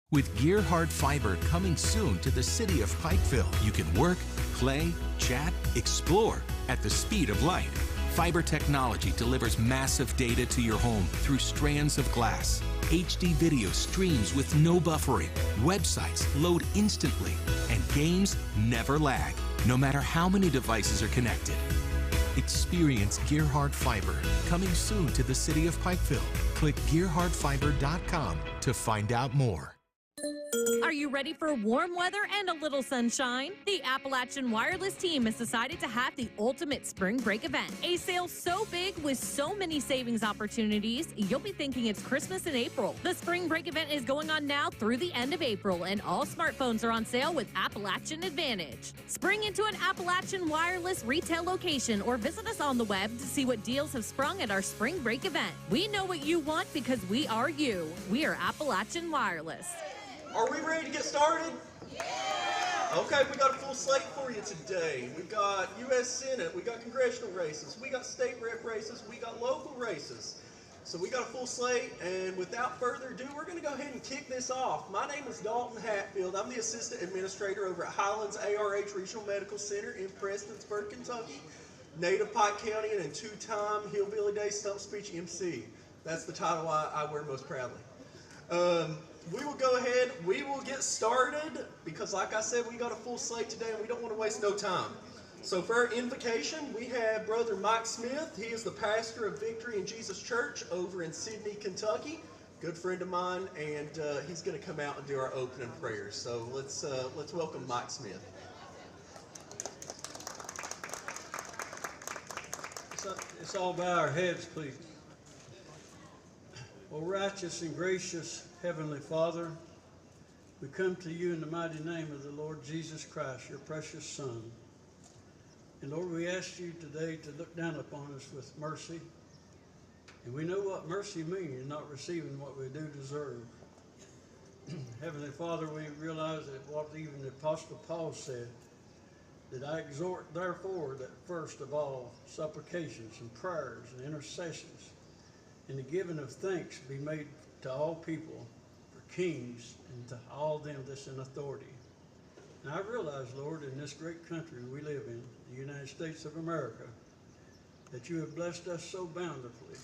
With Gearhart Fiber coming soon to the city of Pikeville, you can work, play, chat, explore at the speed of light. Fiber technology delivers massive data to your home through strands of glass. HD video streams with no buffering. Websites load instantly, and games never lag, no matter how many devices are connected. Experience Gearhart Fiber coming soon to the city of Pikeville. Click GearhartFiber.com to find out more. Are you ready for warm weather and a little sunshine? The Appalachian Wireless team has decided to have the ultimate spring break event. A sale so big with so many savings opportunities, you'll be thinking it's Christmas in April. The spring break event is going on now through the end of April, and all smartphones are on sale with Appalachian Advantage. Spring into an Appalachian Wireless retail location or visit us on the web to see what deals have sprung at our spring break event. We know what you want because we are you. We are Appalachian Wireless. Are we ready to get started? Yeah! Okay, we got a full slate for you today. We got U.S. Senate, we got congressional races, we got state rep races, we got local races. So we got a full slate, and without further ado, we're going to go ahead and kick this off. My name is Dalton Hatfield. I'm the assistant administrator over at Highlands ARH Regional Medical Center in Prestonsburg, Kentucky. Native Pike County and a two-time Hillbilly Day Stump Speech MC. That's the title I wear most proudly. We will go ahead, we will get started because like I said, we got a full slate today and we don't want to waste no time. So for our invocation, we have Brother Mike Smith. He is the pastor of Victory in Jesus Church over in Sydney, Kentucky. Good friend of mine, and he's going to come out and do our opening prayers. So let's welcome Mike Smith. It's all by our heads, please. O righteous and gracious Heavenly Father, we come to you in the mighty name of the Lord Jesus Christ, your precious Son. And Lord, we ask you today to look down upon us with mercy. And we know what mercy means, not receiving what we do deserve. Heavenly Father, we realize that what even the Apostle Paul said, that I exhort therefore that first of all supplications and prayers and intercessions and the giving of thanks be made to all people, for kings, and to all them that's in authority. And I realize, Lord, in this great country we live in, the United States of America, that you have blessed us so bountifully.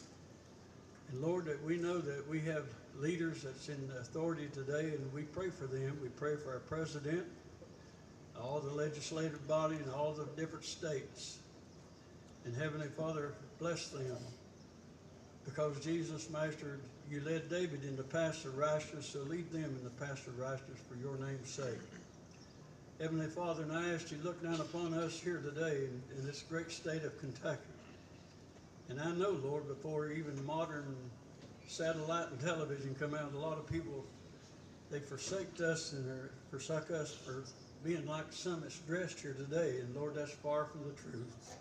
And Lord, that we know that we have leaders that's in authority today, and we pray for them. We pray for our president, all the legislative body, and all the different states. And Heavenly Father, bless them. Because Jesus, Master, you led David in the path of righteousness, so lead them in the path of righteousness for your name's sake. Heavenly Father, and I ask you to look down upon us here today in this great state of Kentucky. And I know, Lord, before even modern satellite and television come out, a lot of people, they forsake us and forsake us for being like some that's dressed here today. And Lord, that's far from the truth,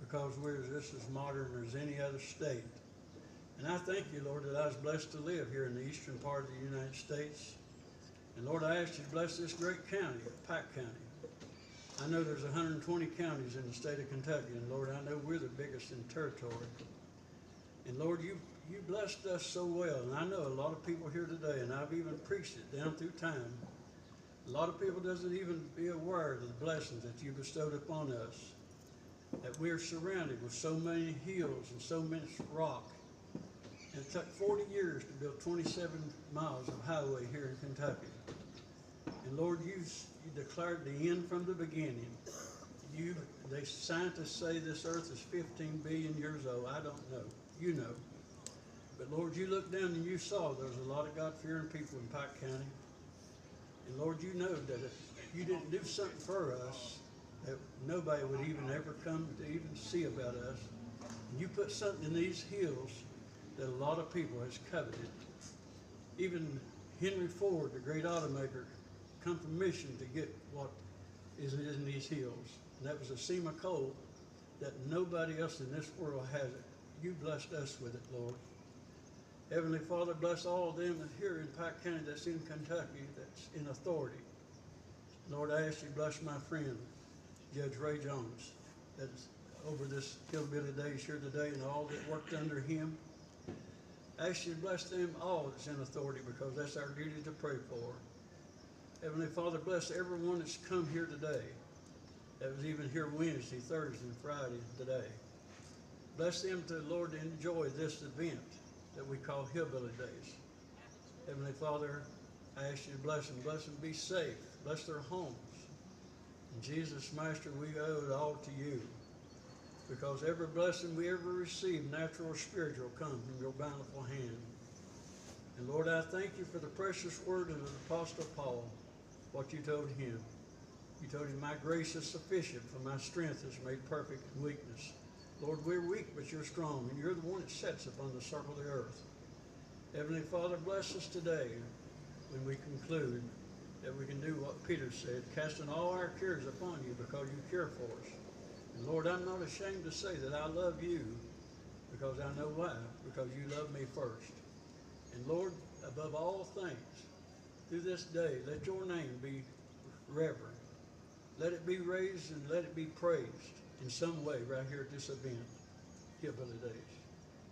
because we're just as modern as any other state. And I thank you, Lord, that I was blessed to live here in the eastern part of the United States. And Lord, I ask you to bless this great county, Pike County. I know there's 120 counties in the state of Kentucky, and Lord, I know we're the biggest in territory. And Lord, you blessed us so well, and I know a lot of people here today, and I've even preached it down through time. A lot of people doesn't even be aware of the blessings that you bestowed upon us, that we're surrounded with so many hills and so much rock. And it took 40 years to build 27 miles of highway here in Kentucky. And Lord, you declared the end from the beginning. They scientists say this earth is 15 billion years old. I don't know. You know. But Lord, you looked down and you saw there was a lot of God-fearing people in Pike County. And Lord, you know that if you didn't do something for us, that nobody would even ever come to even see about us. And you put something in these hills that a lot of people has coveted. Even Henry Ford, the great automaker, come from mission to get what is in these hills. And that was a seam of coal that nobody else in this world has it. You blessed us with it, Lord. Heavenly Father, bless all of them here in Pike County that's in Kentucky, that's in authority. Lord, I ask you to bless my friend, Judge Ray Jones, that's over this Hillbilly Days here today, and all that worked under him. I ask you to bless them all that's in authority, because that's our duty to pray for. Heavenly Father, bless everyone that's come here today, that was even here Wednesday, Thursday, and Friday today. Bless them to, Lord, to enjoy this event that we call Hillbilly Days. Heavenly Father, I ask you to bless them be safe, bless their homes. And Jesus, Master, we owe it all to you, because every blessing we ever receive, natural or spiritual, comes from your bountiful hand. And Lord, I thank you for the precious word of the Apostle Paul, what you told him. You told him, my grace is sufficient, for my strength is made perfect in weakness. Lord, we're weak, but you're strong, and you're the one that sits upon the circle of the earth. Heavenly Father, bless us today when we conclude that we can do what Peter said, casting all our cares upon you because you care for us. And Lord, I'm not ashamed to say that I love you, because I know why, because you love me first. And Lord, above all things, through this day, let your name be revered. Let it be raised and let it be praised in some way right here at this event, Hillbilly Days.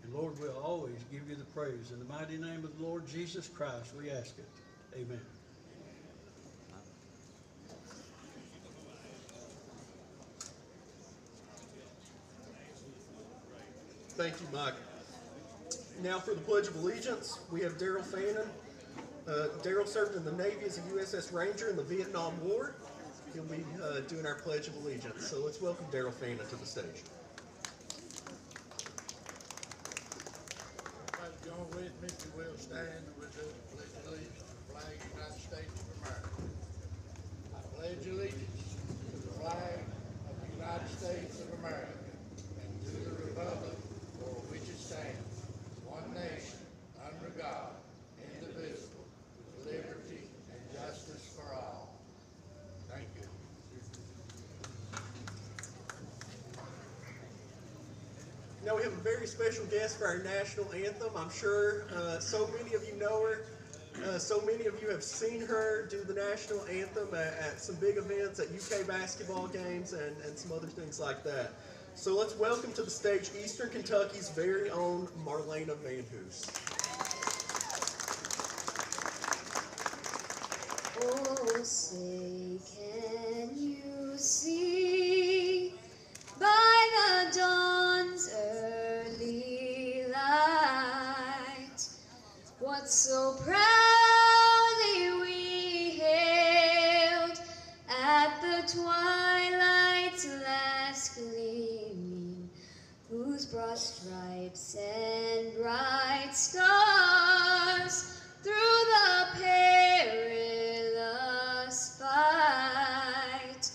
And Lord, we'll always give you the praise. In the mighty name of the Lord Jesus Christ, we ask it. Amen. Thank you, Mike. Now for the Pledge of Allegiance, we have Daryl Fannin. Daryl served in the Navy as a USS Ranger in the Vietnam War. He'll be doing our Pledge of Allegiance. So let's welcome Daryl Fannin to the stage. Everybody join with me, if you will, stand with the Pledge of Allegiance to the flag of the United States of America. I pledge allegiance to the flag of the United States of America and to the republic for which it stands, one nation, under God, indivisible, with liberty and justice for all. Thank you. Now we have a very special guest for our national anthem. I'm sure so many of you know her. So many of you have seen her do the national anthem at some big events, at UK basketball games, and some other things like that. So let's welcome to the stage Eastern Kentucky's very own Marlena Vanhoose. Oh, say, can you see by the dawn's early light what so proudly we hailed at the twilight's last gleaming, whose broad stripes and bright stars through the perilous fight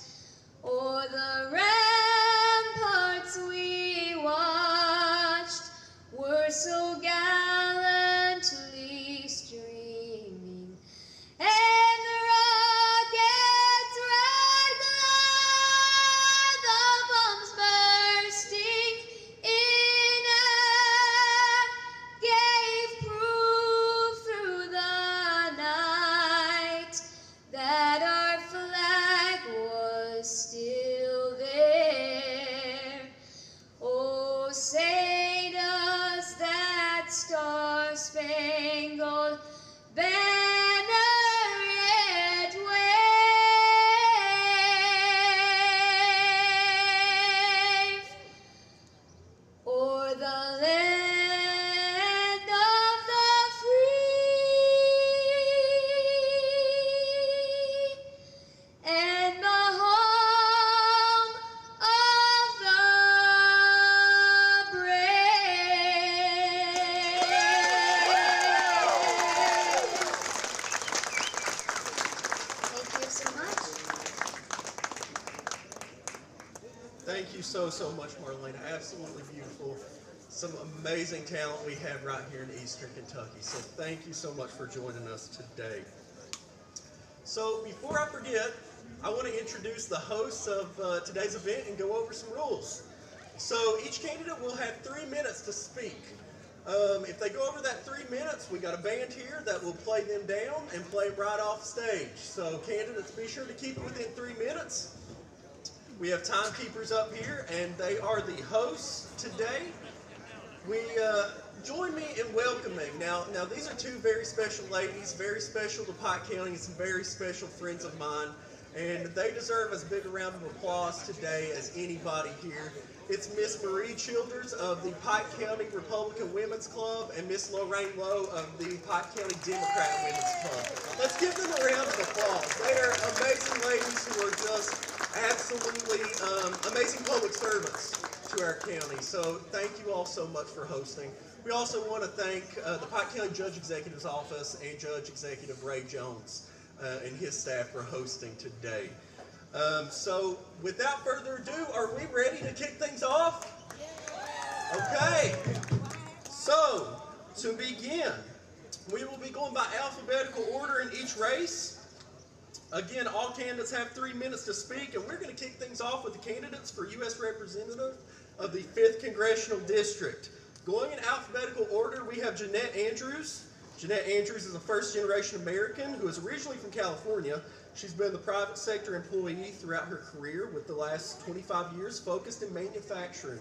o'er the ramparts we watched were so gallantly streaming, and the rockets' red glare, the bombs bursting in air, gave proof through the night that our flag was still there. Oh, say does that star-spangled banner yet wave o'er the land of the free and the home of the brave. Thank you so much. Thank you so much, Marlena. Absolutely beautiful. Some amazing talent we have right here in Eastern Kentucky. So thank you so much for joining us today. So before I forget, I want to introduce the hosts of today's event and go over some rules. So each candidate will have 3 minutes to speak. If they go over that 3 minutes, we got a band here that will play them down and play them right off stage. So candidates, be sure to keep it within 3 minutes. We have timekeepers up here, and they are the hosts today. Join me in welcoming. Now these are two very special ladies, very special to Pike County, and some very special friends of mine, and they deserve as big a round of applause today as anybody here. It's Miss Marie Childers of the Pike County Republican Women's Club and Miss Lorraine Lowe of the Pike County Democrat Women's Club. Let's give them a round of applause. They are amazing ladies who are just absolutely amazing public servants to our county. So thank you all so much for hosting. We also want to thank the Pike County Judge Executive's Office and Judge Executive Ray Jones and his staff for hosting today. So without further ado, are we ready to kick things off? Okay. So to begin, we will be going by alphabetical order in each race. Again, all candidates have 3 minutes to speak, and we're going to kick things off with the candidates for U.S. Representative of the 5th Congressional District. Going in alphabetical order, we have Jeannette Andrews. Jeannette Andrews is a first-generation American who is originally from California. She's been the private sector employee throughout her career, with the last 25 years focused in manufacturing.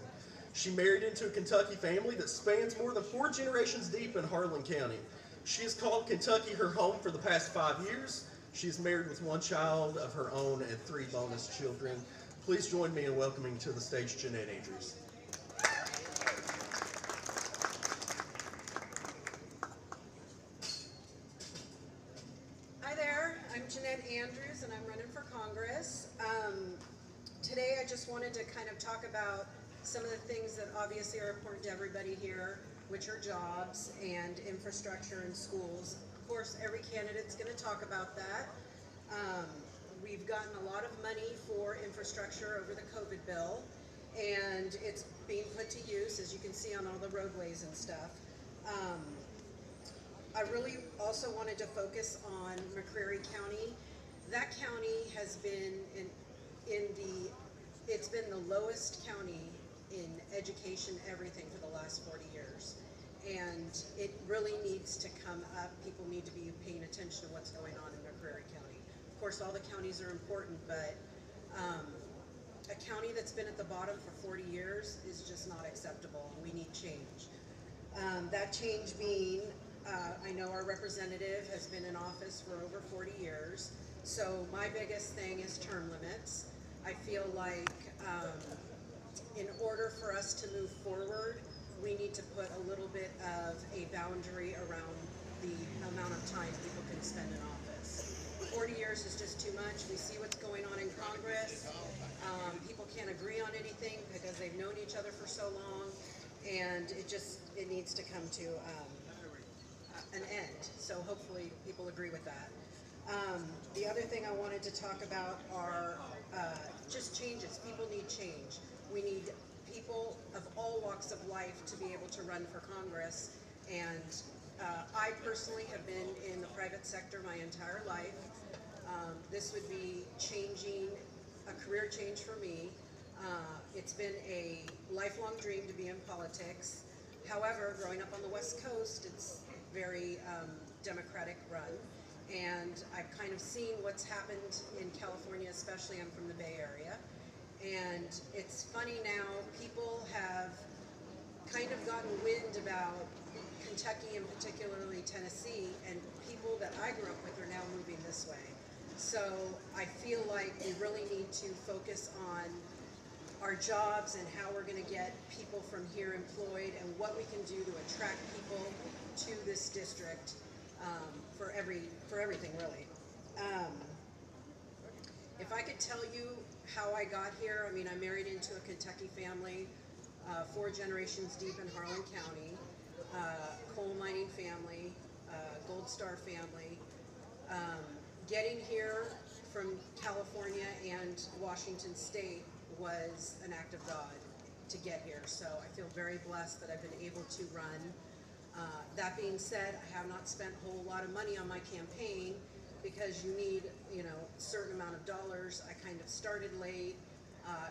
She married into a Kentucky family that spans more than 4 generations deep in Harlan County. She has called Kentucky her home for the past 5 years. She is married with 1 child of her own and 3 bonus children. Please join me in welcoming to the stage Jeannette Andrews. Hi there, I'm Jeannette Andrews and I'm running for Congress. Today I just wanted to kind of talk about some of the things that obviously are important to everybody here, which are jobs and infrastructure and schools. Of course, every candidate's going to talk about that. We've gotten a lot of money for infrastructure over the COVID bill, and it's being put to use, as you can see, on all the roadways and stuff. I really also wanted to focus on McCreary County. That county has been it's been the lowest county in education, everything, for the last 40 years. And it really needs to come up. People need to be paying attention to what's going on in McCreary County. Of course, all the counties are important, but a county that's been at the bottom for 40 years is just not acceptable. We need change. That change being, I know our representative has been in office for over 40 years, so my biggest thing is term limits. I feel like in order for us to move forward, we need to put a little bit of a boundary around the amount of time people can spend in office. 40 years is just too much. We see what's going on in Congress. People can't agree on anything because they've known each other for so long, and it needs to come to an end. So hopefully people agree with that. The other thing I wanted to talk about are just changes. People need change. We need people of all walks of life to be able to run for Congress, and I personally have been in the private sector my entire life. This would be a career change for me. It's been a lifelong dream to be in politics. However, growing up on the West Coast, it's very Democratic run, and I've kind of seen what's happened in California, especially. I'm from the Bay Area. And it's funny now, people have kind of gotten wind about Kentucky and particularly Tennessee, and people that I grew up with are now moving this way. So I feel like we really need to focus on our jobs and how we're going to get people from here employed and what we can do to attract people to this district for everything, really. If I could tell you how I got here, I mean, I married into a Kentucky family, 4 generations deep in Harlan County, coal mining family, Gold Star family. Getting here from California and Washington State was an act of God to get here. So I feel very blessed that I've been able to run. That being said, I have not spent a whole lot of money on my campaign because you need, a certain amount of dollars. I kind of started late.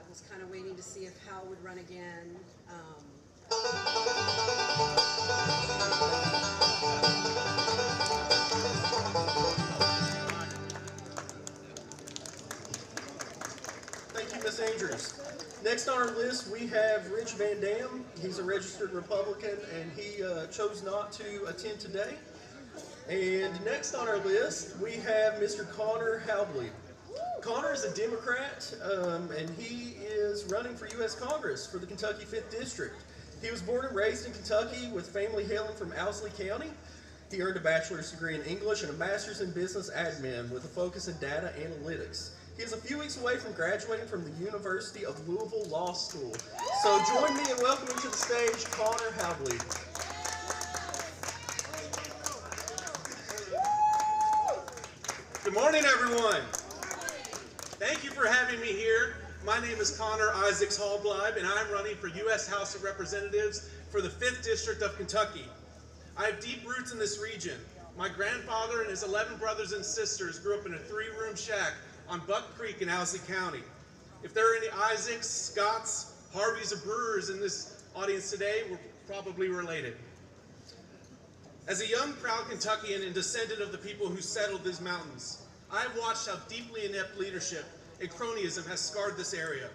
Was kind of waiting to see if Hal would run again. Thank you, Ms. Andrews. Powers. Next on our list, we have Rich Van Dam. He's a registered Republican, and he chose not to attend today. And next on our list, we have Mr. Connor Hillbilly. Connor is a Democrat, and he is running for U.S. Congress for the Kentucky 5th District. He was born and raised in Kentucky with family hailing from Owsley County. He earned a bachelor's degree in English and a master's in business admin with a focus in data analytics. He is a few weeks away from graduating from the University of Louisville Law School. So join me in welcoming to the stage Connor Hillbilly. Good morning, everyone. Thank you for having me here. My name is Connor Isaacs Hallbleib, and I'm running for U.S. House of Representatives for the 5th District of Kentucky. I have deep roots in this region. My grandfather and his 11 brothers and sisters grew up in a 3-room shack on Buck Creek in Owsley County. If there are any Isaacs, Scotts, Harveys, or Brewers in this audience today, we're probably related. As a young, proud Kentuckian and descendant of the people who settled these mountains, I have watched how deeply inept leadership and cronyism has scarred this area.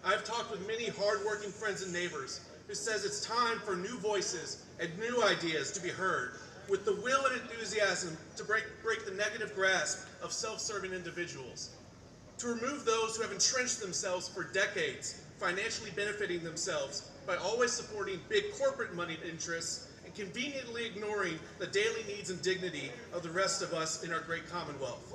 I have talked with many hard-working friends and neighbors who says it's time for new voices and new ideas to be heard, with the will and enthusiasm to break the negative grasp of self-serving individuals, to remove those who have entrenched themselves for decades, financially benefiting themselves by always supporting big corporate moneyed interests and conveniently ignoring the daily needs and dignity of the rest of us in our great Commonwealth.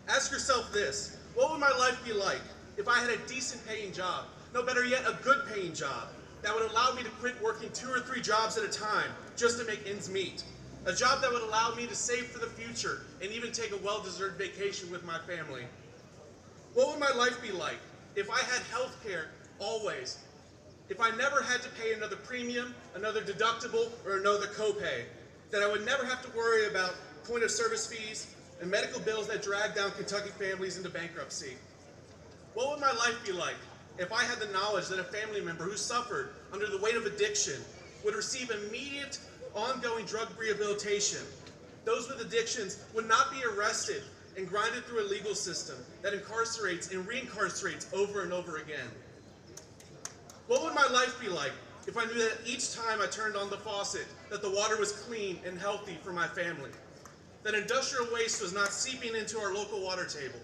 Ask yourself this: what would my life be like if I had a decent paying job, no better yet, a good paying job, that would allow me to quit working 2 or 3 jobs at a time just to make ends meet? A job that would allow me to save for the future and even take a well-deserved vacation with my family. What would my life be like if I had health care always? If I never had to pay another premium, another deductible, or another copay? That I would never have to worry about point of service fees and medical bills that drag down Kentucky families into bankruptcy? What would my life be like if I had the knowledge that a family member who suffered under the weight of addiction would receive immediate, ongoing drug rehabilitation? Those with addictions would not be arrested and grinded through a legal system that incarcerates and reincarcerates over and over again. What would my life be like if I knew that each time I turned on the faucet that the water was clean and healthy for my family? That industrial waste was not seeping into our local water table?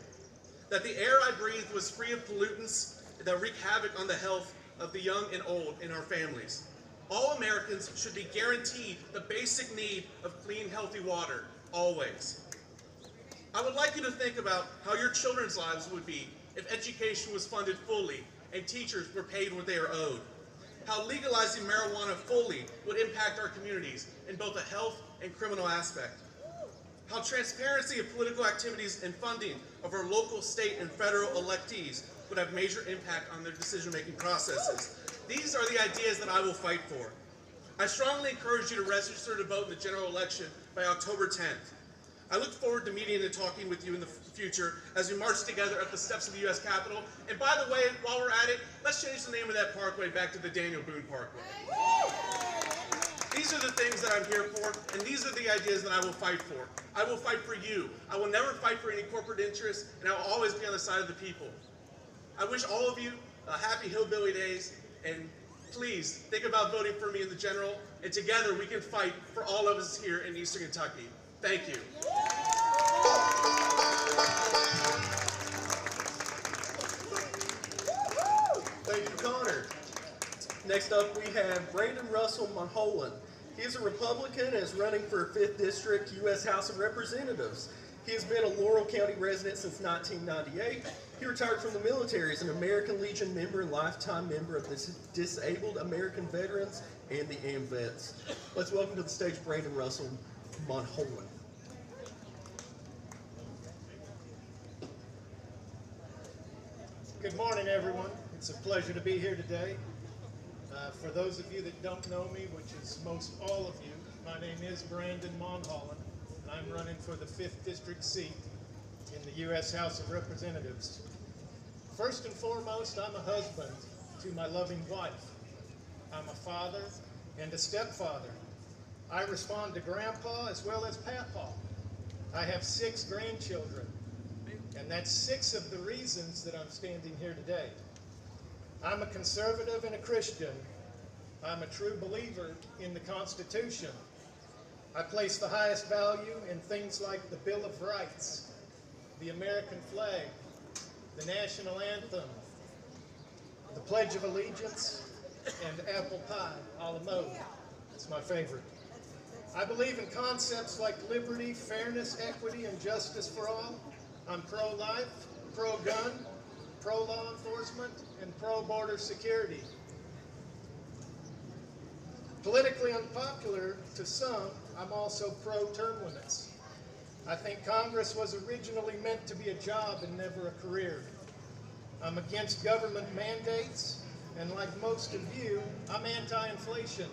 That the air I breathed was free of pollutants that wreak havoc on the health of the young and old in our families? All Americans should be guaranteed the basic need of clean, healthy water, always. I would like you to think about how your children's lives would be if education was funded fully and teachers were paid what they are owed. How legalizing marijuana fully would impact our communities in both a health and criminal aspect. How transparency of political activities and funding of our local, state, and federal electees would have major impact on their decision-making processes. These are the ideas that I will fight for. I strongly encourage you to register to vote in the general election by October 10th. I look forward to meeting and talking with you in the future as we march together up the steps of the U.S. Capitol. And by the way, while we're at it, let's change the name of that parkway back to the Daniel Boone Parkway. These are the things that I'm here for, and these are the ideas that I will fight for. I will fight for you. I will never fight for any corporate interests, and I will always be on the side of the people. I wish all of you happy Hillbilly days, and please think about voting for me in the general, and together we can fight for all of us here in Eastern Kentucky. Thank you. Thank you, Connor. Next up, we have Brandon Russell Mulholland. He is a Republican and is running for 5th District U.S. House of Representatives. He has been a Laurel County resident since 1998. He retired from the military as an American Legion member and lifetime member of the Disabled American Veterans and the AMVETS. Let's welcome to the stage Brandon Russell Mulholland. Good morning, everyone. It's a pleasure to be here today. For those of you that don't know me, which is most all of you, my name is Brandon Mulholland, and I'm running for the 5th District seat in the U.S. House of Representatives. First and foremost, I'm a husband to my loving wife. I'm a father and a stepfather. I respond to Grandpa as well as Papa. I have 6 grandchildren, and that's 6 of the reasons that I'm standing here today. I'm a conservative and a Christian. I'm a true believer in the Constitution. I place the highest value in things like the Bill of Rights, the American flag, the national anthem, the Pledge of Allegiance, and apple pie a la mode. It's my favorite. I believe in concepts like liberty, fairness, equity, and justice for all. I'm pro-life, pro-gun, pro-law enforcement, and pro-border security. Politically unpopular to some, I'm also pro-term limits. I think Congress was originally meant to be a job and never a career. I'm against government mandates, and like most of you, I'm anti-inflation.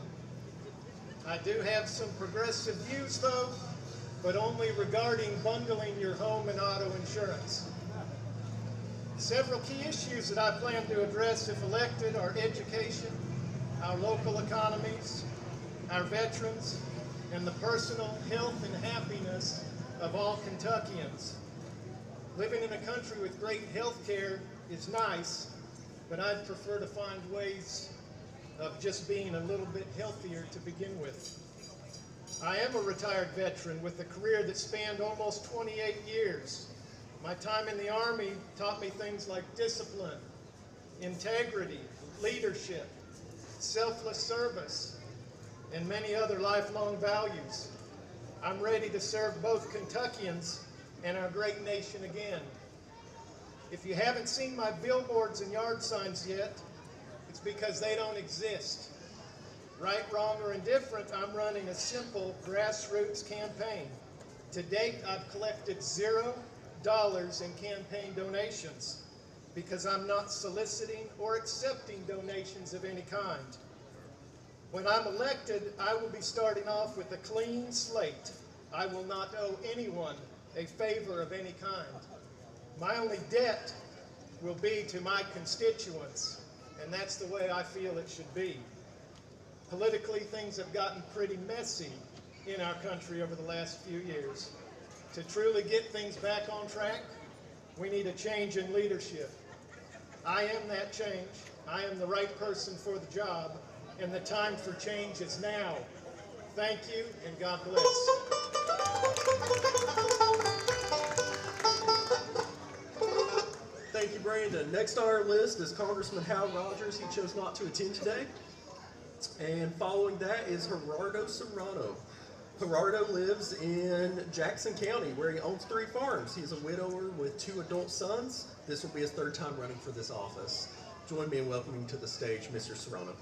I do have some progressive views though, but only regarding bundling your home and auto insurance. Several key issues that I plan to address if elected are education, our local economies, our veterans, and the personal health and happiness of all Kentuckians. Living in a country with great health care is nice, but I'd prefer to find ways of just being a little bit healthier to begin with. I am a retired veteran with a career that spanned almost 28 years. My time in the Army taught me things like discipline, integrity, leadership, selfless service, and many other lifelong values. I'm ready to serve both Kentuckians and our great nation again. If you haven't seen my billboards and yard signs yet, it's because they don't exist. Right, wrong, or indifferent, I'm running a simple grassroots campaign. To date, I've collected $0 in campaign donations because I'm not soliciting or accepting donations of any kind. When I'm elected, I will be starting off with a clean slate. I will not owe anyone a favor of any kind. My only debt will be to my constituents, and that's the way I feel it should be. Politically, things have gotten pretty messy in our country over the last few years. To truly get things back on track, we need a change in leadership. I am that change. I am the right person for the job, and the time for change is now. Thank you, and God bless. Thank you, Brandon. Next on our list is Congressman Hal Rogers. He chose not to attend today. And following that is Gerardo Serrano. Gerardo lives in Jackson County, where he owns 3 farms. He's a widower with 2 adult sons. This will be his 3rd time running for this office. Join me in welcoming to the stage Mr. Serrano.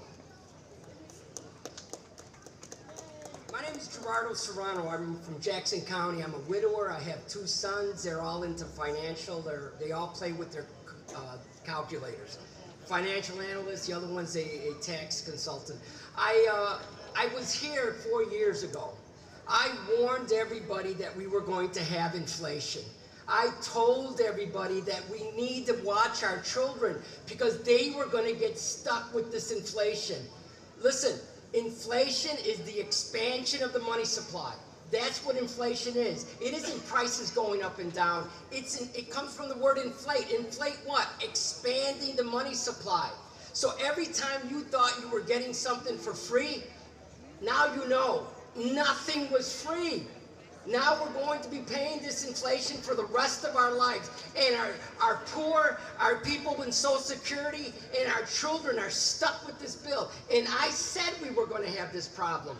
My name is Gerardo Serrano. I'm from Jackson County. I'm a widower. I have 2 sons. They're all into financial. They all play with their calculators. Financial analyst, the other one's a tax consultant. I was here 4 years ago. I warned everybody that we were going to have inflation. I told everybody that we need to watch our children because they were going to get stuck with this inflation. Listen, inflation is the expansion of the money supply. That's what inflation is. It isn't prices going up and down. It comes from the word inflate. Inflate what? Expanding the money supply. So every time you thought you were getting something for free, now you know nothing was free. Now we're going to be paying this inflation for the rest of our lives. And our poor, our people in Social Security, and our children are stuck with this bill. And I said we were going to have this problem.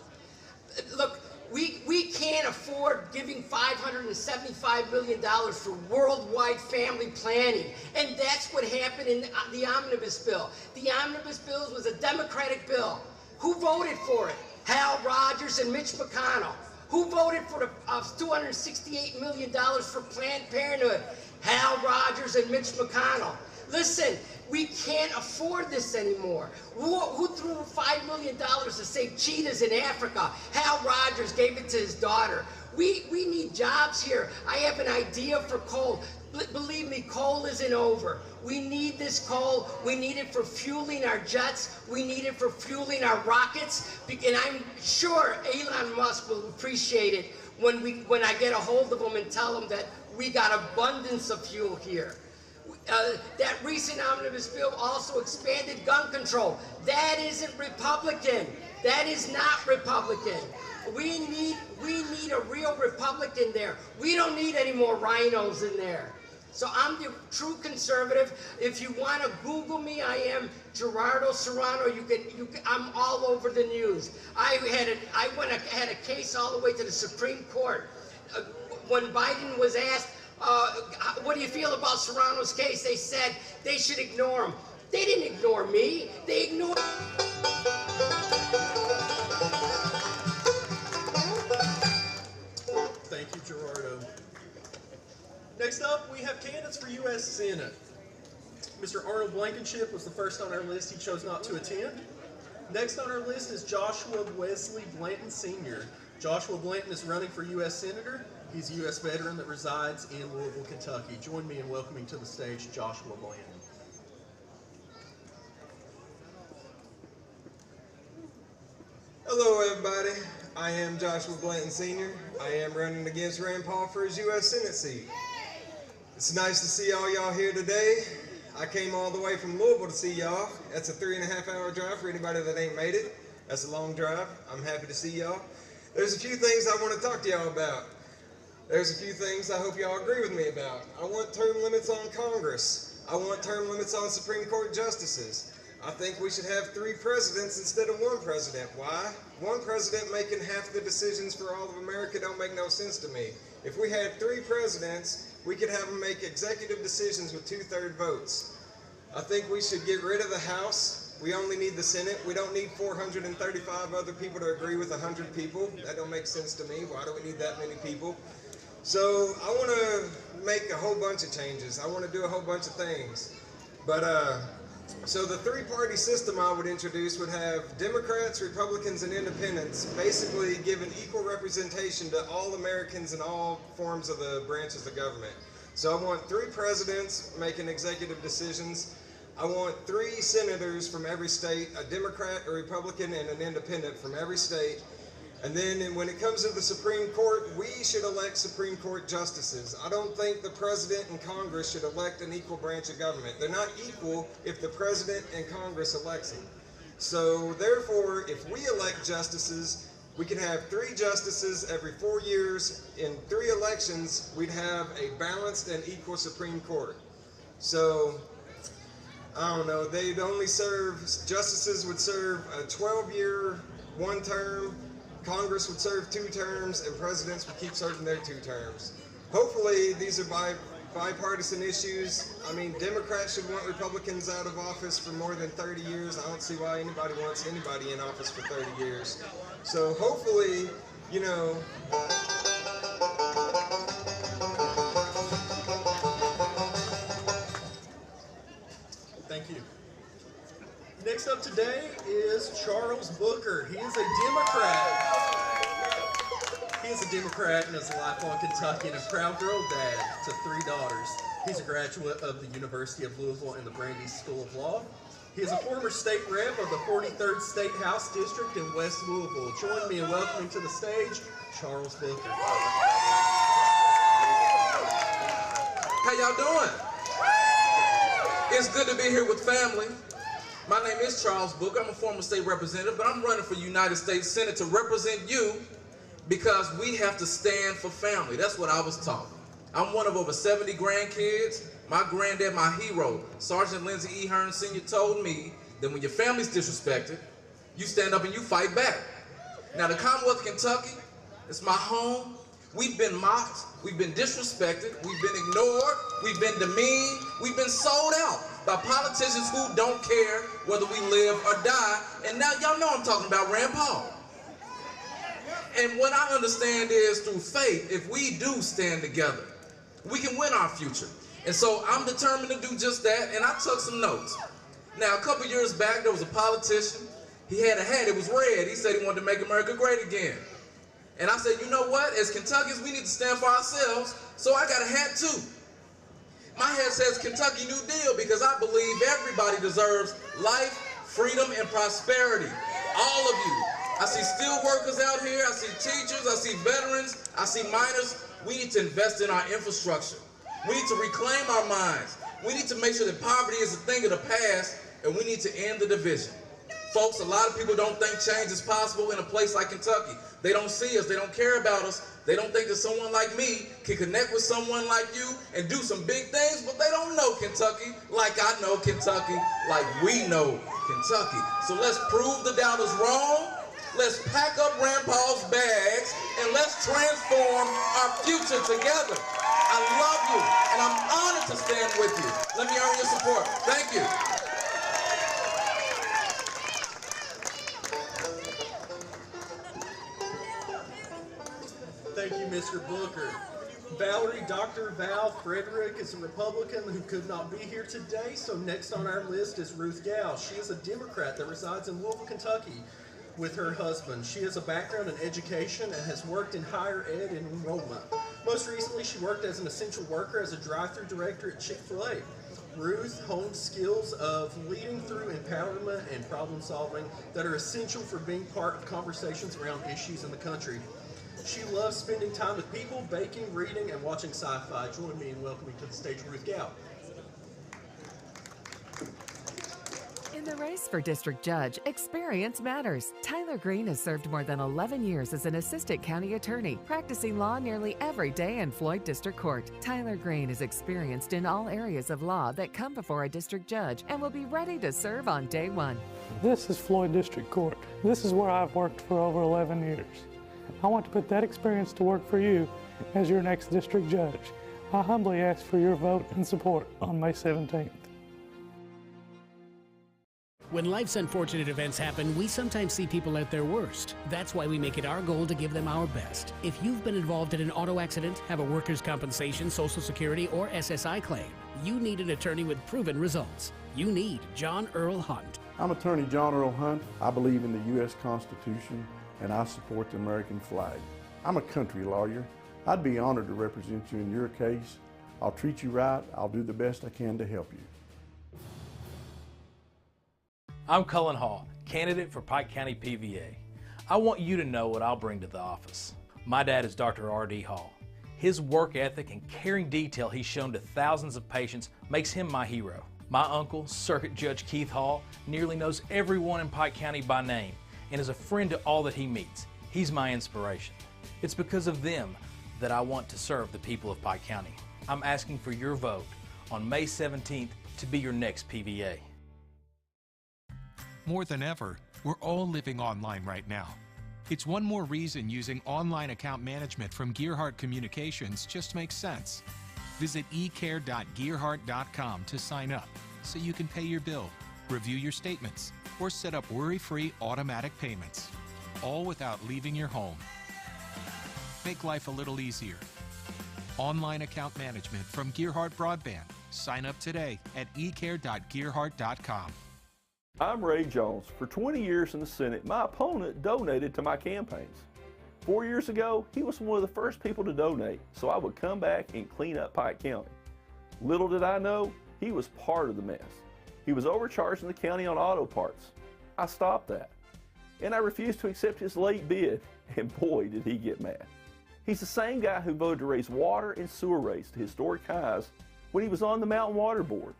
Look, we can't afford giving $575 million for worldwide family planning. And that's what happened in the omnibus bill. The omnibus bill was a Democratic bill. Who voted for it? Hal Rogers and Mitch McConnell. Who voted for the $268 million for Planned Parenthood? Hal Rogers and Mitch McConnell. Listen, we can't afford this anymore. Who threw $5 million to save cheetahs in Africa? Hal Rogers gave it to his daughter. We need jobs here. I have an idea for coal. Believe me, coal isn't over. We need this coal. We need it for fueling our jets. We need it for fueling our rockets. And I'm sure Elon Musk will appreciate it when I get a hold of him and tell him that we got abundance of fuel here. That recent omnibus bill also expanded gun control. That isn't Republican. That is not Republican. We need a real Republican there. We don't need any more rhinos in there. So I'm the true conservative. If you want to Google me, I am Gerardo Serrano. I'm all over the news. I had a case all the way to the Supreme Court. When Biden was asked, what do you feel about Serrano's case? They said they should ignore him. They didn't ignore me. They ignored. Thank you, Gerardo. Next up, we have candidates for U.S. Senate. Mr. Arnold Blankenship was the first on our list. He chose not to attend. Next on our list is Joshua Wesley Blanton, Sr. Joshua Blanton is running for U.S. Senator. He's a U.S. veteran that resides in Louisville, Kentucky. Join me in welcoming to the stage Joshua Blanton. Hello, everybody. I am Joshua Blanton, Sr. I am running against Rand Paul for his U.S. Senate seat. It's nice to see all y'all here today. I came all the way from Louisville to see y'all. That's a 3.5-hour drive for anybody that ain't made it. That's a long drive. I'm happy to see y'all. There's a few things I want to talk to y'all about. There's a few things I hope y'all agree with me about. I want term limits on Congress. I want term limits on Supreme Court justices. I think we should have 3 presidents instead of 1 president. Why? 1 president making half the decisions for all of America don't make no sense to me. If we had 3 presidents, we could have them make executive decisions with 2/3 votes. I think we should get rid of the House. We only need the Senate. We don't need 435 other people to agree with 100 people. That don't make sense to me. Why do we need that many people? So I want to make a whole bunch of changes. I want to do a whole bunch of things. But so the 3-party system I would introduce would have Democrats, Republicans, and Independents basically giving equal representation to all Americans in all forms of the branches of government. So I want 3 presidents making executive decisions. I want 3 senators from every state, a Democrat, a Republican, and an Independent from every state. And then when it comes to the Supreme Court, we should elect Supreme Court justices. I don't think the President and Congress should elect an equal branch of government. They're not equal if the President and Congress elects them. So therefore, if we elect justices, we can have 3 justices every 4 years. In 3 elections, we'd have a balanced and equal Supreme Court. So, I don't know, they'd only serve, justices would serve a 12-year, 1 term, Congress would serve 2 terms, and presidents would keep serving their 2 terms. Hopefully, these are bipartisan issues. I mean, Democrats should want Republicans out of office for more than 30 years. I don't see why anybody wants anybody in office for 30 years. So hopefully, you know, Thank you. Next up today is Charles Booker. He is a Democrat. He is a Democrat and is a lifelong Kentuckian and proud girl dad to 3 daughters. He's a graduate of the University of Louisville and the Brandeis School of Law. He is a former state rep of the 43rd State House District in West Louisville. Join me in welcoming to the stage, Charles Booker. How y'all doing? It's good to be here with family. My name is Charles Booker. I'm a former state representative, but I'm running for United States Senate to represent you because we have to stand for family. That's what I was taught. I'm one of over 70 grandkids. My granddad, my hero, Sergeant Lindsey E. Hearn Sr. told me that when your family's disrespected, you stand up and you fight back. Now, the Commonwealth of Kentucky, it's my home. We've been mocked. We've been disrespected. We've been ignored. We've been demeaned. We've been sold out by politicians who don't care whether we live or die. And now y'all know I'm talking about Rand Paul. And what I understand is through faith, if we do stand together, we can win our future. And so I'm determined to do just that, and I took some notes. Now, a couple years back, there was a politician. He had a hat. It was red. He said he wanted to make America great again. And I said, you know what? As Kentuckians, we need to stand for ourselves, so I got a hat too. My hat says Kentucky New Deal because I believe everybody deserves life, freedom, and prosperity. All of you. I see steel workers out here. I see teachers. I see veterans. I see miners. We need to invest in our infrastructure. We need to reclaim our mines. We need to make sure that poverty is a thing of the past, and we need to end the division. Folks, a lot of people don't think change is possible in a place like Kentucky. They don't see us, they don't care about us, they don't think that someone like me can connect with someone like you and do some big things, but they don't know Kentucky like I know Kentucky, like we know Kentucky. So let's prove the doubters wrong, let's pack up Grandpa's bags, and let's transform our future together. I love you, and I'm honored to stand with you. Let me earn your support. Thank you. Thank you, Mr. Booker. Dr. Val Frederick is a Republican who could not be here today, so next on our list is Ruth Gow. She is a Democrat that resides in Louisville, Kentucky with her husband. She has a background in education and has worked in higher ed and enrollment. Most recently, she worked as an essential worker as a drive-thru director at Chick-fil-A. Ruth honed skills of leading through empowerment and problem solving that are essential for being part of conversations around issues in the country. She loves spending time with people, baking, reading, and watching sci-fi. Join me in welcoming to the stage Ruth Gow. In the race for district judge, experience matters. Tyler Green has served more than 11 years as an assistant county attorney, practicing law nearly every day in Floyd District Court. Tyler Green is experienced in all areas of law that come before a district judge and will be ready to serve on day one. This is Floyd District Court. This is where I've worked for over 11 years. I want to put that experience to work for you as your next district judge. I humbly ask for your vote and support on May 17th. When life's unfortunate events happen, we sometimes see people at their worst. That's why we make it our goal to give them our best. If you've been involved in an auto accident, have a workers' compensation, Social Security, or SSI claim, you need an attorney with proven results. You need John Earl Hunt. I'm attorney John Earl Hunt. I believe in the U.S. Constitution, and I support the American flag. I'm a country lawyer. I'd be honored to represent you in your case. I'll treat you right. I'll do the best I can to help you. I'm Cullen Hall, candidate for Pike County PVA. I want you to know what I'll bring to the office. My dad is Dr. R.D. Hall. His work ethic and caring detail he's shown to thousands of patients makes him my hero. My uncle, Circuit Judge Keith Hall, nearly knows everyone in Pike County by name and is a friend to all that he meets. He's my inspiration. It's because of them that I want to serve the people of Pike County. I'm asking for your vote on May 17th to be your next PVA. More than ever, we're all living online right now. It's one more reason using online account management from Gearhart Communications just makes sense. Visit ecare.gearhart.com to sign up so you can pay your bill, review your statements, or set up worry-free automatic payments, all without leaving your home. Make life a little easier. Online account management from Gearhart Broadband. Sign up today at ecare.gearhart.com. I'm Ray Jones. For 20 years in the Senate, my opponent donated to my campaigns. 4 years ago, he was one of the first people to donate, so I would come back and clean up Pike County. Little did I know, he was part of the mess. He was overcharging the county on auto parts. I stopped that. And I refused to accept his late bid, and boy did he get mad. He's the same guy who voted to raise water and sewer rates to historic highs when he was on the Mountain Water Board.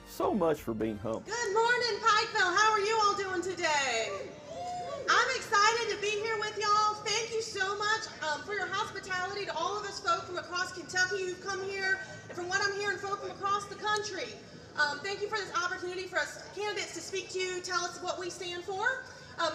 So much for being humble. Good morning, Pikeville. How are you all doing today? I'm excited to be here with y'all. Thank you so much for your hospitality to all of us folk from across Kentucky who've come here, and from what I'm hearing, folk from across the country. Thank you for this opportunity for us candidates to speak to you, tell us what we stand for.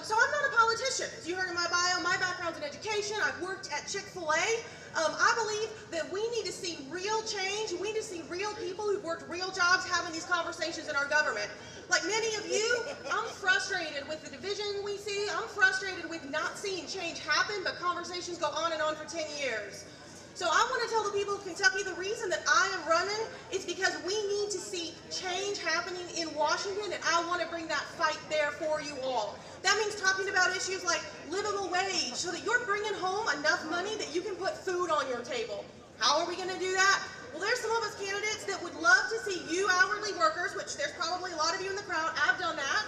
So I'm not a politician. As you heard in my bio, my background's in education. I've worked at Chick-fil-A. I believe that we need to see real change. We need to see real people who've worked real jobs having these conversations in our government. Like many of you, I'm frustrated with the division we see. I'm frustrated with not seeing change happen, but conversations go on and on for 10 years. So I want to tell the people of Kentucky the reason that I am running is because we need to see change happening in Washington, and I want to bring that fight there for you all. That means talking about issues like livable wage, so that you're bringing home enough money that you can put food on your table. How are we going to do that? Well, there's some of us candidates that would love to see you hourly workers, which there's probably a lot of you in the crowd. I've done that.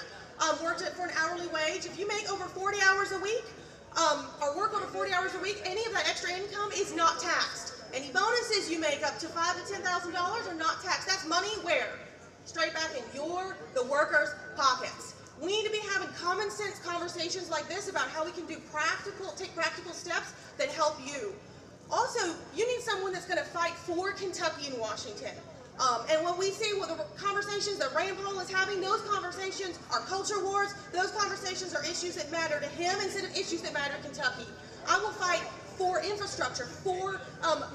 Worked it for an hourly wage. If you make over 40 hours a week, or work over 40 hours a week, any of that extra income is not taxed. Any bonuses you make up to $5,000 to $10,000 are not taxed. That's money where? Straight back in the workers' pockets. We need to be having common sense conversations like this about how we can take practical steps that help you. Also, you need someone that's going to fight for Kentucky and Washington. And what we see with the conversations that Rand Paul is having, those conversations are culture wars. Those conversations are issues that matter to him instead of issues that matter to Kentucky. I will fight for infrastructure, for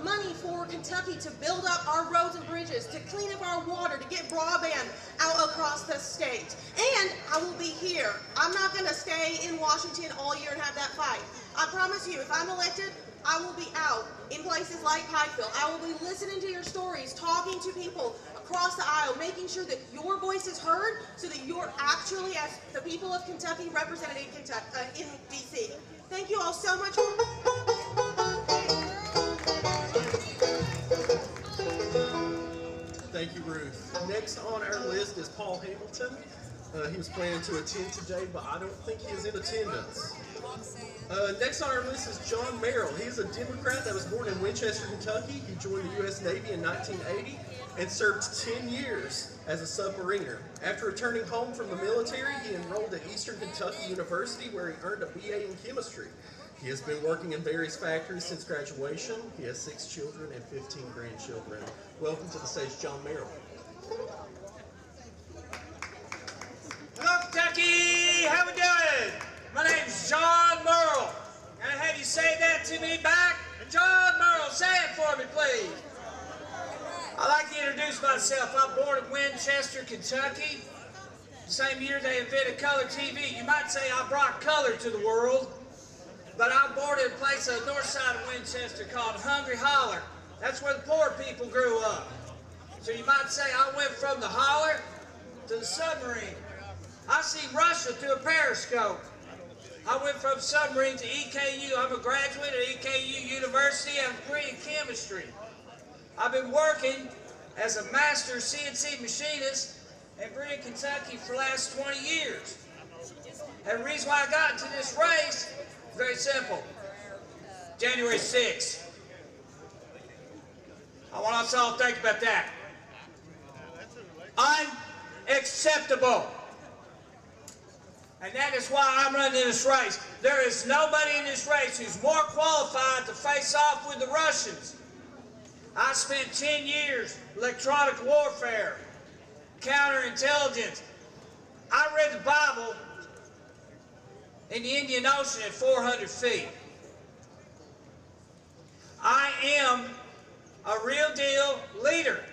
money for Kentucky to build up our roads and bridges, to clean up our water, to get broadband out across the state. And I will be here. I'm not going to stay in Washington all year and have that fight. I promise you, if I'm elected, I will be out in places like Pikeville. I will be listening to your stories, talking to people across the aisle, making sure that your voice is heard so that you're actually, as the people of Kentucky, represented in D.C. Thank you all so much. Thank you, Ruth. Next on our list is Paul Hamilton. He was planning to attend today, but I don't think he is in attendance. Next on our list is John Merrill. He is a Democrat that was born in Winchester, Kentucky. He joined the U.S. Navy in 1980 and served 10 years as a submariner. After returning home from the military, he enrolled at Eastern Kentucky University, where he earned a BA in chemistry. He has been working in various factories since graduation. He has 6 children and 15 grandchildren. Welcome to the stage, John Merrill. Hello, Kentucky! How we doing? My name's John Merrill. Can I have you say that to me back? John Merrill, say it for me, please. I'd like to introduce myself. I'm born in Winchester, Kentucky. The same year they invented color TV. You might say I brought color to the world, but I'm born in a place on the north side of Winchester called Hungry Holler. That's where the poor people grew up. So you might say I went from the holler to the submarine. I see Russia through a periscope. I went from submarine to EKU. I'm a graduate at EKU University. I'm a degree in chemistry. I've been working as a master CNC machinist in Brea, Kentucky for the last 20 years. And the reason why I got into this race is very simple. January 6th. I want us all to think about that. Unacceptable. And that is why I'm running this race. There is nobody in this race who's more qualified to face off with the Russians. I spent 10 years electronic warfare, counterintelligence. I read the Bible in the Indian Ocean at 400 feet. I am a real deal leader.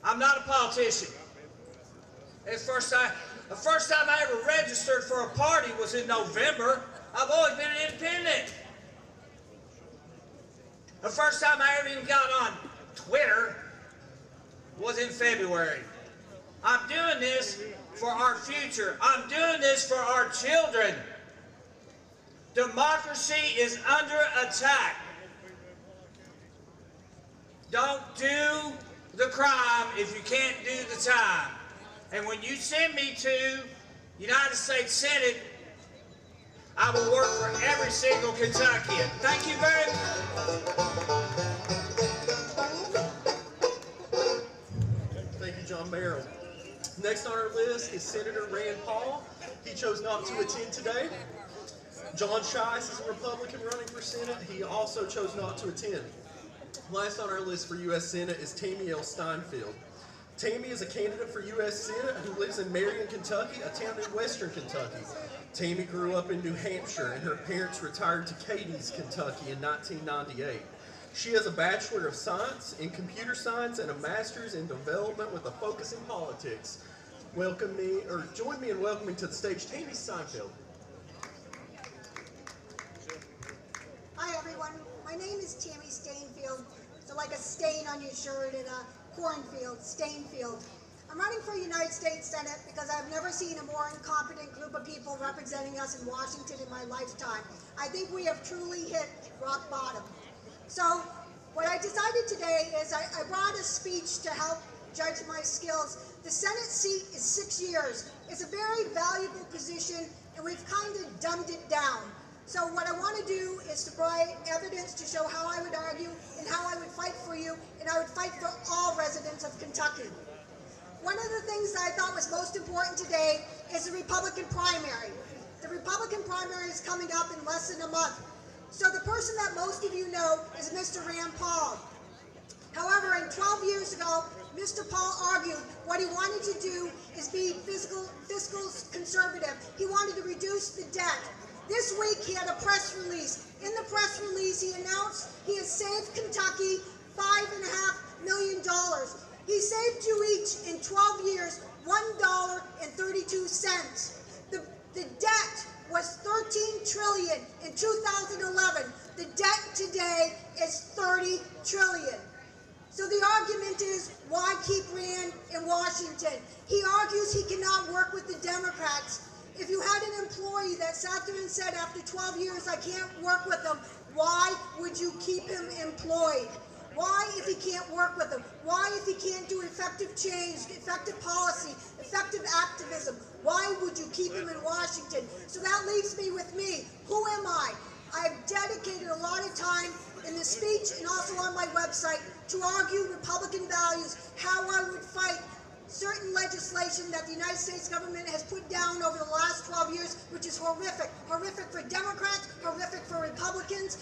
I'm not a politician. It's the first time I ever registered for a party was in November. I've always been an independent. The first time I ever even got on Twitter was in February. I'm doing this for our future. I'm doing this for our children. Democracy is under attack. Don't do the crime if you can't do the time. And when you send me to United States Senate, I will work for every single Kentuckian. Thank you very much. Thank you, John Merrill. Next on our list is Senator Rand Paul. He chose not to attend today. John Shice is a Republican running for Senate. He also chose not to attend. Last on our list for U.S. Senate is Tammy L. Steinfeld. Tammy is a candidate for U.S. Senate who lives in Marion, Kentucky, a town in western Kentucky. Tammy grew up in New Hampshire, and her parents retired to Cadiz, Kentucky in 1998. She has a Bachelor of Science in Computer Science and a Master's in Development with a focus in politics. Join me in welcoming to the stage Tammy Steinfeld. Hi everyone, my name is Tammy Stainfield. So like a stain on your shirt in a cornfield, Stainfield. I'm running for United States Senate because I've never seen a more incompetent group of people representing us in Washington in my lifetime. I think we have truly hit rock bottom. So what I decided today is I brought a speech to help judge my skills. The Senate seat is 6 years. It's a very valuable position and we've kind of dumbed it down. So what I want to do is to provide evidence to show how I would argue and how I would fight for you, and I would fight for all residents of Kentucky. One of the things that I thought was most important today is the Republican primary. The Republican primary is coming up in less than a month. So the person that most of you know is Mr. Rand Paul. However, 12 years ago, Mr. Paul argued what he wanted to do is be fiscal conservative. He wanted to reduce the debt. This week he had a press release. In the press release he announced he has saved Kentucky $5.5 million. He saved you each in 12 years $1.32. The debt was $13 trillion in 2011. The debt today is $30 trillion. So the argument is, why keep Rand in Washington? He argues he cannot work with the Democrats. If you had an employee that sat there and said, after 12 years, I can't work with them, why would you keep him employed? Why, if he can't work with them? Why, if he can't do effective change, effective policy, effective activism? Why would you keep him in Washington? So that leaves me with me. Who am I? I've dedicated a lot of time in the speech and also on my website to argue Republican values, how I would fight certain legislation that the United States government has put down over the last 12 years, which is horrific. Horrific for Democrats, horrific for Republicans,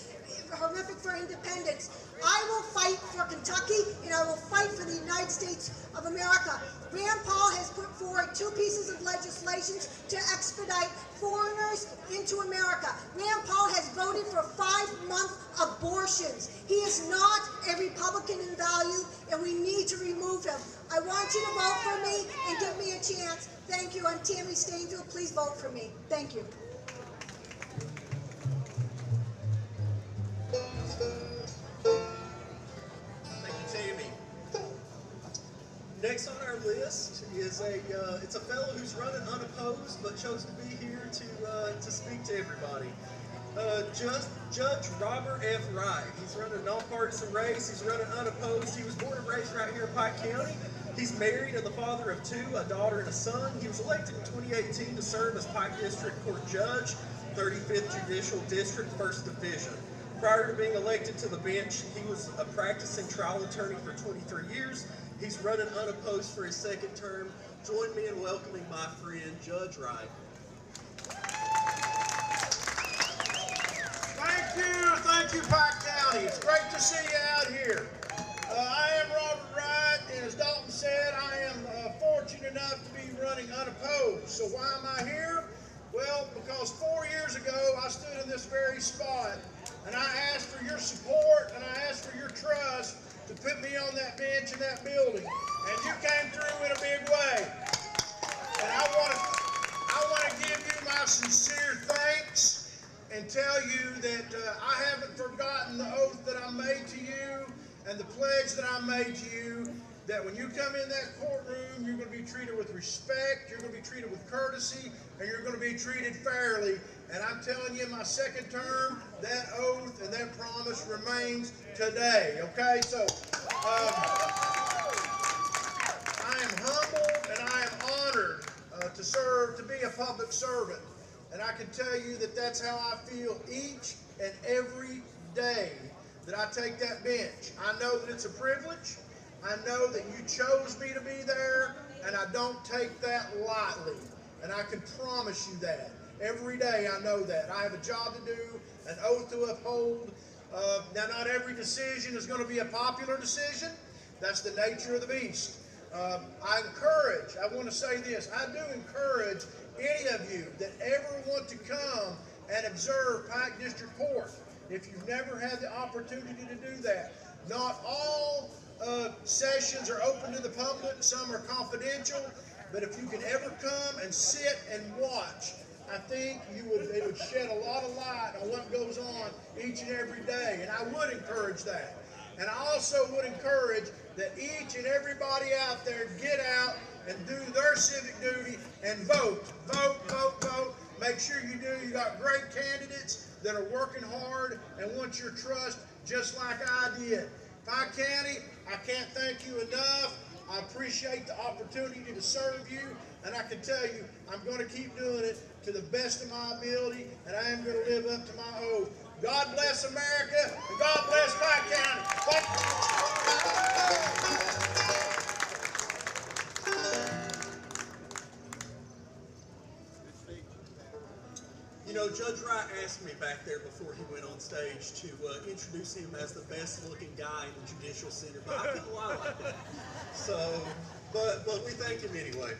horrific for independents. I will fight for Kentucky, and I will fight for the United States of America. Rand Paul has put forward 2 pieces of legislation to expedite foreigners into America. Rand Paul has voted for 5-month abortions. He is not a Republican in value, and we need to remove him. I want you to vote for me and give me a chance. Thank you. I'm Tammy Stainfield. Please vote for me. Thank you. Thank you, Tammy. Next on our list is it's a fellow who's running unopposed but chose to be here to speak to everybody. Judge Robert F. Wright. He's running a nonpartisan race. He's running unopposed. He was born and raised right here in Pike County. He's married and the father of 2, a daughter and a son. He was elected in 2018 to serve as Pike District Court Judge, 35th Judicial District, 1st Division. Prior to being elected to the bench, he was a practicing trial attorney for 23 years. He's running unopposed for his 2nd term. Join me in welcoming my friend, Judge Wright. Thank you, Pike County. It's great to see you out here. I am Robert Wright, and as Dalton said, I am fortunate enough to be running unopposed. So why am I here? Well, because 4 years ago, I stood in this very spot, and I asked for your support, and I asked for your trust to put me on that bench in that building, and you came through in a big way. And I want to give you my sincere thanks and tell you that I haven't forgotten the oath that I made to you and the pledge that I made to you, that when you come in that courtroom, you're going to be treated with respect, you're going to be treated with courtesy, and you're going to be treated fairly. And I'm telling you, my 2nd term, that oath and that promise remains today, okay? So, I am humbled and I am honored to serve, to be a public servant. And I can tell you that that's how I feel each and every day that I take that bench. I know that it's a privilege. I know that you chose me to be there, and I don't take that lightly. And I can promise you that. Every day I know that. I have a job to do, an oath to uphold. Now, not every decision is going to be a popular decision. That's the nature of the beast. I want to say this, I do encourage any of you that ever want to come and observe Pike District Court, if you've never had the opportunity to do that. Not all sessions are open to the public, some are confidential, but if you can ever come and sit and watch, I think it would shed a lot of light on what goes on each and every day, and I would encourage that. And I also would encourage that each and everybody out there get out and do their civic duty and vote. Vote, vote, vote. Make sure you do. You got great candidates that are working hard and want your trust just like I did. Pike County, I can't thank you enough. I appreciate the opportunity to serve you, and I can tell you I'm going to keep doing it to the best of my ability, and I am going to live up to my oath. God bless America, and God bless Pike County. You know, Judge Wright asked me back there before he went on stage to introduce him as the best-looking guy in the Judicial Center, but I feel a lot like that. So, but we thank him anyway.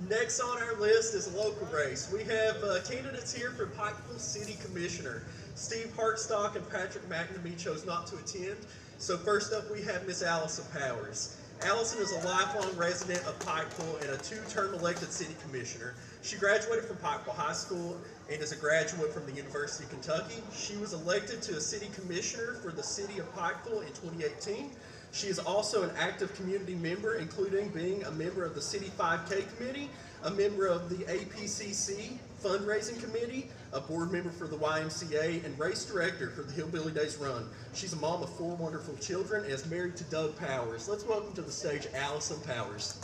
Next on our list is a local race. We have candidates here for Pikeville City Commissioner. Steve Hartstock and Patrick McNamee chose not to attend. So first up we have Miss Alison Powers. Allison is a lifelong resident of Pikeville and a two-term elected city commissioner. She graduated from Pikeville High School and is a graduate from the University of Kentucky. She was elected to a city commissioner for the city of Pikeville in 2018. She is also an active community member, including being a member of the City 5K Committee, a member of the APCC Fundraising Committee, a board member for the YMCA, and race director for the Hillbilly Days Run. She's a mom of 4 wonderful children and is married to Doug Powers. Let's welcome to the stage Alison Powers.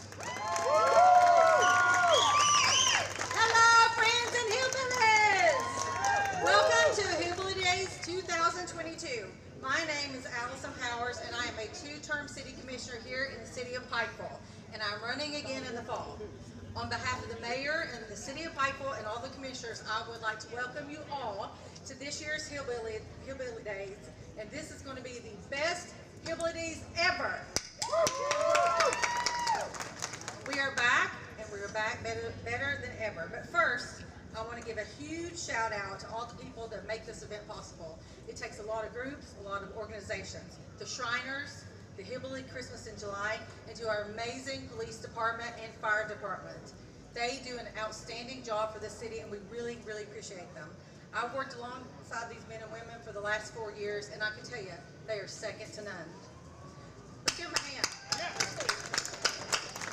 Hello, friends and hillbillies! Welcome to Hillbilly Days 2022. My name is Alison Powers, and I am a two-term city commissioner here in the city of Pikeville, and I'm running again in the fall. On behalf of the mayor and the city of Pikeville and all the commissioners, I would like to welcome you all to this year's Hillbilly Days, and this is going to be the best Hillbilly Days ever. We are back, and we are back better than ever. But first, I want to give a huge shout out to all the people that make this event possible. It takes a lot of groups, a lot of organizations, the Shriners, the Hillbilly Christmas in July, and to our amazing police department and fire department. They do an outstanding job for the city, and we really, really appreciate them. I've worked alongside these men and women for the last 4 years, and I can tell you, they are second to none. Let's give them a hand.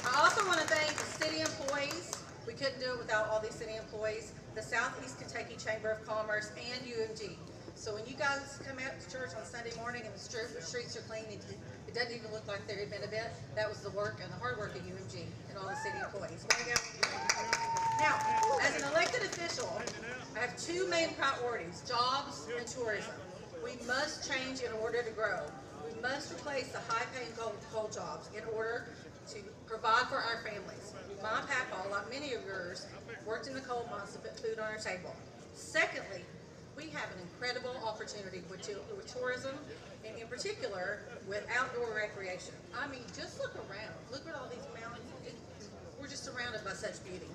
I also want to thank the city employees. We couldn't do it without all these city employees, the Southeast Kentucky Chamber of Commerce, and UMG. So when you guys come out to church on Sunday morning and the streets are clean, it doesn't even look like there had been a bit. That was the work and the hard work of UMG and all the city employees. Now, as an elected official, I have 2 main priorities, jobs and tourism. We must change in order to grow. We must replace the high-paying coal jobs in order to provide for our families. My papa, like many of yours, worked in the coal mines to put food on our table. Secondly, we have an incredible opportunity with tourism, and in particular, with outdoor recreation. I mean, just look around. Look at all these mountains. We're just surrounded by such beauty.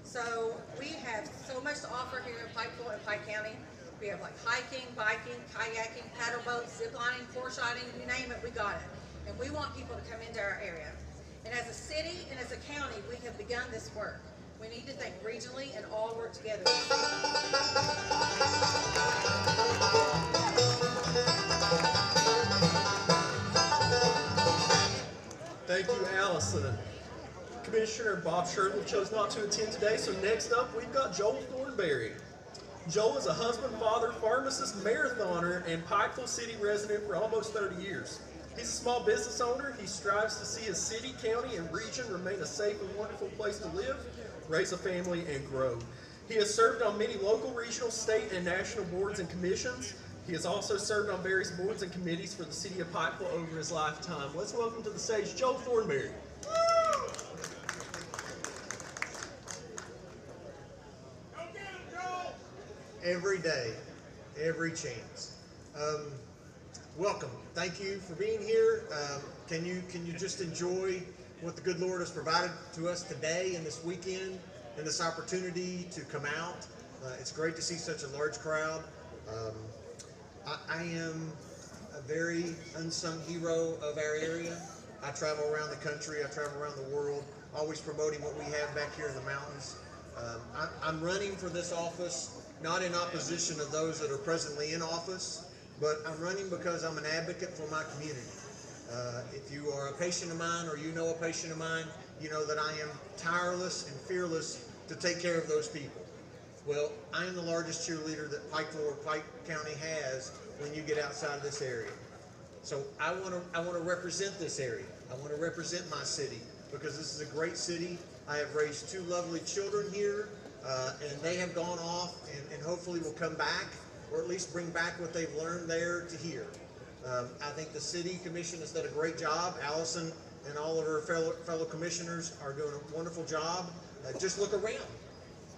So we have so much to offer here in Pikeville and Pike County. We have like hiking, biking, kayaking, paddle boats, zip lining, horse riding, you name it, we got it. And we want people to come into our area. And as a city and as a county, we have begun this work. We need to think regionally and all work together. Thank you, Allison. Commissioner Bob Shirley chose not to attend today, so next up we've got Joel Thornberry. Joel is a husband, father, pharmacist, marathoner, and Pikeville City resident for almost 30 years. He's a small business owner. He strives to see his city, county, and region remain a safe and wonderful place to live, raise a family, and grow. He has served on many local, regional, state, and national boards and commissions. He has also served on various boards and committees for the city of Pikeville over his lifetime. Let's welcome to the stage Joel Thornberry. Every day, every chance. Welcome. Thank you for being here. Can you just enjoy what the good Lord has provided to us today and this weekend and this opportunity to come out? It's great to see such a large crowd. I am a very unsung hero of our area. I travel around the country, I travel around the world, always promoting what we have back here in the mountains. I'm running for this office not in opposition of those that are presently in office, but I'm running because I'm an advocate for my community. If you are a patient of mine or you know a patient of mine, you know that I am tireless and fearless to take care of those people. Well, I am the largest cheerleader that Pikeville or Pike County has when you get outside of this area. So I want to represent this area. I want to represent my city because this is a great city. I have raised 2 lovely children here. and they have gone off and hopefully will come back, or at least bring back what they've learned there to here. I think the city commission has done a great job. Allison and all of her fellow commissioners are doing a wonderful job. Just look around.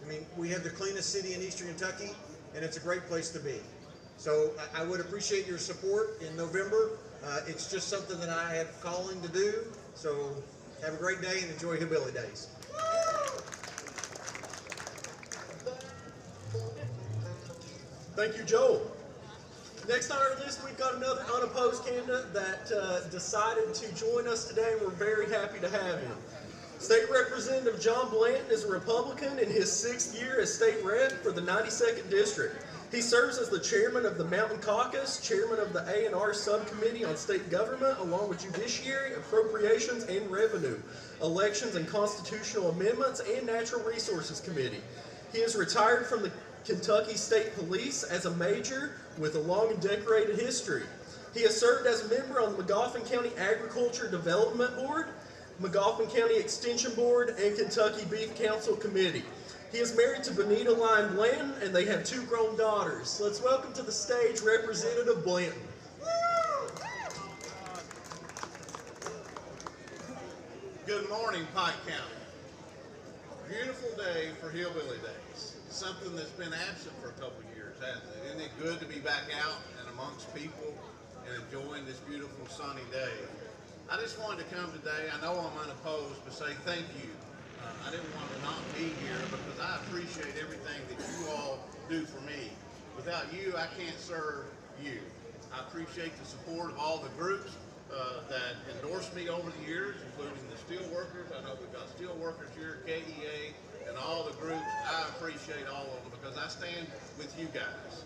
I mean, we have the cleanest city in Eastern Kentucky, and it's a great place to be. So I would appreciate your support in November. It's just something that I have calling to do. So have a great day and enjoy Hillbilly Days. Thank you, Joel. Next on our list, we've got another unopposed candidate that decided to join us today, and we're very happy to have him. State Representative John Blanton is a Republican in his 6th year as state rep for the 92nd District. He serves as the chairman of the Mountain Caucus, chairman of the A&R Subcommittee on State Government, along with Judiciary, Appropriations, and Revenue, Elections and Constitutional Amendments, and Natural Resources Committee. He is retired from the Kentucky State Police as a major with a long and decorated history. He has served as a member on the Magoffin County Agriculture Development Board, Magoffin County Extension Board, and Kentucky Beef Council Committee. He is married to Benita Lyon Blanton, and they have 2 grown daughters. Let's welcome to the stage Representative Blanton. Good morning, Pike County. Beautiful day for Hillbilly Days. Something that's been absent for a couple of years, hasn't it? Isn't it good to be back out and amongst people and enjoying this beautiful sunny day? I just wanted to come today. I know I'm unopposed, but say thank you. I didn't want to not be here because I appreciate everything that you all do for me. Without you, I can't serve you. I appreciate the support of all the groups that endorsed me over the years, including the steel workers. I know we've got steel workers here, KEA, and all the groups. I appreciate all of them because I stand with you guys.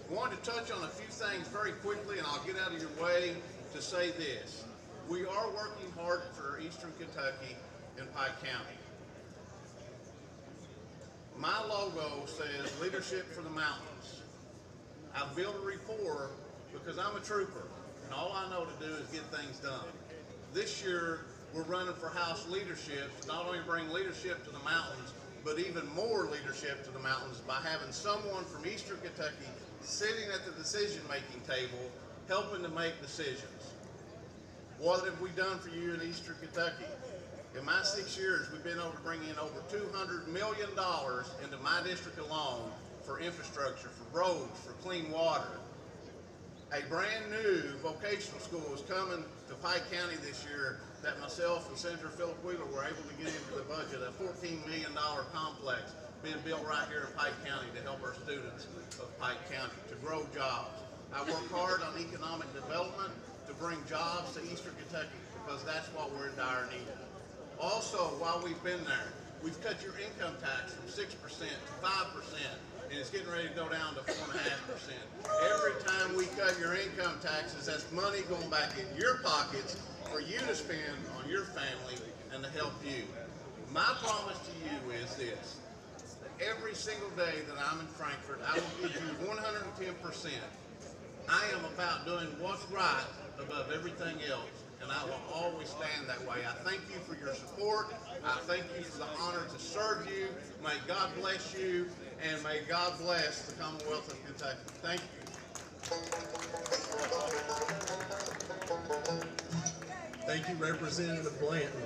I wanted to touch on a few things very quickly, and I'll get out of your way to say this. We are working hard for Eastern Kentucky and Pike County. My logo says Leadership for the Mountains. I've built a rapport because I'm a trooper, and all I know to do is get things done. This year, we're running for House leadership to not only bring leadership to the mountains, but even more leadership to the mountains by having someone from Eastern Kentucky sitting at the decision-making table, helping to make decisions. What have we done for you in Eastern Kentucky? In my 6 years, we've been able to bring in over $200 million into my district alone for infrastructure, for roads, for clean water. A brand new vocational school is coming to Pike County this year that myself and Senator Philip Wheeler were able to get into the budget, a $14 million complex being built right here in Pike County to help our students of Pike County, to grow jobs. I work hard on economic development to bring jobs to Eastern Kentucky because that's what we're in dire need of. Also, while we've been there, we've cut your income tax from 6% to 5%, and it's getting ready to go down to 4.5%. Every time we cut your income taxes, that's money going back in your pockets for you to spend on your family and to help you. My promise to you is this. Every single day that I'm in Frankfort, I will give you 110%. I am about doing what's right above everything else, and I will always stand that way. I thank you for your support. I thank you for the honor to serve you. May God bless you, and may God bless the Commonwealth of Kentucky. Thank you. Thank you, Representative Blanton.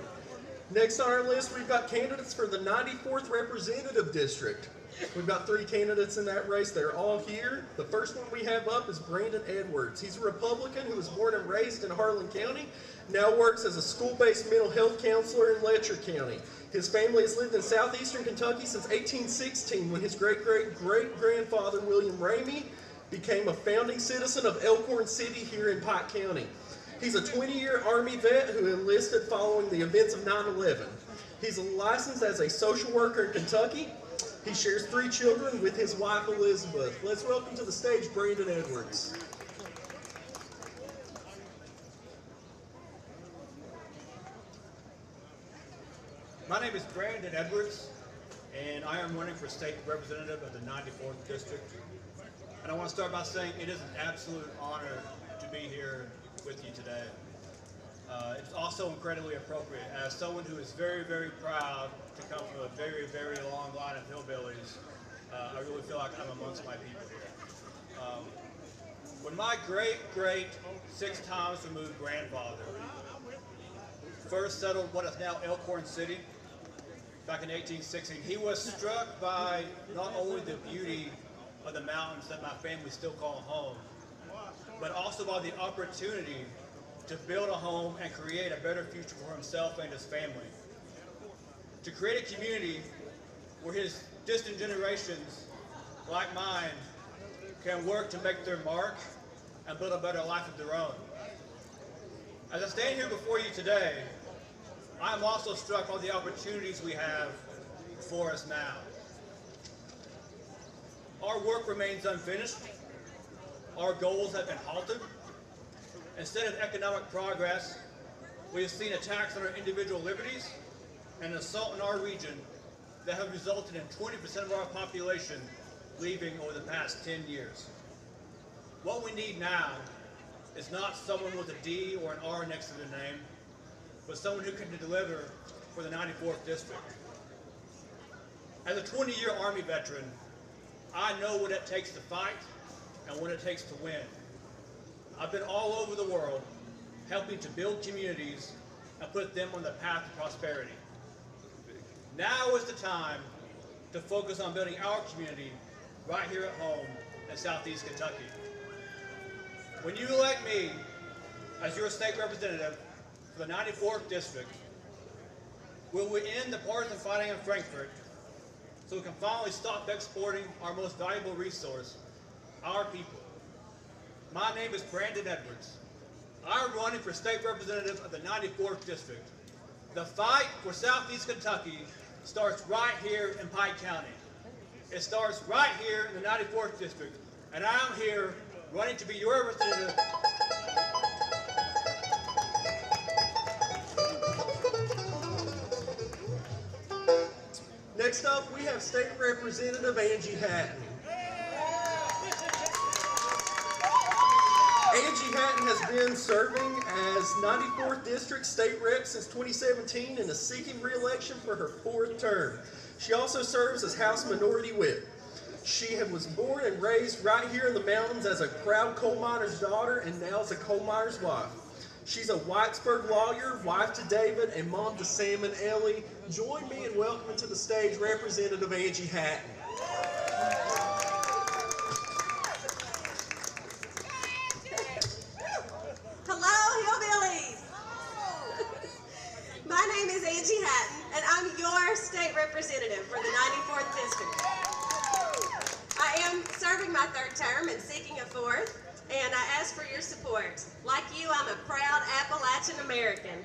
Next on our list, we've got candidates for the 94th Representative District. We've got 3 candidates in that race. They're all here. The first one we have up is Brandon Edwards. He's a Republican who was born and raised in Harlan County, now works as a school-based mental health counselor in Letcher County. His family has lived in southeastern Kentucky since 1816 when his great-great-great-grandfather, William Ramey, became a founding citizen of Elkhorn City here in Pike County. He's a 20-year Army vet who enlisted following the events of 9/11. He's licensed as a social worker in Kentucky. He shares 3 children with his wife, Elizabeth. Let's welcome to the stage Brandon Edwards. My name is Brandon Edwards, and I am running for state representative of the 94th District. And I want to start by saying it is an absolute honor to be here with you today. It's also incredibly appropriate. As someone who is very, very proud to come from a very, very long line of hillbillies, I really feel like I'm amongst my people here. When my great 6 times removed grandfather first settled what is now Elkhorn City back in 1860, he was struck by not only the beauty of the mountains that my family still call home, but also by the opportunity to build a home and create a better future for himself and his family. To create a community where his distant generations, like mine, can work to make their mark and build a better life of their own. As I stand here before you today, I am also struck by the opportunities we have before us now. Our work remains unfinished. Our goals have been halted. Instead of economic progress, we have seen attacks on our individual liberties and an assault in our region that have resulted in 20% of our population leaving over the past 10 years. What we need now is not someone with a D or an R next to their name, but someone who can deliver for the 94th District. As a 20-year Army veteran, I know what it takes to fight and what it takes to win. I've been all over the world helping to build communities and put them on the path to prosperity. Now is the time to focus on building our community right here at home in Southeast Kentucky. When you elect me as your state representative for the 94th District, we will end the partisan fighting in Frankfort so we can finally stop exporting our most valuable resource, our people. My name is Brandon Edwards. I'm running for state representative of the 94th District. The fight for Southeast Kentucky starts right here in Pike County. It starts right here in the 94th District, and I'm here running to be your representative. Next up, we have State Representative Angie Hatton. Angie Hatton has been serving as 94th District State Rep since 2017 and is seeking re-election for her 4th term. She also serves as House Minority Whip. She was born and raised right here in the mountains as a proud coal miner's daughter and now as a coal miner's wife. She's a Whitesburg lawyer, wife to David, and mom to Sam and Ellie. Join me in welcoming to the stage Representative Angie Hatton. Hello, hillbillies! My name is Angie Hatton, and I'm your state representative for the 94th District. I am serving my 3rd term and seeking a 4th, and I ask for your support. Like you, I'm a proud Appalachian American,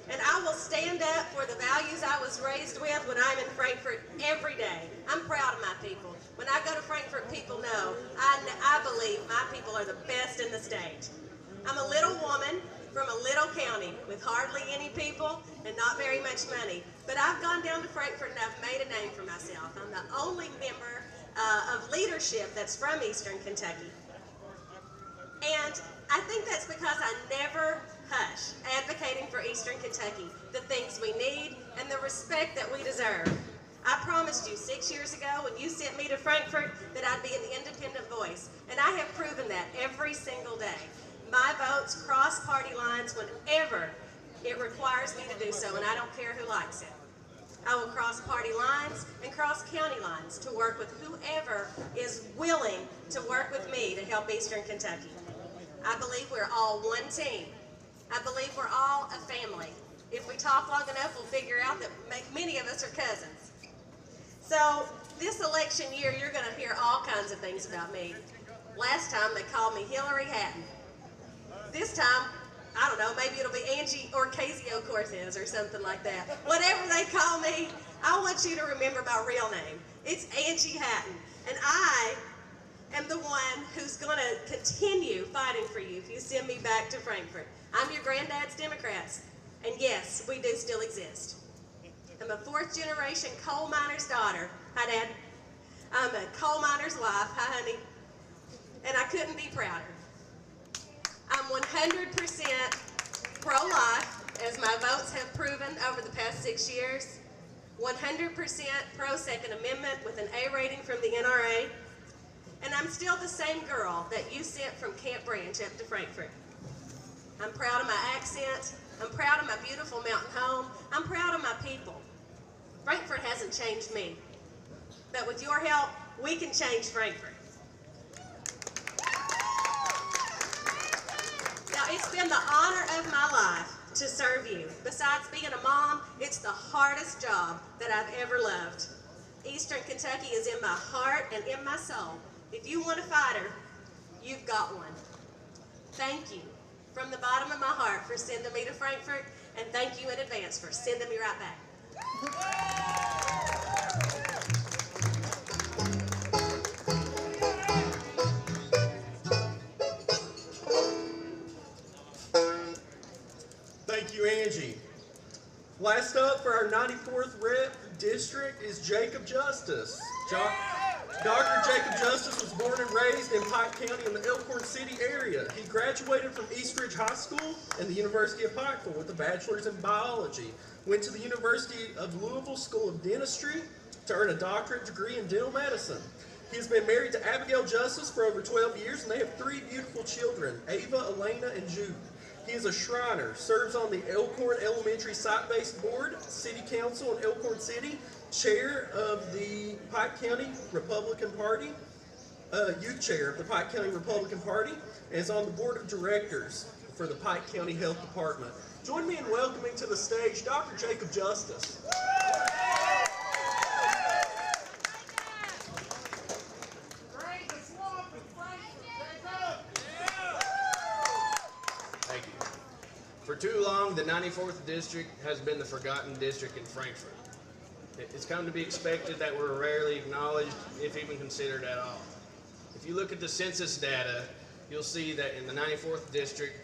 and I will stand up for the values I was raised with when I'm in Frankfort every day. I'm proud of my people. When I go to Frankfort, people know I believe my people are the best in the state. I'm a little woman from a little county with hardly any people and not very much money, but I've gone down to Frankfort and I've made a name for myself. I'm the only member of leadership that's from Eastern Kentucky. And I think that's because I never hush advocating for Eastern Kentucky, the things we need and the respect that we deserve. I promised you 6 years ago when you sent me to Frankfort that I'd be an independent voice, and I have proven that every single day. My votes cross party lines whenever it requires me to do so, and I don't care who likes it. I will cross party lines and cross county lines to work with whoever is willing to work with me to help Eastern Kentucky. I believe we're all one team. I believe we're all a family. If we talk long enough, we'll figure out that many of us are cousins. So this election year, you're going to hear all kinds of things about me. Last time, they called me Hillary Hatton. This time, I don't know, maybe it'll be Angie Ocasio-Cortez or something like that. Whatever they call me, I want you to remember my real name. It's Angie Hatton, and I am the one who's going to continue fighting for you if you send me back to Frankfort. I'm your granddad's Democrats, and yes, we do still exist. I'm a 4th generation coal miner's daughter. Hi, Dad. I'm a coal miner's wife. Hi, honey. And I couldn't be prouder. I'm 100% Pro-life, as my votes have proven over the past 6 years. 100% pro-Second Amendment with an A rating from the NRA. And I'm still the same girl that you sent from Camp Branch up to Frankfort. I'm proud of my accent. I'm proud of my beautiful mountain home. I'm proud of my people. Frankfort hasn't changed me. But with your help, we can change Frankfort. Now, it's been the honor of my life to serve you. Besides being a mom, it's the hardest job that I've ever loved. Eastern Kentucky is in my heart and in my soul. If you want a fighter, you've got one. Thank you from the bottom of my heart for sending me to Frankfort, and thank you in advance for sending me right back. Thank you, Angie. Last up for our 94th Rep District is Jacob Justice. Dr. Jacob Justice was born and raised in Pike County in the Elkhorn City area. He graduated from East Ridge High School and the University of Pikeville with a bachelor's in biology. Went to the University of Louisville School of Dentistry to earn a doctorate degree in dental medicine. He has been married to Abigail Justice for over 12 years, and they have 3 beautiful children, Ava, Elena, and Jude. He is a Shriner, serves on the Elkhorn Elementary Site-Based Board, City Council in Elkhorn City, Chair of the Pike County Republican Party, Youth Chair of the Pike County Republican Party, and is on the Board of Directors for the Pike County Health Department. Join me in welcoming to the stage Dr. Jacob Justice. Thank you. For too long, the 94th District has been the forgotten district in Frankfort. It's come to be expected that we're rarely acknowledged, if even considered at all. If you look at the census data, you'll see that in the 94th District,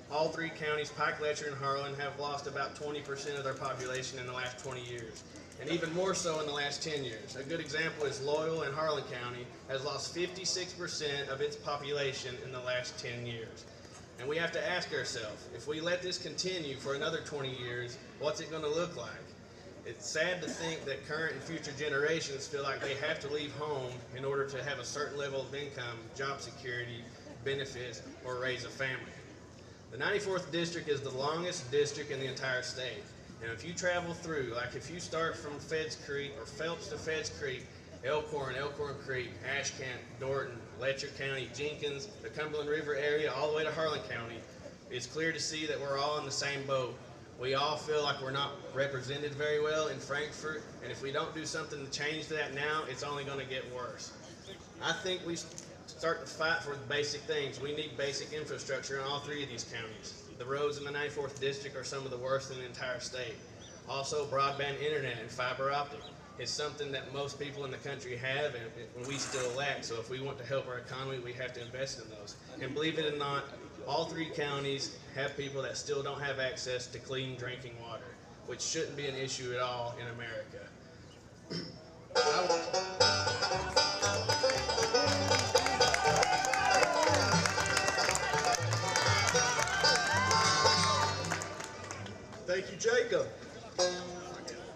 all 3 counties, Pike, Letcher, and Harlan, have lost about 20% of their population in the last 20 years, and even more so in the last 10 years. A good example is Loyal and Harlan County has lost 56% of its population in the last 10 years. And we have to ask ourselves, if we let this continue for another 20 years, what's it going to look like? It's sad to think that current and future generations feel like they have to leave home in order to have a certain level of income, job security, benefits, or raise a family. The 94th District is the longest district in the entire state. And if you travel through, like if you start from Feds Creek or Phelps to Feds Creek, Elkhorn, Elkhorn Creek, Ashcant, Dorton, Letcher County, Jenkins, the Cumberland River area, all the way to Harlan County, it's clear to see that we're all in the same boat. We all feel like we're not represented very well in Frankfort, and if we don't do something to change that now, it's only going to get worse. I think we start to fight for the basic things. We need basic infrastructure in all 3 of these counties. The roads in the 94th District are some of the worst in the entire state. Also, broadband internet and fiber optic is something that most people in the country have and we still lack. So if we want to help our economy, we have to invest in those. And believe it or not, all 3 counties have people that still don't have access to clean drinking water, which shouldn't be an issue at all in America. Thank you, Jacob.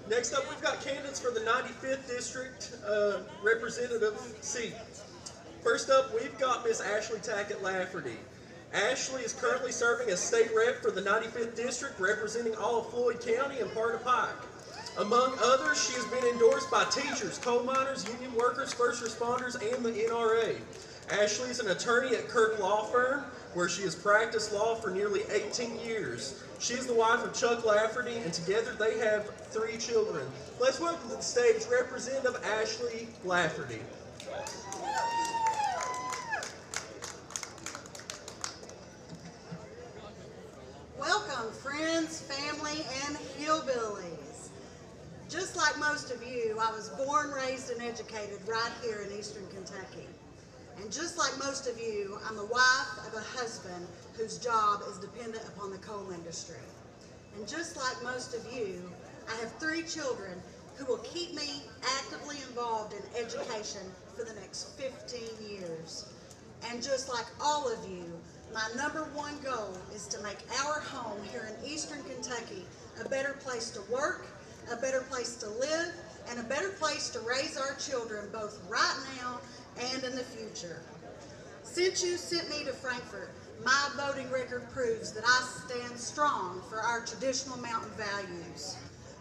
Next up, we've got candidates for the 95th District representative seat. First up, we've got Miss Ashley Tackett Lafferty. Ashley is currently serving as state rep for the 95th District, representing all of Floyd County and part of Pike. Among others, she has been endorsed by teachers, coal miners, union workers, first responders, and the NRA. Ashley is an attorney at Kirk Law Firm, where she has practiced law for nearly 18 years. She is the wife of Chuck Lafferty, and together they have 3 children. Let's welcome to the stage Representative Ashley Lafferty. Welcome, friends, family, and hillbillies. Just like most of you, I was born, raised, and educated right here in Eastern Kentucky. And just like most of you, I'm the wife of a husband whose job is dependent upon the coal industry. And just like most of you, I have 3 children who will keep me actively involved in education for the next 15 years. And just like all of you, My #1 goal is to make our home here in Eastern Kentucky a better place to work, a better place to live, and a better place to raise our children both right now and in the future. Since you sent me to Frankfort, my voting record proves that I stand strong for our traditional mountain values.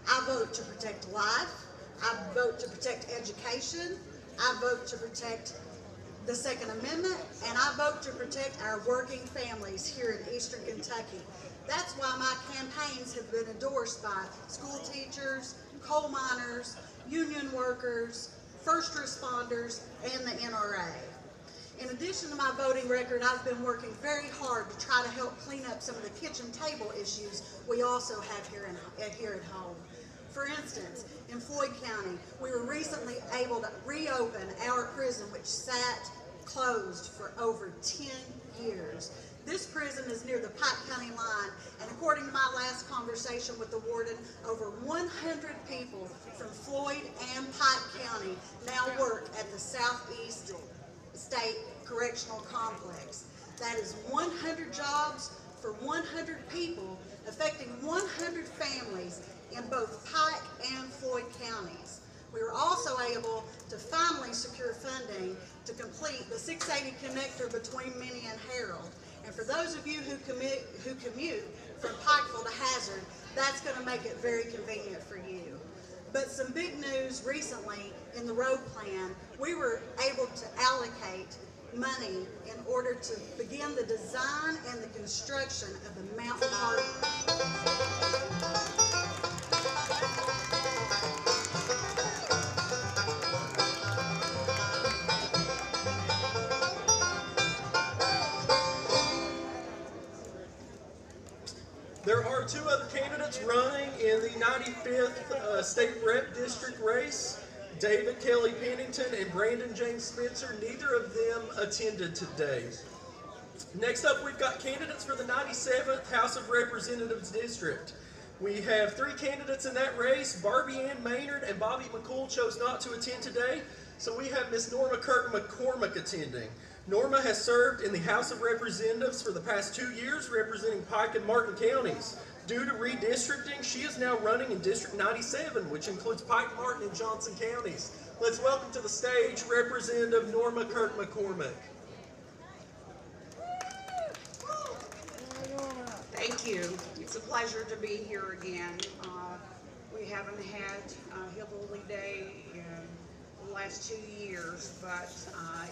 I vote to protect life, I vote to protect education, I vote to protect the Second Amendment, and I vote to protect our working families here in Eastern Kentucky. That's why my campaigns have been endorsed by school teachers, coal miners, union workers, first responders, and the NRA. In addition to my voting record, I've been working very hard to try to help clean up some of the kitchen table issues we also have here at home. For instance, in Floyd County, we were recently able to reopen our prison, which sat closed for over 10 years. This prison is near the Pike County line, and according to my last conversation with the warden, over 100 people from Floyd and Pike County now work at the Southeast State Correctional Complex. That is 100 jobs for 100 people, affecting 100 families in both Pike and Floyd counties. We were also able to finally secure funding to complete the 680 connector between Minnie and Harold. And for those of you who commute from Pikeville to Hazard, that's going to make it very convenient for you. But some big news recently in the road plan, we were able to allocate money in order to begin the design and the construction of the Mountain There are two other candidates running in the 95th State Rep District race, David Kelly Pennington and Brandon James Spencer. Neither of them attended today. Next up, we've got candidates for the 97th House of Representatives District. We have 3 candidates in that race. Barbie Ann Maynard and Bobby McCool chose not to attend today, so we have Miss Norma Kirk McCormick attending. Norma has served in the House of Representatives for the past 2 years, representing Pike and Martin counties. Due to redistricting, she is now running in District 97, which includes Pike, Martin, and Johnson counties. Let's welcome to the stage Representative Norma Kirk McCormick. Thank you. It's a pleasure to be here again. We haven't had Hillbilly Day in the last 2 years, but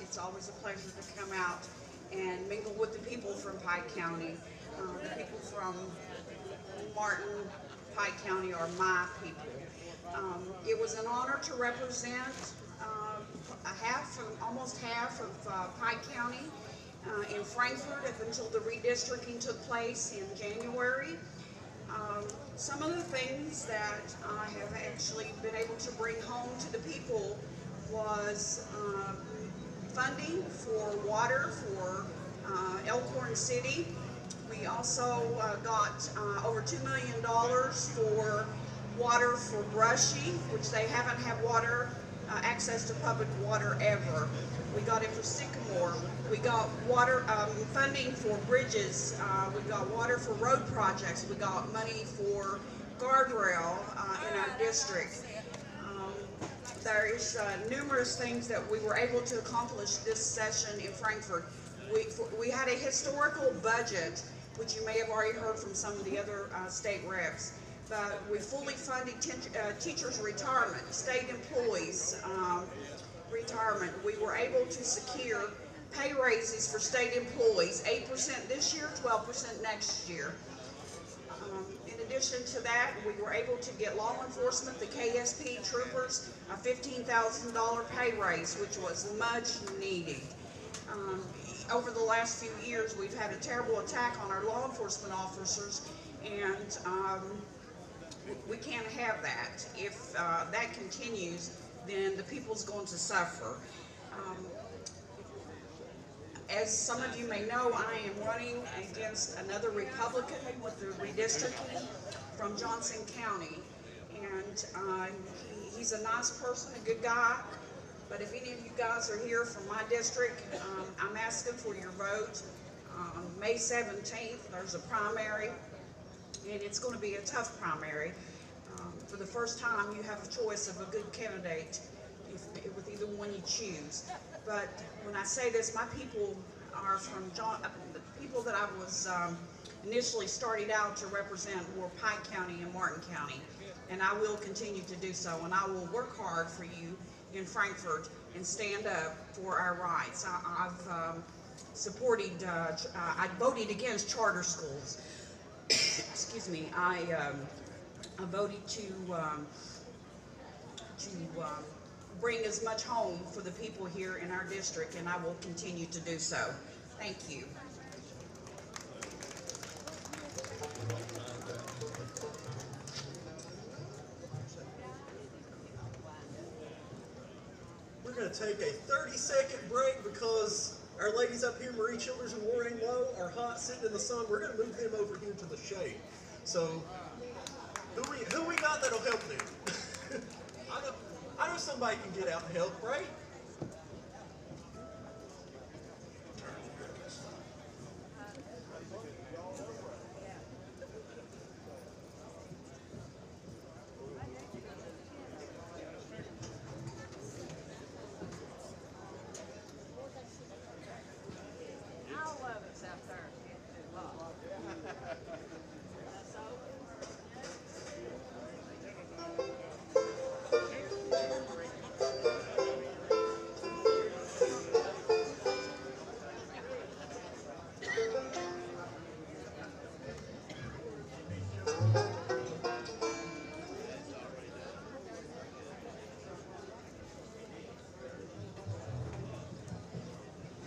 it's always a pleasure to come out and mingle with the people from Pike County. The people from Martin, Pike County are my people. It was an honor to represent almost half of Pike County in Frankfort up until the redistricting took place in January. Some of the things that I have actually been able to bring home to the people was funding for water for Elkhorn City. We also got over $2 million for water for Brushy, which they haven't had water, access to public water ever. We got it for Sycamore. We got water funding for bridges. We got water for road projects. We got money for guardrail in our district. There's numerous things that we were able to accomplish this session in Frankfort. We had a historical budget, which you may have already heard from some of the other state reps, but we fully funded teachers' retirement, state employees' retirement. We were able to secure pay raises for state employees, 8% this year, 12% next year. In addition to that, we were able to get law enforcement, the KSP troopers, a $15,000 pay raise, which was much needed. Over the last few years, we've had a terrible attack on our law enforcement officers, and we can't have that. If that continues, then the people's going to suffer. As some of you may know, I am running against another Republican with the redistricting from Johnson County, and he's a nice person, a good guy. But if any of you guys are here from my district, I'm asking for your vote. On May 17th, there's a primary, and it's going to be a tough primary. For the first time, you have a choice of a good candidate with either one you choose. But when I say this, my people are from the people that I was initially started out to represent were Pike County and Martin County, and I will continue to do so, and I will work hard for you in Frankfort and stand up for our rights. I've supported, I voted against charter schools. Excuse me, I voted to bring as much home for the people here in our district, and I will continue to do so. Thank you. We're going to take a 30-second break because our ladies up here, Marie Childers and Warren Lowe, are hot sitting in the sun. We're going to move them over here to the shade. So, who we got that'll help them? I know somebody can get out and help, right?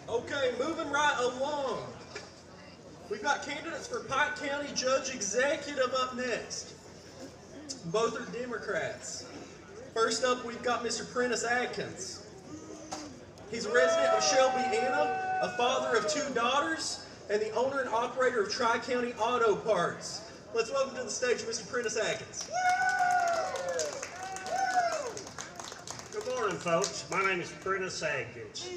Okay, moving right along. We've got candidates for Pike County Judge Executive up next. Both are Democrats. First up, we've got Mr. Prentice Adkins. He's a resident of Shelby, Anna, a father of 2 daughters, and the owner and operator of Tri-County Auto Parts. Let's welcome to the stage Mr. Prentice Adkins. Good morning, folks. My name is Prentice Adkins.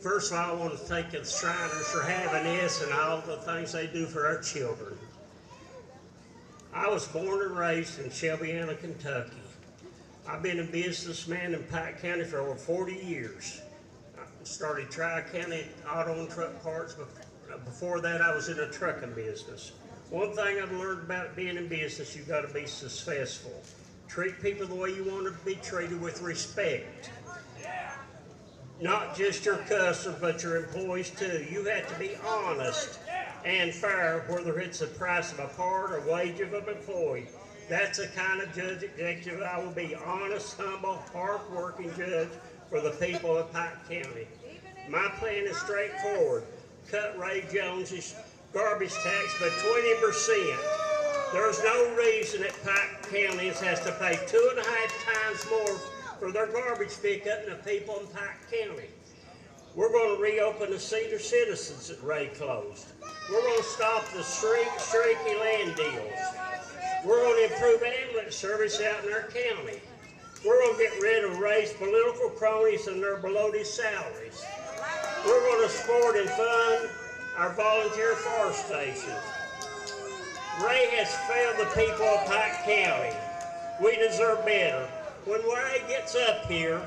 First of all, I want to thank the Shriners for having this and all the things they do for our children. I was born and raised in Shelby, Anna, Kentucky. I've been a businessman in Pike County for over 40 years. I started Tri-County Auto and Truck Parts. Before that, I was in a trucking business. One thing I've learned about being in business, you've got to be successful. Treat people the way you want to be treated, with respect. Not just your customers, but your employees too. You have to be honest and fair, whether it's the price of a part or wage of an employee. That's the kind of judge executive I will be. Honest, humble, hard-working judge for the people of Pike County. My plan is straightforward. Cut Ray Jones's garbage tax by 20%. There's no reason that Pike County has to pay 2.5 times more for their garbage pickup than the people in Pike County. We're going to reopen the Senior Citizens that Ray closed. We're going to stop the streaky land deals. We're going to improve ambulance service out in our county. We're going to get rid of Ray's political cronies and their bloated salaries. We're going to support and fund our volunteer forest stations. Ray has failed the people of Pike County. We deserve better. When Ray gets up here,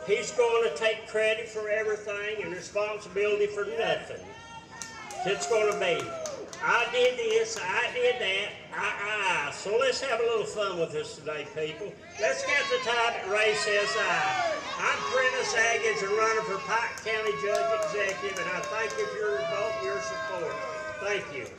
he's going to take credit for everything and responsibility for nothing. It's going to be, I did this, I did that, So let's have a little fun with this today, people. Let's get the time that Ray says I. I'm Prentice Adkins, and running for Pike County Judge Executive, and I thank you for your vote and your support. Thank you.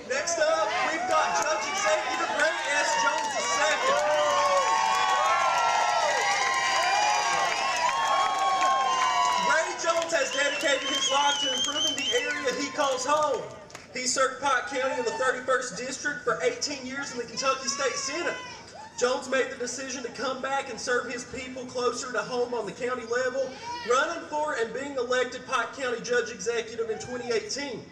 Next up, we've got Judge Executive Ray S. Jones II. Ray Jones has dedicated his life to improving the area he calls home. He served Pike County in the 31st District for 18 years in the Kentucky State Senate. Jones made the decision to come back and serve his people closer to home on the county level, running for and being elected Pike County Judge Executive in 2018.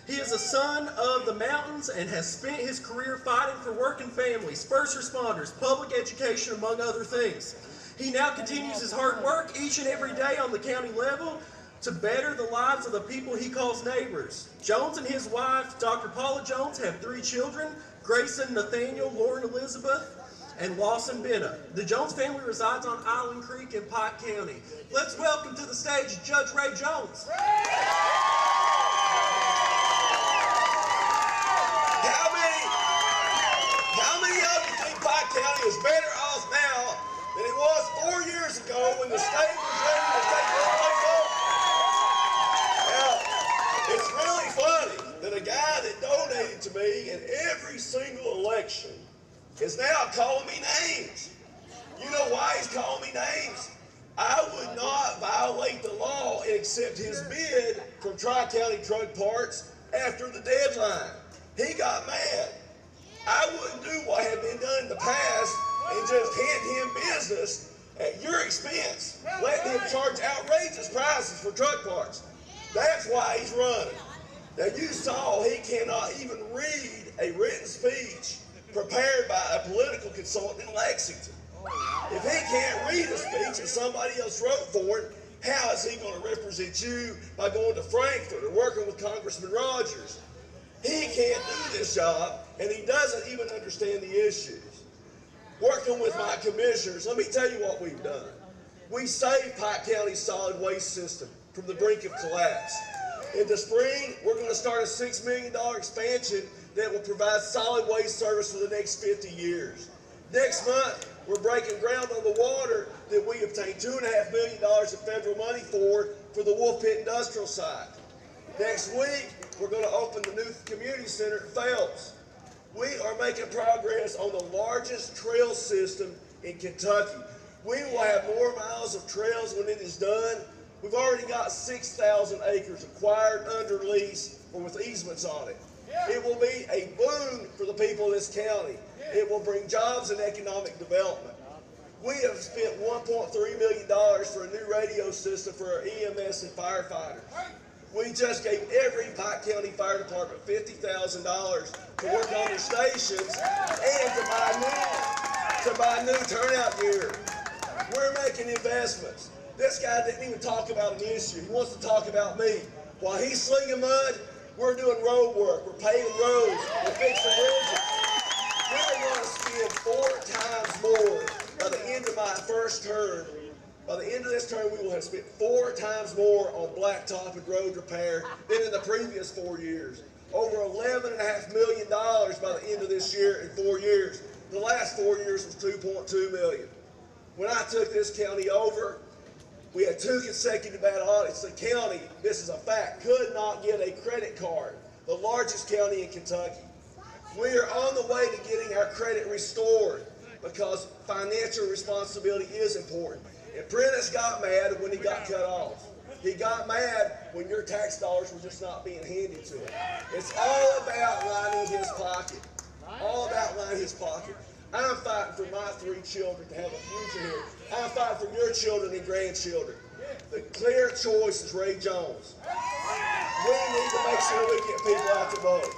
He is a son of the mountains and has spent his career fighting for working families, first responders, public education, among other things. He now continues his hard work each and every day on the county level to better the lives of the people he calls neighbors. Jones and his wife, Dr. Paula Jones, have 3 children, Grayson, Nathaniel, Lauren Elizabeth, and Lawson Bennett. The Jones family resides on Island Creek in Pike County. Let's welcome to the stage Judge Ray Jones. How many of you think Pike County is better off now than it was 4 years ago when the state was ready to take this place over? Now, it's really funny that a guy that donated to me in every single election is now calling me names. You know why he's calling me names? I would not violate the law and accept his bid from Tri-County Drug Parts after the deadline. He got mad. I wouldn't do what had been done in the past and just hand him business at your expense. Let him charge outrageous prices for drug parts. That's why he's running. Now you saw he cannot even read a written speech prepared by a political consultant in Lexington. If he can't read a speech and somebody else wrote for him, how is he going to represent you by going to Frankfurt or working with Congressman Rogers? He can't do this job, and he doesn't even understand the issues. Working with my commissioners, let me tell you what we've done. We saved Pike County's solid waste system from the brink of collapse. In the spring, we're going to start a $6 million expansion that will provide solid waste service for the next 50 years. Next month, we're breaking ground on the water that we obtained $2.5 million of federal money for the Wolf Pit Industrial Site. Next week, we're going to open the new community center at Phelps. We are making progress on the largest trail system in Kentucky. We will have more miles of trails when it is done. We've already got 6,000 acres acquired under lease or with easements on it. It will be a boon for the people of this county. It will bring jobs and economic development. We have spent $1.3 million for a new radio system for our EMS and firefighters. We just gave every Pike County Fire Department $50,000 to work on their stations and to buy new turnout gear. We're making investments. This guy didn't even talk about an issue. He wants to talk about me. While he's slinging mud, we're doing road work. We're paving roads. We're fixing bridges. We're going to spend 4 times more by the end of my first term. By the end of this term, we will have spent 4 times more on blacktop and road repair than in the previous 4 years. Over $11.5 million by the end of this year in 4 years. The last 4 years was $2.2 million. When I took this county over, we had 2 consecutive bad audits. The county, this is a fact, could not get a credit card. The largest county in Kentucky. We are on the way to getting our credit restored because financial responsibility is important. And Prentice got mad when he got cut off. He got mad when your tax dollars were just not being handed to him. It's all about lining his pocket. All about lining his pocket. I'm fighting for my 3 children to have a future here. I'm fighting for your children and grandchildren. The clear choice is Ray Jones. We need to make sure we get people out to vote.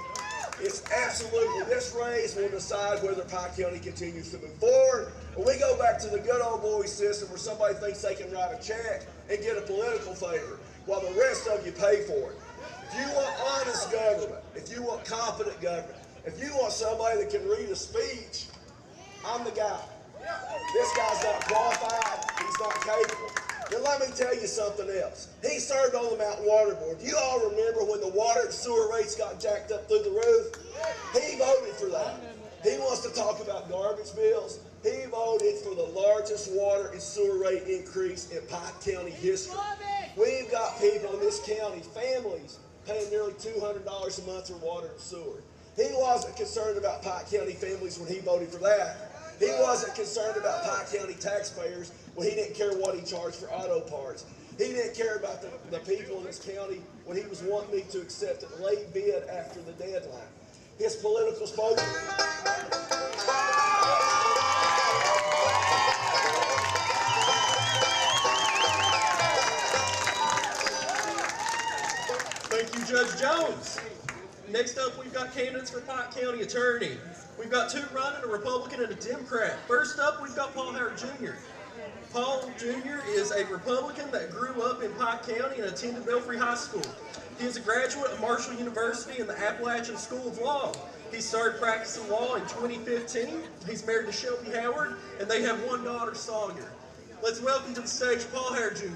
It's absolutely, this race will decide whether Pike County continues to move forward, or we go back to the good old boy system where somebody thinks they can write a check and get a political favor, while the rest of you pay for it. If you want honest government, if you want competent government, if you want somebody that can read a speech, I'm the guy. This guy's not qualified, he's not capable. Then let me tell you something else. He served on the Mountain Water Board. You all remember when the water and sewer rates got jacked up through the roof? He voted for that. He wants to talk about garbage bills. He voted for the largest water and sewer rate increase in Pike County history. We've got people in this county, families, paying nearly $200 a month for water and sewer. He wasn't concerned about Pike County families when he voted for that. He wasn't concerned about Pike County taxpayers when he didn't care what he charged for auto parts. He didn't care about the people in this county when he was wanting me to accept a late bid after the deadline. His political spokesman. Thank you, Judge Jones. Next up, we've got candidates for Pike County Attorney. We've got 2 running, a Republican and a Democrat. First up, we've got Paul Howard Jr. Paul Jr. is a Republican that grew up in Pike County and attended Belfry High School. He is a graduate of Marshall University and the Appalachian School of Law. He started practicing law in 2015. He's married to Shelby Howard, and they have one daughter, Sawyer. Let's welcome to the stage Paul Howard Jr.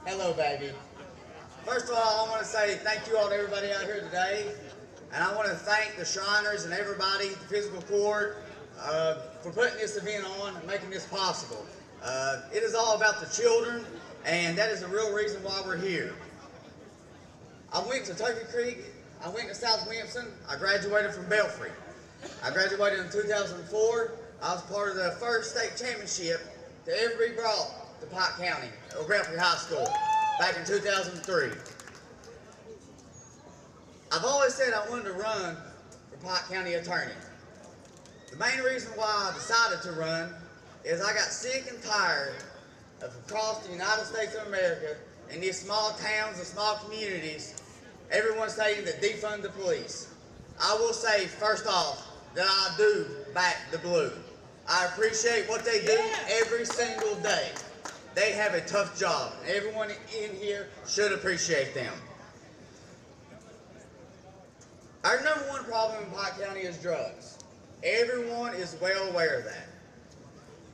Hello, baby. First of all, I want to say thank you all to everybody out here today. And I want to thank the Shriners and everybody, the physical court, for putting this event on and making this possible. It is all about the children, and that is the real reason why we're here. I went to Turkey Creek, I went to South Williamson, I graduated from Belfry. I graduated in 2004. I was part of the first state championship to ever be brought to Pike County, or Belfry High School, back in 2003. I've always said I wanted to run for Pike County Attorney. The main reason why I decided to run is I got sick and tired of across the United States of America, in these small towns and small communities, everyone's saying that defund the police. I will say, first off, that I do back the blue. I appreciate what they do every single day. They have a tough job. Everyone in here should appreciate them. Our number one problem in Pike County is drugs. Everyone is well aware of that.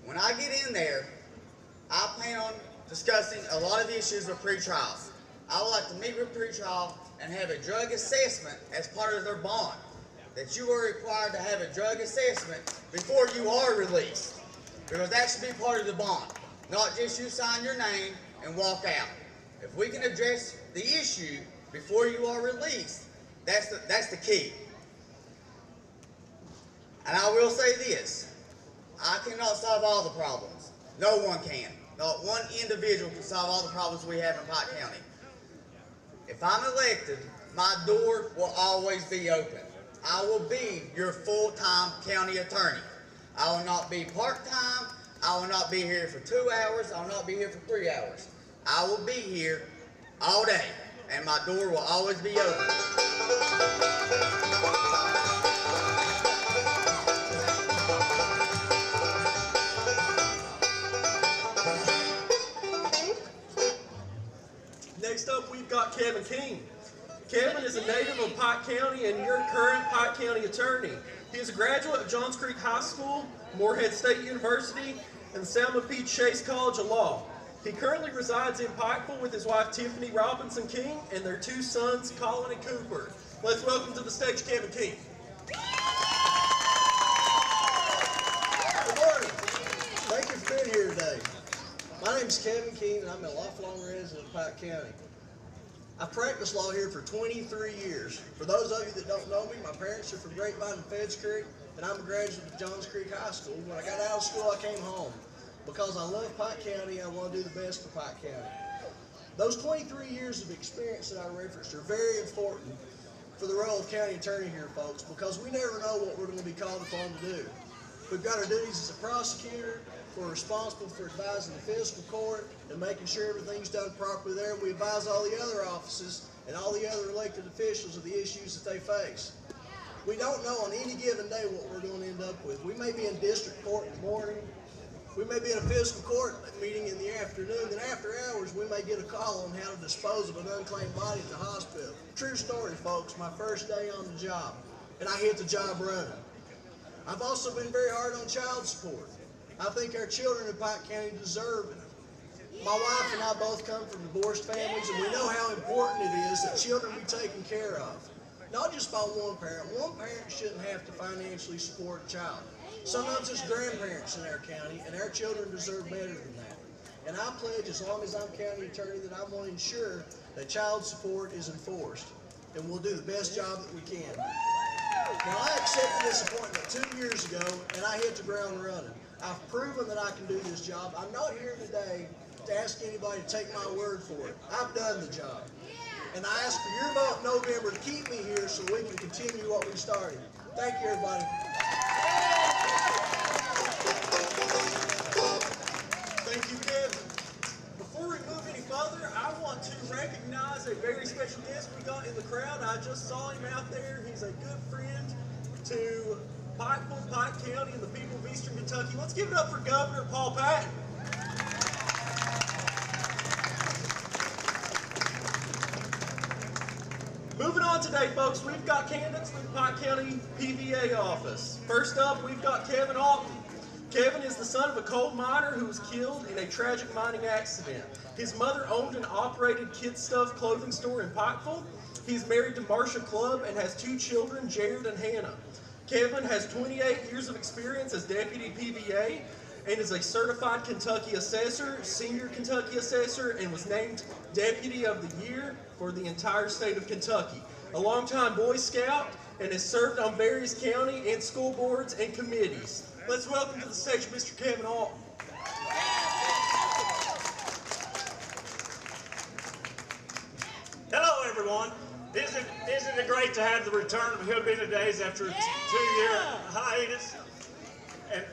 When I get in there, I plan on discussing a lot of issues with pretrials. I would like to meet with pretrial and have a drug assessment as part of their bond. That you are required to have a drug assessment before you are released. Because that should be part of the bond. Not just you sign your name and walk out. If we can address the issue before you are released, that's the key. And I will say this, I cannot solve all the problems. No one can. Not one individual can solve all the problems we have in Pike County. If I'm elected, my door will always be open. I will be your full-time county attorney. I will not be part-time. I will not be here for 2 hours. I will not be here for 3 hours. I will be here all day, and my door will always be open. Next up, we've got Kevin King. Kevin is a native of Pike County and your current Pike County attorney. He is a graduate of Johns Creek High School, Morehead State University, and Selma P. Chase College of Law. He currently resides in Pikeville with his wife Tiffany Robinson King and their 2 sons, Cullen and Cooper. Let's welcome to the stage Kevin King. Good morning. Thank you for being here today. My name is Kevin King and I'm a lifelong resident of Pike County. I've practiced law here for 23 years. For those of you that don't know me, my parents are from Grapevine and Feds Creek, and I'm a graduate of Johns Creek High School. When I got out of school, I came home. Because I love Pike County, I want to do the best for Pike County. Those 23 years of experience that I referenced are very important for the role of county attorney here, folks, because we never know what we're going to be called upon to do. We've got our duties as a prosecutor. We're responsible for advising the fiscal court and making sure everything's done properly there. We advise all the other offices and all the other elected officials of the issues that they face. We don't know on any given day what we're going to end up with. We may be in district court in the morning. We may be in a fiscal court meeting in the afternoon. Then after hours, we may get a call on how to dispose of an unclaimed body at the hospital. True story, folks. My first day on the job, and I hit the job running. I've also been very hard on child support. I think our children in Pike County deserve it. My wife and I both come from divorced families, and we know how important it is that children be taken care of. Not just by one parent. One parent shouldn't have to financially support a child. Sometimes it's grandparents in our county, and our children deserve better than that. And I pledge, as long as I'm county attorney, that I'm going to ensure that child support is enforced, and we'll do the best job that we can. Now, I accepted this appointment 2 years ago, and I hit the ground running. I've proven that I can do this job. I'm not here today to ask anybody to take my word for it. I've done the job. And I ask for your vote in November to keep me here so we can continue what we started. Thank you, everybody. Thank you, Kevin. Before we move any further, I want to recognize recognize a very special guest we got in the crowd. I just saw him out there. He's a good friend to Pikeville, Pike County, and the people of Eastern Kentucky. Let's give it up for Governor Paul Patton. Moving on today, folks, we've got candidates for the Pike County PVA office. First up, we've got Kevin Alton. Kevin is the son of a coal miner who was killed in a tragic mining accident. His mother owned and operated Kid Stuff clothing store in Pikeville. He's married to Marcia Clubb and has 2 children, Jared and Hannah. Kevin has 28 years of experience as deputy PVA and is a certified Kentucky assessor, senior Kentucky assessor, and was named Deputy of the Year for the entire state of Kentucky. A longtime Boy Scout and has served on various county and school boards and committees. Let's welcome to the stage Mr. Kevin Alton. Hello, everyone. Isn't it great to have the return of Hillbilly Days after a 2-year hiatus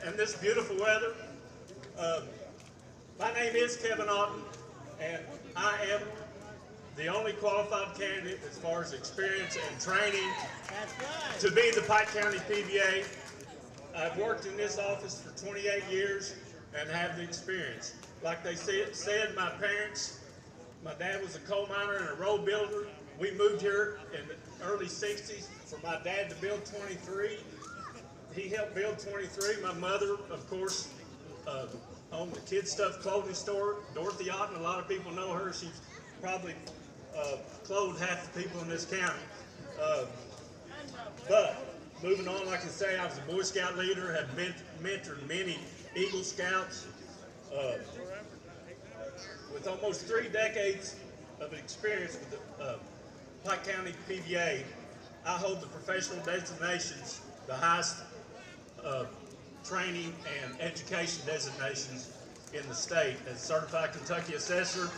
and this beautiful weather? My name is Kevin Alton, and I am the only qualified candidate as far as experience and training to be the Pike County PVA. I've worked in this office for 28 years and have the experience. Like they said, my parents, my dad was a coal miner and a road builder. We moved here in the early 60s for my dad to build 23. He helped build 23. My mother, of course, owned the Kid Stuff clothing store, Dorothy Otten. A lot of people know her. She's probably clothed half the people in this county. But moving on, like I say, I was a Boy Scout leader, have mentored many Eagle Scouts. With almost 3 decades of experience with the Pike County PVA, I hold the professional designations, the highest training and education designations in the state as Certified Kentucky Assessor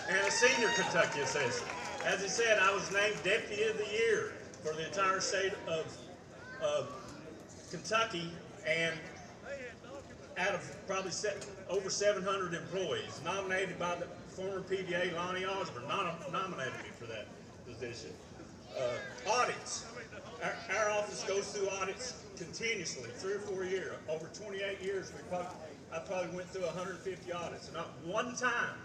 and a Senior Kentucky Assessor. As I said, I was named Deputy of the Year for the entire state of Kentucky, and out of probably over 700 employees, nominated by the former PVA Lonnie Osborne, nominated me for that position. Audits. Our office goes through audits continuously, 3 or 4 years. Over 28 years, I probably went through 150 audits, and not one time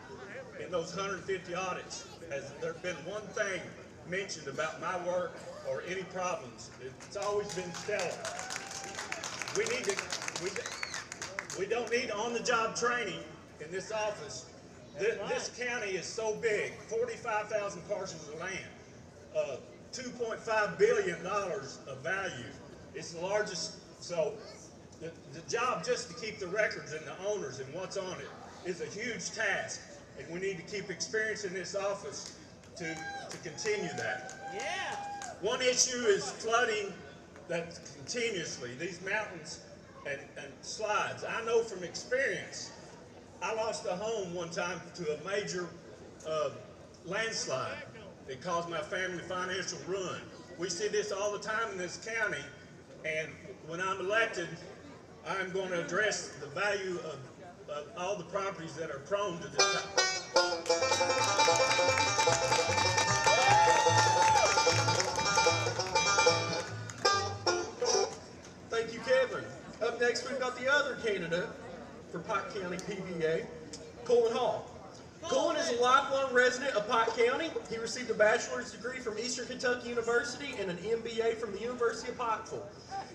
in those 150 audits has there been one thing mentioned about my work or any problems. It's always been stellar. We don't need on-the-job training in this office. This county is so big, 45,000 parcels of land, $2.5 billion of value. It's the largest, so the job just to keep the records and the owners and what's on it is a huge task, and we need to keep experience in this office to continue that. Yeah. One issue is flooding that's continuously, these mountains and slides. I know from experience, I lost a home one time to a major landslide. It caused my family financial ruin. We see this all the time in this county, and when I'm elected, I'm going to address the value of all the properties that are prone to this. Thank you, Kevin. Up next, we've got the other candidate for Pike County PVA, Cullen Hall. Cullen is a lifelong resident of Pike County. He received a bachelor's degree from Eastern Kentucky University and an MBA from the University of Pikeville.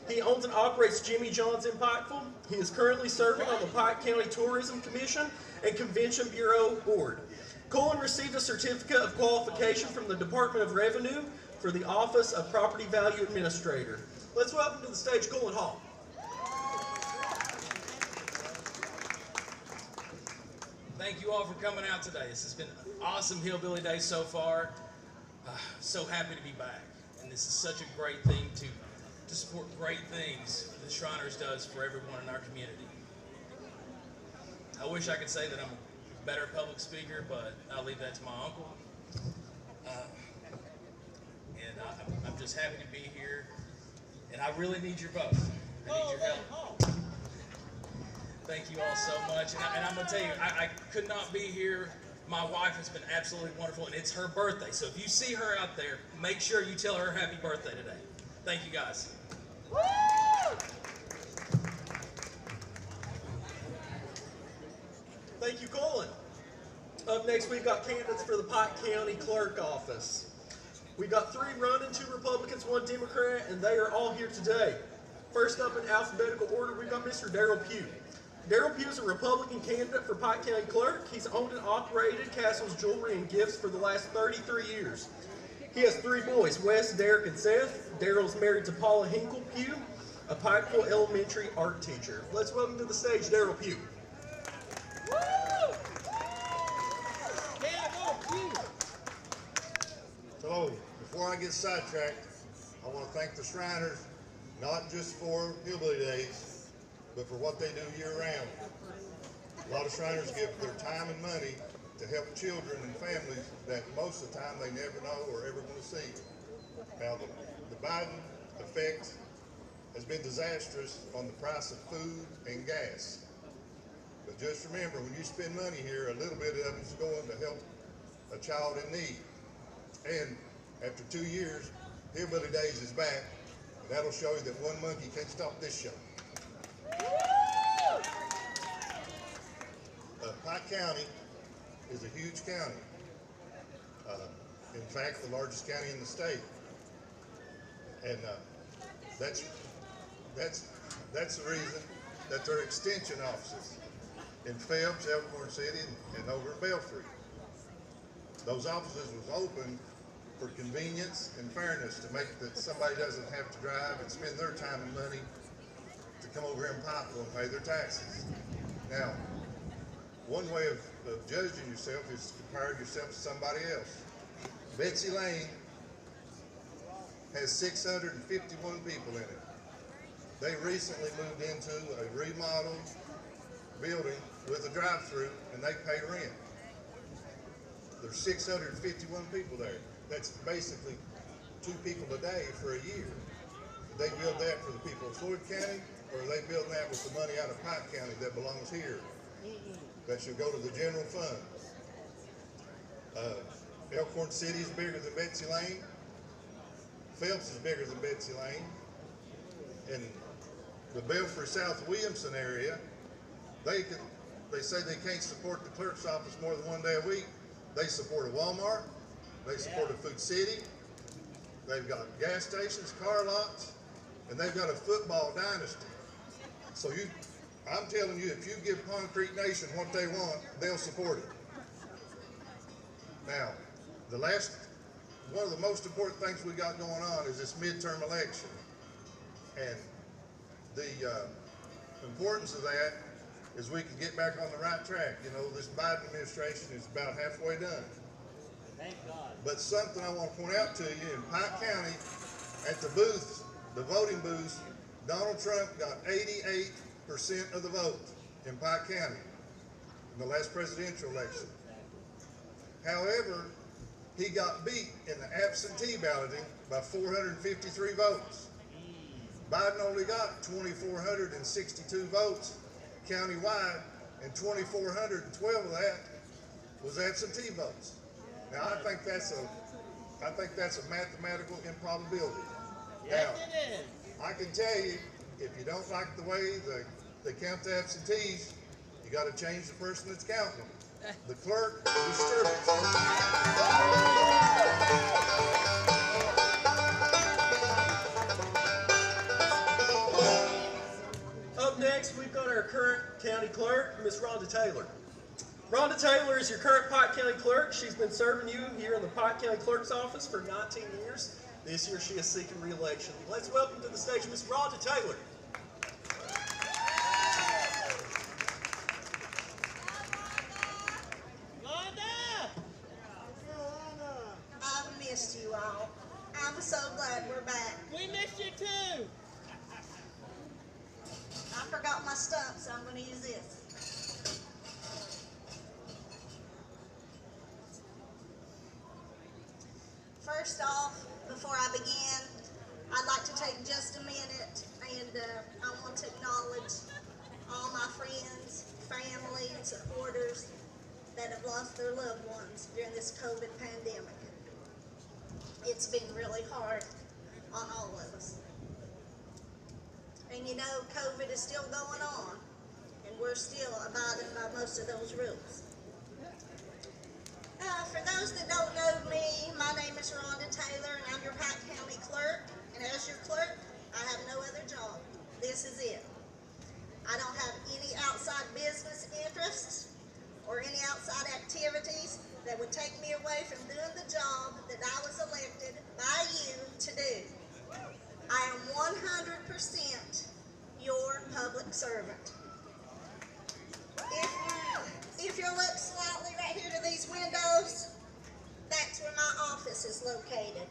He owns and operates Jimmy John's in Pikeville. He is currently serving on the Pike County Tourism Commission and Convention Bureau Board. Cullen received a certificate of qualification from the Department of Revenue for the Office of Property Value Administrator. Let's welcome to the stage Cullen Hall. Thank you all for coming out today. This has been an awesome Hillbilly Day so far. So happy to be back. And this is such a great thing to support great things that Shriners does for everyone in our community. I wish I could say that I'm a better public speaker, but I'll leave that to my uncle. I'm just happy to be here. And I really need your vote. I need your help. Thank you all so much. And I'm going to tell you, I could not be here My wife has been absolutely wonderful, and it's her birthday. So if you see her out there, make sure you tell her happy birthday today. Thank you, guys. Woo! Thank you, Cullen. Up next, we've got candidates for the Pike County Clerk office. We've got 3 running, 2 Republicans, 1 Democrat, and they are all here today. First up in alphabetical order, we've got Mr. Darrell Pugh. Darrell Pugh is a Republican candidate for Pike County Clerk. He's owned and operated Castle's Jewelry and Gifts for the last 33 years. He has 3 boys, Wes, Derek, and Seth. Darrell's married to Paula Hinkle Pugh, a Pikeville Elementary art teacher. Let's welcome to the stage Darrell Pugh. Hello. Before I get sidetracked, I want to thank the Shriners, not just for Hillbilly Days, but for what they do year-round. A lot of Shriners give their time and money to help children and families that most of the time they never know or ever going to see. Now, the Biden effect has been disastrous on the price of food and gas. But just remember, when you spend money here, a little bit of it is going to help a child in need. And after 2 years, Hillbilly Days is back, and that'll show you that one monkey can't stop this show. Pike County is a huge county. In fact, the largest county in the state. And that's the reason that there are extension offices in Phelps, Elkhorn City, and over in Belfry. Those offices was opened for convenience and fairness, to make that somebody doesn't have to drive and spend their time and money to come over here in Pikeville and pay their taxes. Now, one way of judging yourself is to compare yourself to somebody else. Betsy Lane has 651 people in it. They recently moved into a remodeled building with a drive-through, and they pay rent. There's 651 people there. That's basically 2 people a day for a year. Did they build that for the people of Floyd County, or are they building that with the money out of Pike County that belongs here? That should go to the general fund. Elkhorn City is bigger than Betsy Lane. Phelps is bigger than Betsy Lane. And the Belfry South Williamson area, they say they can't support the clerk's office more than 1 day a week. They support a Walmart. They support a Food City. They've got gas stations, car lots, and they've got a football dynasty. So I'm telling you, if you give Concrete Nation what they want, they'll support it. Now, one of the most important things we got going on is this midterm election. And the importance of that is we can get back on the right track. You know, this Biden administration is about halfway done. Thank God. But something I want to point out to you, in Pike County, at the booths, the voting booths, Donald Trump got 88% of the vote in Pike County in the last presidential election. However, he got beat in the absentee balloting by 453 votes. Biden only got 2,462 votes countywide, and 2,412 of that was absentee votes. Now, I think that's a mathematical improbability. Now, I can tell you, if you don't like the way they count the absentees, you got to change the person that's counting them. The clerk distributes. Up next, we've got our current county clerk, Miss Ronda Taylor. Ronda Taylor is your current Pike County clerk. She's been serving you here in the Pike County Clerk's office for 19 years. This year, she is seeking re-election. Let's welcome to the stage Miss Ronda Taylor. I've missed you all. I'm so glad we're back. We missed you too. I forgot my stump, so I'm going to use this. First off, before I begin, I'd like to take just a minute and I want to acknowledge all my friends, family, and supporters that have lost their loved ones during this COVID pandemic. It's been really hard on all of us. And you know, COVID is still going on, and we're still abiding by most of those rules. For those that don't know me, my name is Ronda Taylor, and I'm your Pike County clerk. And as your clerk, I have no other job. This is it. I don't have any outside business interests or any outside activities that would take me away from doing the job that I was elected by you to do. I am 100% your public servant. If you look slightly right here to these windows, that's where my office is located.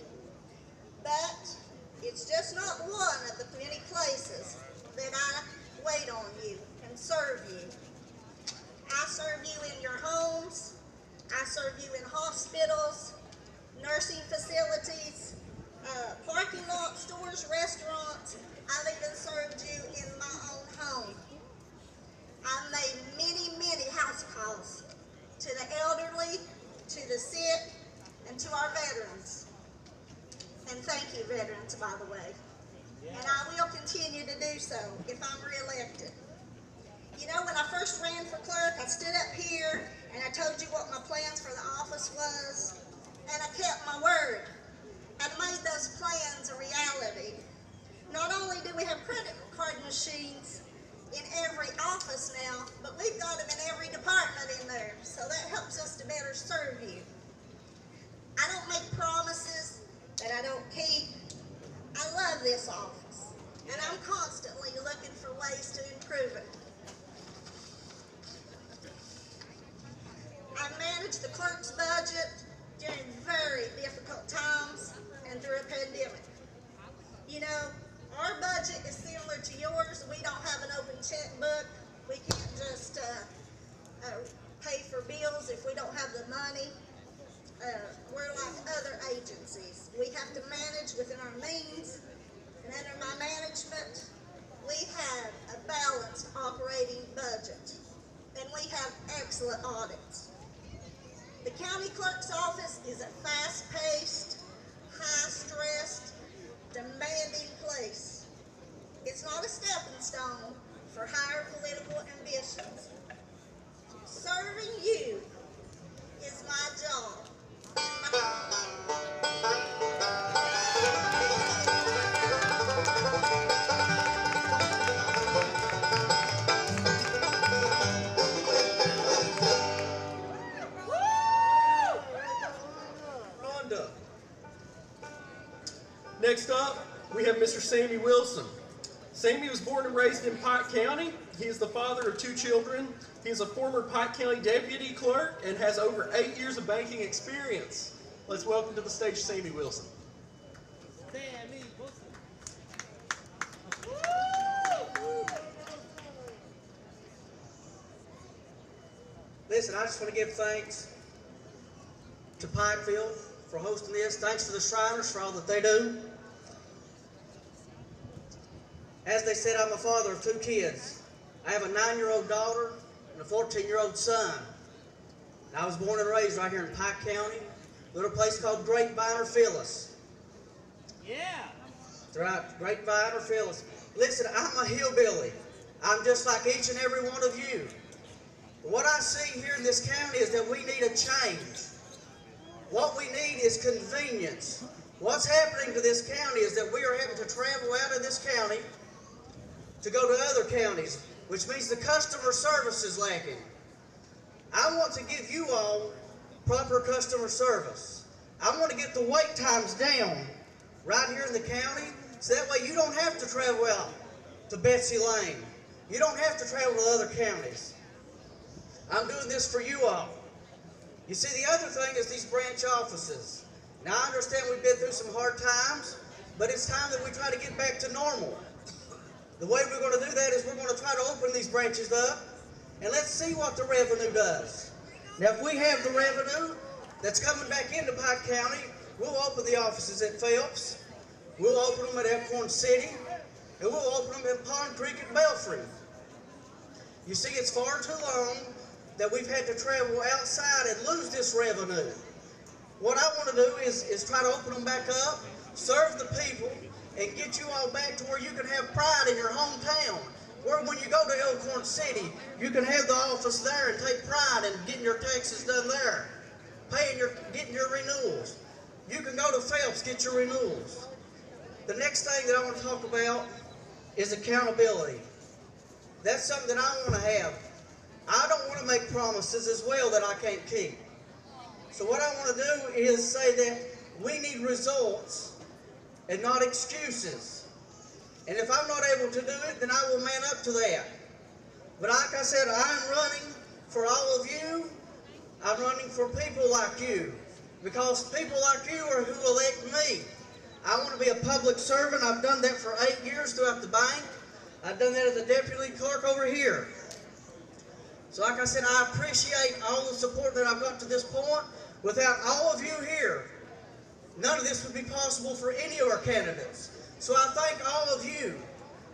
But it's just not one of the many places that I wait on you and serve you. I serve you in your homes. I serve you in hospitals, nursing facilities, parking lot stores, restaurants. I've even served you in my own home. I've made many, many house calls to the elderly, to the sick, and to our veterans. And thank you, veterans, by the way. And I will continue to do so if I'm reelected. You know, when I first ran for clerk, I stood up here and I told you what my plans for the office was, and I kept my word. I made those plans a reality. Not only do we have credit card machines in every office now, but we've got them in every department in there, so that helps us to better serve you. I don't make promises that I don't keep. I love this office, and I'm constantly looking for ways to improve it. I managed the clerk's budget during very difficult times and through a pandemic. You know, our budget is similar to yours. We don't have an open checkbook. We can't just pay for bills if we don't have the money. We're like other agencies. We have to manage within our means, and under my management, we have a balanced operating budget, and we have excellent audits. The county clerk's office is a fast-paced, high-stressed, demanding place. It's not a stepping stone for higher political ambitions. Serving you is my job. Ronda. Next up, we have Mr. Sammy Wilson. Sammy was born and raised in Pike County. He is the father of 2 children. He is a former Pike County deputy clerk and has over 8 years of banking experience. Let's welcome to the stage Sammy Wilson. Sammy Wilson. Listen, I just want to give thanks to Pikeville for hosting this. Thanks to the Shriners for all that they do. As they said, I'm a father of 2 kids. I have a 9-year-old daughter and a 14-year-old son. And I was born and raised right here in Pike County, a little place called Grapevine or Phyllis. Yeah. That's right, Grapevine or Phyllis. Listen, I'm a hillbilly. I'm just like each and every one of you. But what I see here in this county is that we need a change. What we need is convenience. What's happening to this county is that we are having to travel out of this county to go to other counties, which means the customer service is lacking. I want to give you all proper customer service. I want to get the wait times down right here in the county, so that way you don't have to travel out to Betsy Lane. You don't have to travel to other counties. I'm doing this for you all. You see, the other thing is these branch offices. Now, I understand we've been through some hard times, but it's time that we try to get back to normal. The way we're going to do that is we're going to try to open these branches up, and let's see what the revenue does. Now, if we have the revenue that's coming back into Pike County, we'll open the offices at Phelps, we'll open them at Elkhorn City, and we'll open them at Pond Creek and Belfry. You see, it's far too long that we've had to travel outside and lose this revenue. What I want to do is try to open them back up, serve the people, and get you all back to where you can have pride in your hometown. Where when you go to Elkhorn City, you can have the office there and take pride in getting your taxes done there, getting your renewals. You can go to Phelps, get your renewals. The next thing that I want to talk about is accountability. That's something that I want to have. I don't want to make promises as well that I can't keep. So what I want to do is say that we need results and not excuses. And if I'm not able to do it, then I will man up to that. But like I said, I'm running for all of you. I'm running for people like you. Because people like you are who elect me. I want to be a public servant. I've done that for 8 years throughout the bank. I've done that as a deputy clerk over here. So like I said, I appreciate all the support that I've got to this point. Without all of you here, none of this would be possible for any of our candidates. So I thank all of you,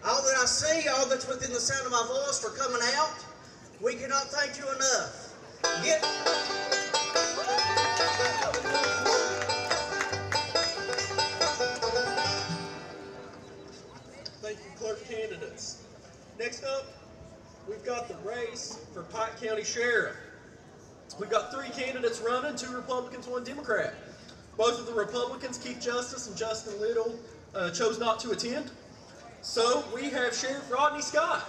all that I see, all that's within the sound of my voice for coming out. We cannot thank you enough. Thank you, clerk candidates. Next up, we've got the race for Pike County Sheriff. We've got 3 candidates running, 2 Republicans, 1 Democrat. Both of the Republicans, Keith Justice and Justin Little, chose not to attend. So we have Sheriff Rodney Scott.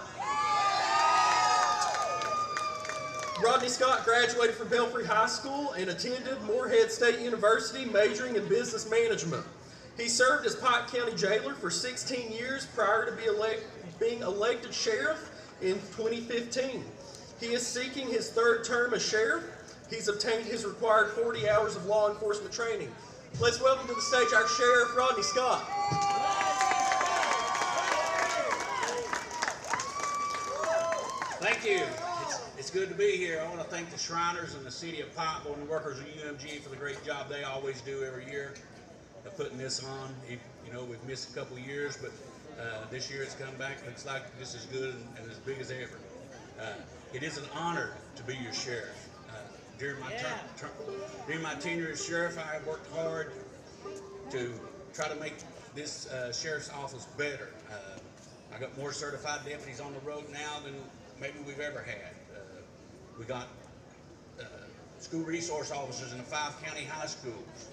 Rodney Scott graduated from Belfry High School and attended Morehead State University, majoring in business management. He served as Pike County jailer for 16 years prior to being elected sheriff in 2015. He is seeking his 3rd term as sheriff. He's obtained his required 40 hours of law enforcement training. Let's welcome to the stage our Sheriff, Rodney Scott. Thank you. It's good to be here. I want to thank the Shriners and the City of Pike and the workers of UMG for the great job they always do every year of putting this on. You know, we've missed a couple of years, but this year it's come back. Looks like just as good and as big as ever. It is an honor to be your sheriff. During my tenure as sheriff, I have worked hard to try to make this sheriff's office better. I got more certified deputies on the road now than maybe we've ever had. We got school resource officers in the 5 county high schools.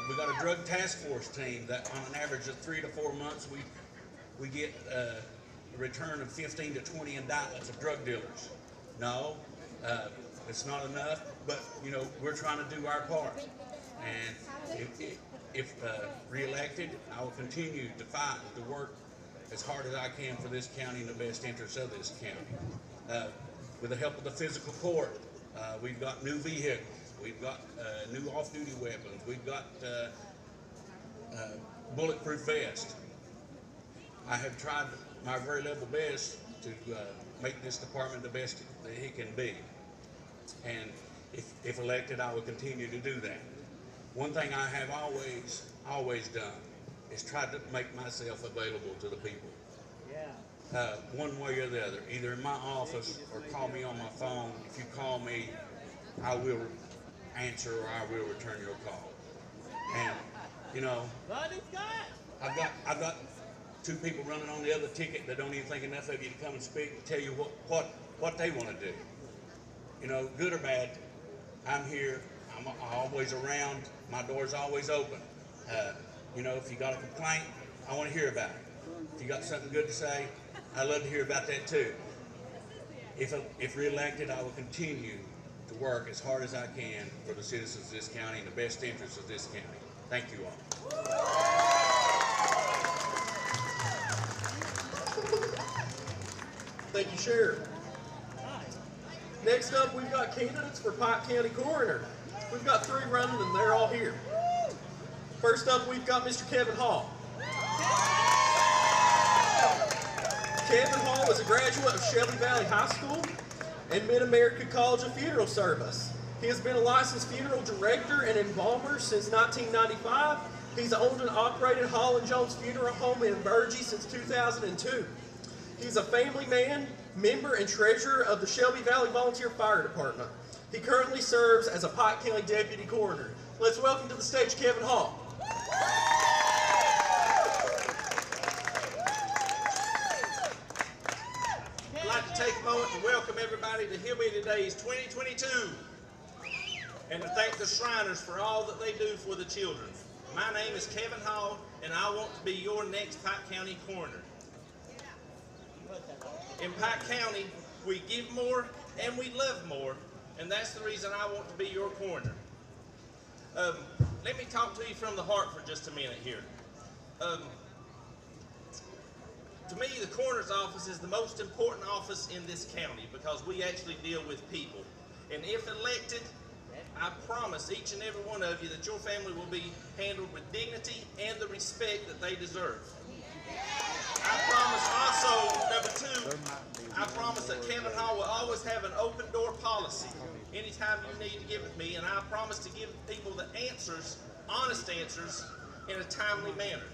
We got a drug task force team that on an average of 3 to 4 months, we get a return of 15 to 20 indictments of drug dealers. No, it's not enough, but you know, we're trying to do our part. And if re-elected, I will continue to fight and to work as hard as I can for this county in the best interest of this county. With the help of the physical court, we've got new vehicles, we've got new off-duty weapons, we've got bulletproof vests. I have tried my very level best to make this department the best that it can be. And if elected, I will continue to do that. One thing I have always done is try to make myself available to the people. One way or the other, either in my office or call me on my phone. If you call me, I will answer or I will return your call. And you know, I've got 2 people running on the other ticket that don't even think enough of you to come and speak and tell you what they want to do. You know, good or bad, I'm here. I'm always around. My door's always open. You know, if you got a complaint, I want to hear about it. If you got something good to say, I'd love to hear about that too. If re-elected, I will continue to work as hard as I can for the citizens of this county and the best interests of this county. Thank you all. Thank you, Sheriff. Next up, we've got candidates for Pike County Coroner. We've got 3 running and they're all here. First up, we've got Mr. Kevin Hall. Kevin Hall is a graduate of Shelby Valley High School and Mid-America College of Funeral Service. He has been a licensed funeral director and embalmer since 1995. He's owned and operated Hall & Jones Funeral Home in Burgee since 2002. He's a family man member and treasurer of the Shelby Valley Volunteer Fire Department. He currently serves as a Pike County Deputy Coroner. Let's welcome to the stage Kevin Hall. I'd like to take a moment to welcome everybody to Hillbilly Days 2022 and to thank the Shriners for all that they do for the children. My name is Kevin Hall, and I want to be your next Pike County Coroner. In Pike County, we give more and we love more, and that's the reason I want to be your coroner. Let me talk to you from the heart for just a minute here. To me, the coroner's office is the most important office in this county because we actually deal with people. And if elected, I promise each and every one of you that your family will be handled with dignity and the respect that they deserve. I promise also, number two, I promise that Kevin Hall will always have an open door policy anytime you need to give it me, and I promise to give people the answers, honest answers, in a timely manner.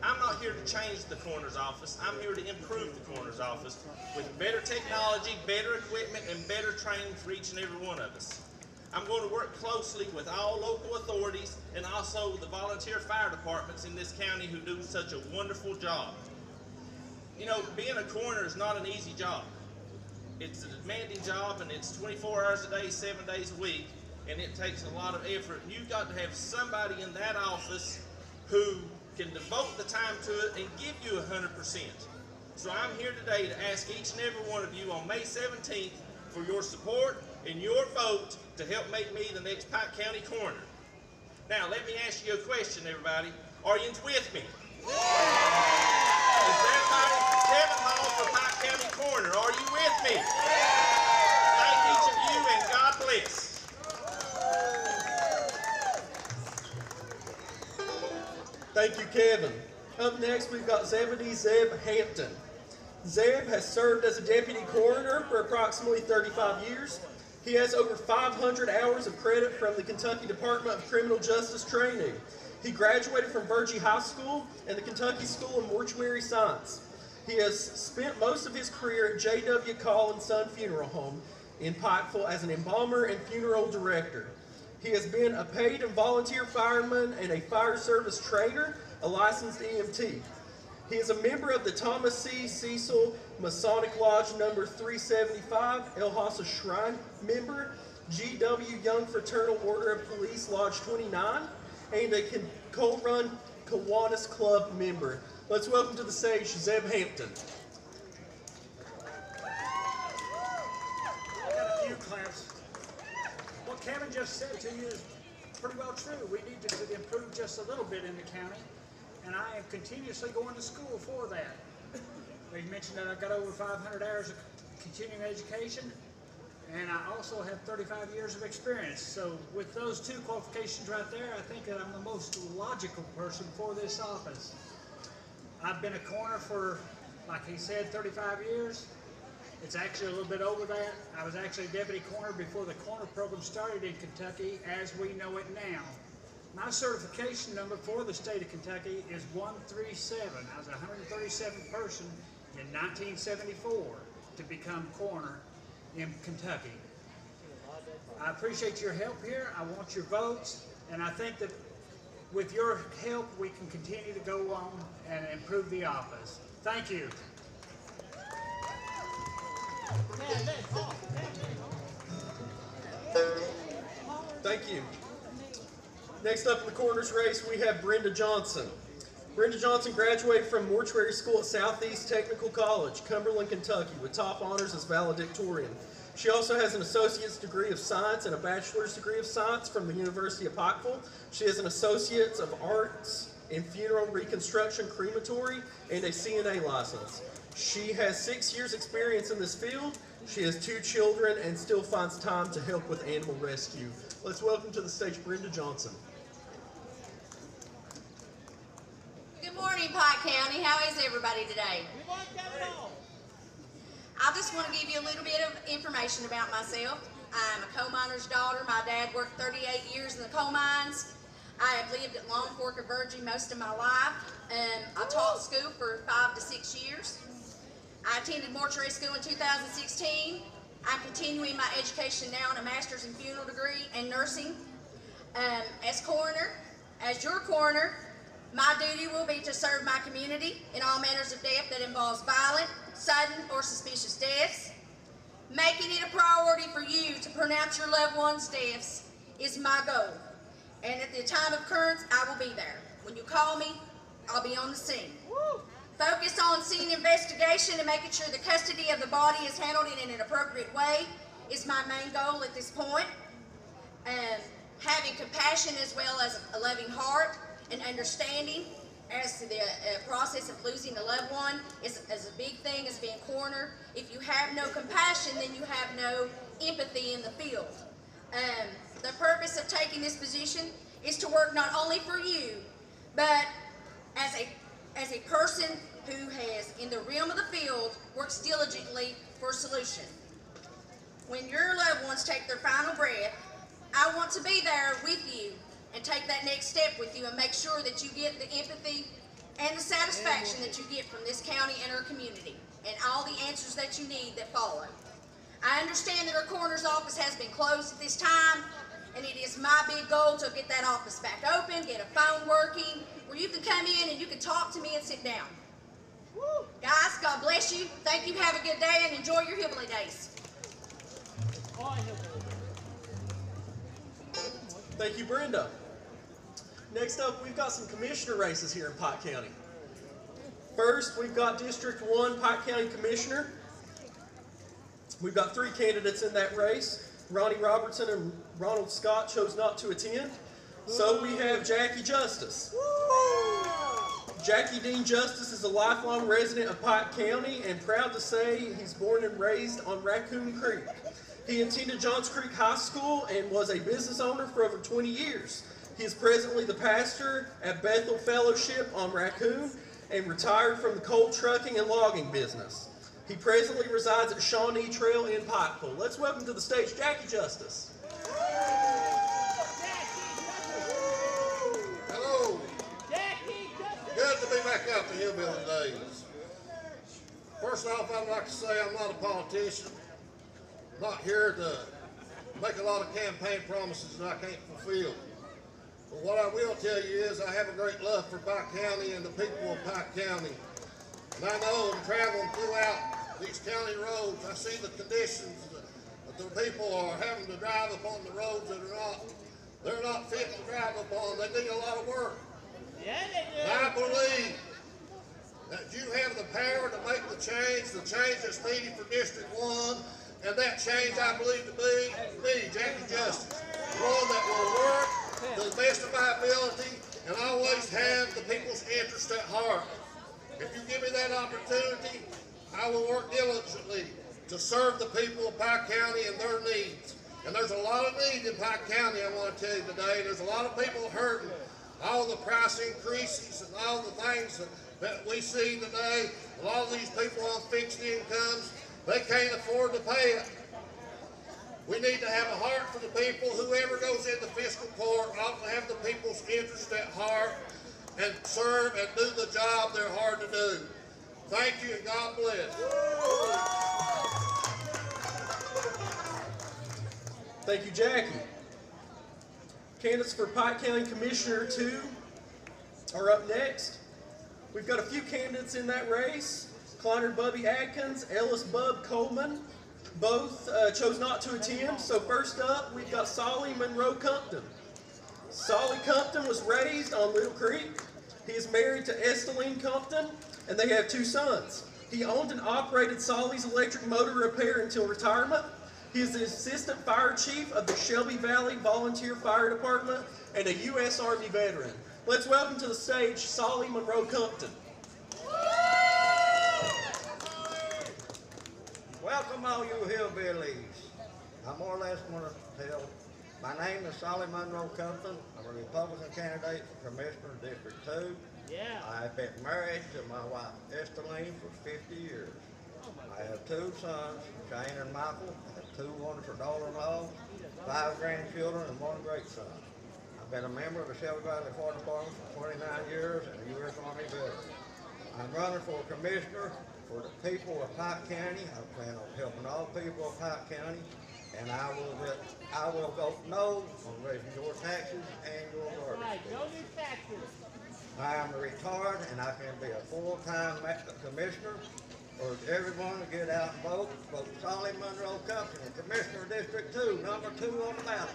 I'm not here to change the coroner's office. I'm here to improve the coroner's office with better technology, better equipment, and better training for each and every one of us. I'm going to work closely with all local authorities and also the volunteer fire departments in this county who do such a wonderful job. You know, being a coroner is not an easy job. It's a demanding job, and it's 24 hours a day, 7 days a week, and it takes a lot of effort. And you've got to have somebody in that office who can devote the time to it and give you 100%. So I'm here today to ask each and every one of you on May 17th for your support and your vote to help make me the next Pike County Coroner. Now, let me ask you a question, everybody. Are you with me? Is everybody for Kevin Hall for Pike County Coroner? Are you with me? Thank each of you, and God bless. Thank you, Kevin. Up next, we've got Zeb Hampton. Zeb has served as a deputy coroner for approximately 35 years. He has over 500 hours of credit from the Kentucky Department of Criminal Justice Training. He graduated from Virgie High School and the Kentucky School of Mortuary Science. He has spent most of his career at J.W. Cullen Son Funeral Home in Pikeville as an embalmer and funeral director. He has been a paid and volunteer fireman and a fire service trainer, a licensed EMT. He is a member of the Thomas C. Cecil Masonic Lodge number 375, El Hasa Shrine member, G.W. Young Fraternal Order of Police Lodge 29, and a Coal Run Kiwanis Club member. Let's welcome to the stage Zeb Hampton. I got a few claps. What Kevin just said to you is pretty well true. We need to improve just a little bit in the county, and I am continuously going to school for that. They mentioned that I've got over 500 hours of continuing education, and I also have 35 years of experience. So with those two qualifications right there, I think that I'm the most logical person for this office. I've been a coroner for, like he said, 35 years. It's actually a little bit over that. I was actually a deputy coroner before the coroner program started in Kentucky as we know it now. My certification number for the state of Kentucky is 137. I was a 137th person in 1974 to become coroner in Kentucky. I appreciate your help here. I want your votes, and I think that with your help, we can continue to go on and improve the office. Thank you. Thank you. Next up in the coroner's race, we have Brenda Johnson. Brenda Johnson graduated from mortuary school at Southeast Technical College, Cumberland, Kentucky, with top honors as valedictorian. She also has an associate's degree of science and a bachelor's degree of science from the University of Pikeville. She has an associate's of arts in funeral reconstruction crematory and a CNA license. She has 6 years experience in this field. She has 2 children and still finds time to help with animal rescue. Let's welcome to the stage Brenda Johnson. Good morning, Pike County. How is everybody today? I just want to give you a little bit of information about myself. I'm a coal miner's daughter. My dad worked 38 years in the coal mines. I have lived at Long Fork of Virgie most of my life, and I taught school for 5 to 6 years. I attended mortuary school in 2016. I'm continuing my education now in a master's in funeral degree and nursing. As coroner, as your coroner, my duty will be to serve my community in all manners of death that involves violent, sudden, or suspicious deaths. Making it a priority for you to pronounce your loved ones' deaths is my goal. And at the time of occurrence, I will be there. When you call me, I'll be on the scene. Focus on scene investigation and making sure the custody of the body is handled in an appropriate way is my main goal at this point. Having compassion as well as a loving heart and understanding as to the process of losing a loved one is a big thing as being coroner. If you have no compassion, then you have no empathy in the field. The purpose of taking this position is to work not only for you, but as a person who has, in the realm of the field, works diligently for a solution. When your loved ones take their final breath, I want to be there with you and take that next step with you and make sure that you get the empathy and the satisfaction that you get from this county and our community and all the answers that you need that follow. I understand that our coroner's office has been closed at this time, and it is my big goal to get that office back open, get a phone working, where you can come in and you can talk to me and sit down. Guys, God bless you. Thank you. Have a good day and enjoy your Hillbilly days. Thank you, Brenda. Next up, we've got some commissioner races here in Pike County. First, we've got District 1 Pike County Commissioner. We've got 3 candidates in that race. Ronnie Robertson and Rodney Scott chose not to attend. So we have Jackie Justice. Jackie Dean Justice is a lifelong resident of Pike County and proud to say he's born and raised on Raccoon Creek. He attended Johns Creek High School and was a business owner for over 20 years. He is presently the pastor at Bethel Fellowship on Raccoon and retired from the coal trucking and logging business. He presently resides at Shawnee Trail in Pikeville. Let's welcome to the stage Jackie Justice. Hello. Good to be back out to Hillbilly days. First off, I'd like to say I'm not a politician. I'm not here to make a lot of campaign promises that I can't fulfill. But what I will tell you is I have a great love for Pike County and the people of Pike County. And I know in traveling throughout these county roads, I see the conditions that the people are having to drive upon the roads that they're not fit to drive upon. They need a lot of work. Yeah, they do. And I believe that you have the power to make the change that's needed for District 1. And that change, I believe to be me, Jackie Justice, one that will work to the best of my ability and always have the people's interest at heart. If you give me that opportunity, I will work diligently to serve the people of Pike County and their needs. And there's a lot of need in Pike County, I want to tell you today. There's a lot of people hurting. All the price increases and all the things that we see today, a lot of these people on fixed incomes, they can't afford to pay it. We need to have a heart for the people. Whoever goes into fiscal court ought to have the people's interest at heart and serve and do the job they're hard to do. Thank you and God bless. Thank you, Jackie. Candidates for Pike County Commissioner 2 are up next. We've got a few candidates in that race. Kleiner Bubby Adkins, Ellis Bub Coleman, both chose not to attend. So first up, we've got Solly Monroe Compton. Solly Compton was raised on Little Creek. He is married to Esteline Compton, and they have 2 sons. He owned and operated Solly's Electric Motor Repair until retirement. He is the Assistant Fire Chief of the Shelby Valley Volunteer Fire Department and a U.S. Army veteran. Let's welcome to the stage Solly Monroe Compton. Welcome all you hillbillies. I more or less want to tell, my name is Solly Monroe Compton. I'm a Republican candidate for Commissioner District 2. Yeah. I have been married to my wife Esteline for 50 years. I have 2 sons, Shane and Michael. I have 2 wonderful daughters-in-law, 5 grandchildren, and 1 great son. I've been a member of the Shelby Valley Fire Department for 29 years and a U.S. Army veteran. I'm running for commissioner for the people of Pike County. I plan on helping all people of Pike County, and I will vote no on raising your taxes and your garbage fees. I am retired, and I can be a full-time commissioner. Urge everyone to get out and vote. Vote Solly Monroe Compton, Commissioner District 2, number 2 on the ballot.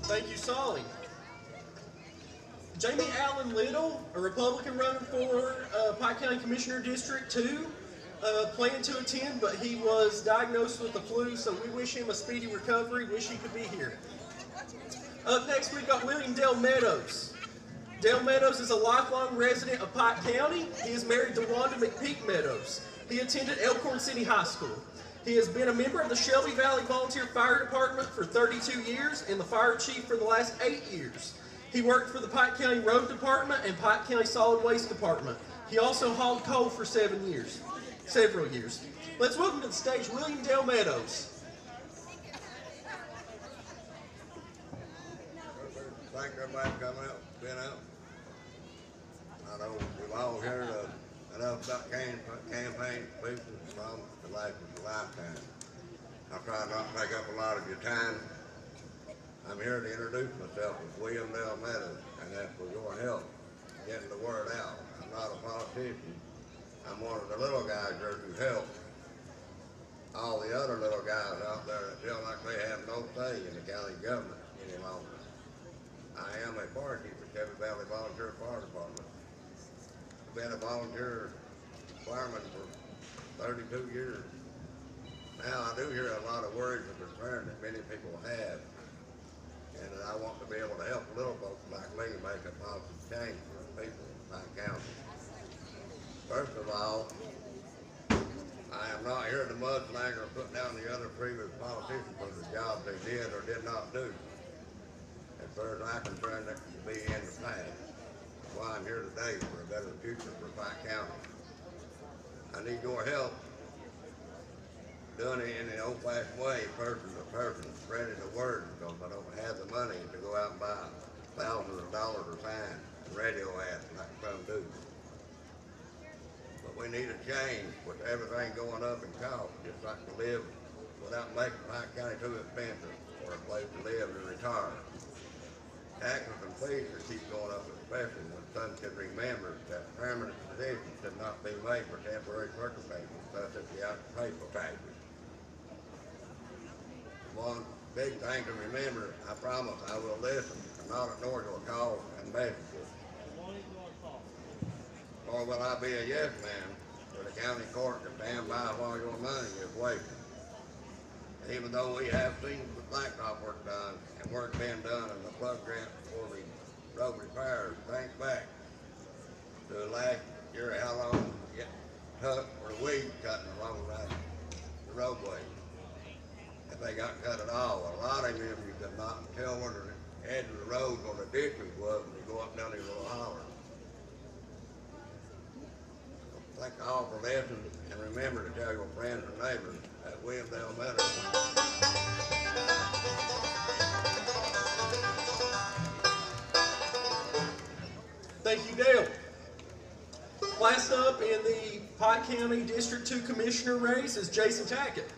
Thank you, Solly. Jamie Allen Little, a Republican running for Pike County Commissioner District 2, planned to attend, but he was diagnosed with the flu, so we wish him a speedy recovery. Wish he could be here. Up next, we've got William Dale Meadows. Dale Meadows is a lifelong resident of Pike County. He is married to Wanda Meadows. He attended Elkhorn City High School. He has been a member of the Shelby Valley Volunteer Fire Department for 32 years and the fire chief for the last 8 years. He worked for the Pike County Road Department and Pike County Solid Waste Department. He also hauled coal for several years. Let's welcome to the stage William Dale Meadows. Thank everybody for coming out, been out. I know we've all heard enough about campaign people from the life of a lifetime. I'll try not to take up a lot of your time. I'm here to introduce myself as William Dale Meadows, and that's for your help getting the word out. I'm not a politician. I'm one of the little guys here to help all the other little guys out there that feel like they have no say in the county government any longer. I am a fire chief at Shelby Valley Volunteer Fire Department. I've been a volunteer fireman for 32 years. Now I do hear a lot of worries and concerns that many people have, and I want to be able to help little folks like me make a positive change for the people of Pike County. First of all, I am not here to mudslang or put down the other previous politicians for the jobs they did or did not do. As far as I'm concerned, that can be in the past. That's why I'm here today, for a better future for Pike County. I need your help doing it in the old-fashioned way, person to person, spreading the word, because I don't have the money to go out and buy thousands of dollars of signs and radio ads like some do. But we need a change with everything going up in cost, just like to live without making Pike County too expensive or a place to live and retire. Taxes and fees keep going up, especially when some should remember that permanent positions should not be made for temporary circumstances, such as the occupational taxes. One big thing to remember, I promise I will listen and not ignore your calls and messages. Or will I be a yes man for the county court to stand by while your money is wasted? Even though we have seen the blacktop work done and work being done in the plug grant for the road repairs, think back to last year how long it took for the weeds cutting along the roadway. If they got cut at all, a lot of them you could not tell where the edge of the road or the ditches was when you go up down these little hollers. Thank you all for listening, and remember to tell your friends and neighbors that William Dale Meadows. Thank you, Dale. Last up in the Pike County District 2 Commissioner race is Jason Tackett.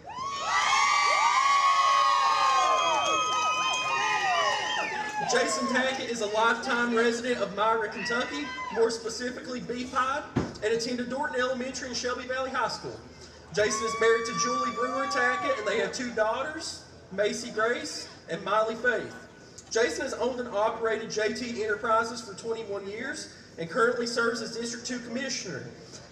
Jason Tackett is a lifetime resident of Myra, Kentucky, more specifically Beepied, and attended Dorton Elementary and Shelby Valley High School. Jason is married to Julie Brewer Tackett, and they have 2 daughters, Macy Grace and Miley Faith. Jason has owned and operated JT Enterprises for 21 years and currently serves as District 2 Commissioner.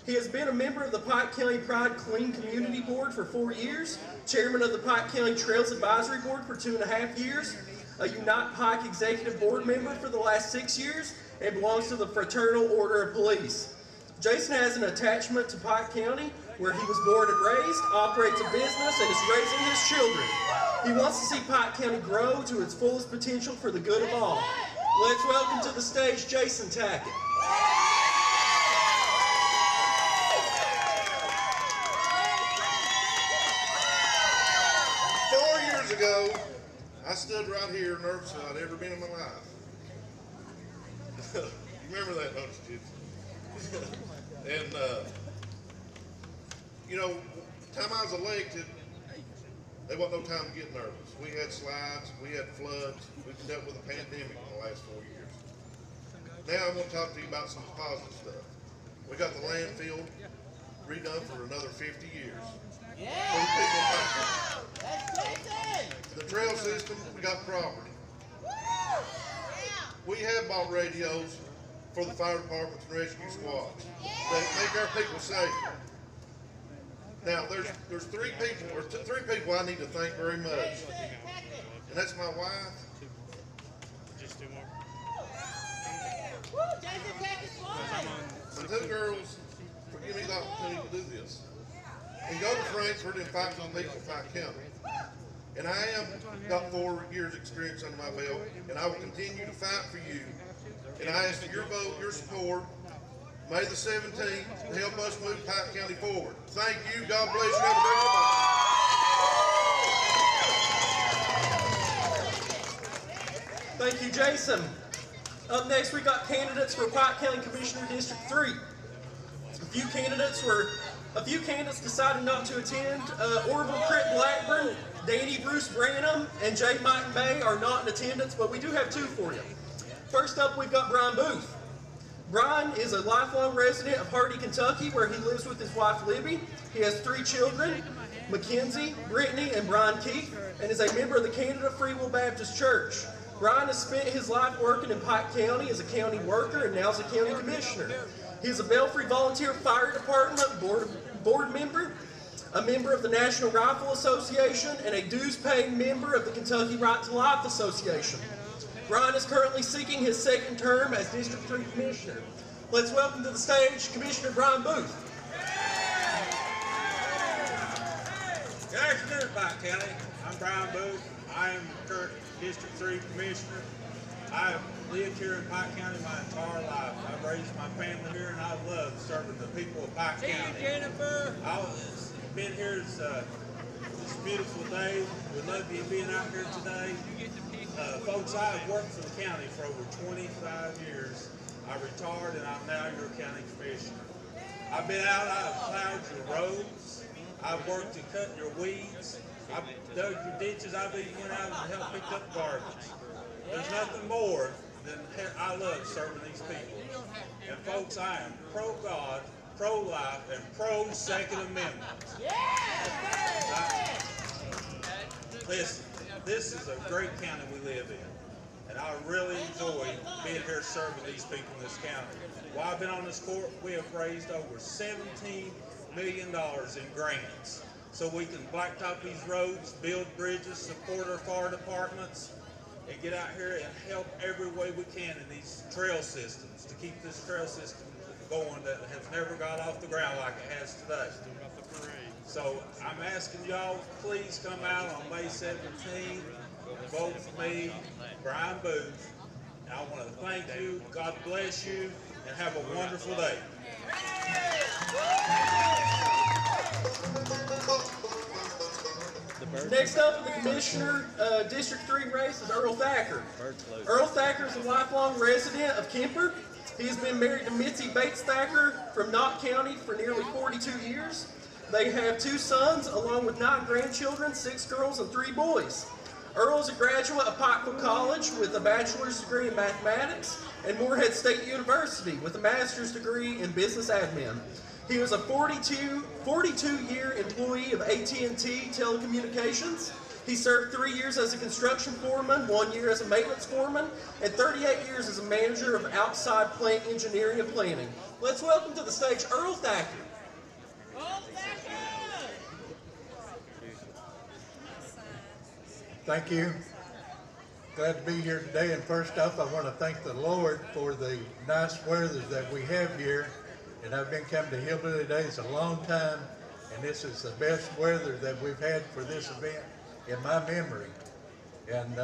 He has been a member of the Pike County Pride Clean Community Board for 4 years, chairman of the Pike County Trails Advisory Board for 2.5 years, a Unite Pike Executive Board member for the last 6 years, and belongs to the Fraternal Order of Police. Jason has an attachment to Pike County, where he was born and raised, operates a business, and is raising his children. He wants to see Pike County grow to its fullest potential for the good of all. Let's welcome to the stage Jason Tackett. 4 years ago, I stood right here nervous as I'd ever been in my life. You remember that, don't you, Gypsy? And, you know, time I was elected, there wasn't no time to get nervous. We had slides, we had floods, we've dealt with a pandemic in the last 4 years. Now I'm going to talk to you about some positive stuff. We got the landfill redone for another 50 years. The trail system, we got property. We have bought radios for the fire departments and rescue squads. They make our people safe. Now, there's three people I need to thank very much. And that's my wife. Just two more. The two girls for giving me the opportunity to do this. And go to Frankfurt and fight on people in Pike County. And I am got 4 years experience under my belt, and I will continue to fight for you. And I ask for your vote, your support, May the 17th, to help us move Pike County forward. Thank you. God bless you. Have a Thank you, Jason. Up next, we got candidates for Pike County Commissioner District 3. A few candidates decided not to attend. Orville Crick Blackburn, Danny Bruce Branham, and J. Mike Bay are not in attendance, but we do have two for you. First up, we've got Brian Booth. Brian is a lifelong resident of Hardy, Kentucky, where he lives with his wife, Libby. He has 3 children, Mackenzie, Brittany, and Brian Keith, and is a member of the Canada Free Will Baptist Church. Brian has spent his life working in Pike County as a county worker and now as a county commissioner. He is a Belfry Volunteer Fire Department board member, a member of the National Rifle Association, and a dues-paying member of the Kentucky Right to Life Association. Brian is currently seeking his 2nd term as District 3 Commissioner. Let's welcome to the stage Commissioner Brian Booth. Good afternoon, Pike County. I'm Brian Booth. I am Kirk District 3 Commissioner. I've lived here in Pike County my entire life. I've raised my family here, and I love serving the people of Pike County. Jennifer. I've been here this beautiful day. We love you being out here today. Folks, I've worked for the county for over 25 years. I retired, and I'm now your county commissioner. I've been out, I've plowed your roads. I've worked to cut your weeds. I've dug your ditches. I've even went out and helped pick up garbage. There's nothing more than I love serving these people. And folks, I am pro-God, pro-life, and pro-Second Amendment. Listen, this is a great county we live in. And I really enjoy being here serving these people in this county. While I've been on this court, we have raised over $17 million in grants. So we can blacktop these roads, build bridges, support our fire departments, and get out here and help every way we can in these trail systems to keep this trail system going that has never got off the ground like it has today. So I'm asking y'all, please come out on May 17th and vote for me, Brian Booth. And I want to thank you, God bless you, and have a wonderful day. Next up in the Commissioner District 3 race is Earl Thacker. Earl Thacker is a lifelong resident of Kemper. He has been married to Mitzi Bates Thacker from Knott County for nearly 42 years. They have 2 sons along with 9 grandchildren, 6 girls and 3 boys. Earl is a graduate of Pikeville College with a bachelor's degree in mathematics and Moorhead State University with a master's degree in business admin. He was a 42-year employee of AT&T Telecommunications. He served 3 years as a construction foreman, 1 year as a maintenance foreman, and 38 years as a manager of outside plant engineering and planning. Let's welcome to the stage Earl Thacker. Thank you. Glad to be here today. And first off, I want to thank the Lord for the nice weather that we have here. And I've been coming to Hillbilly Days a long time, and this is the best weather that we've had for this event in my memory. And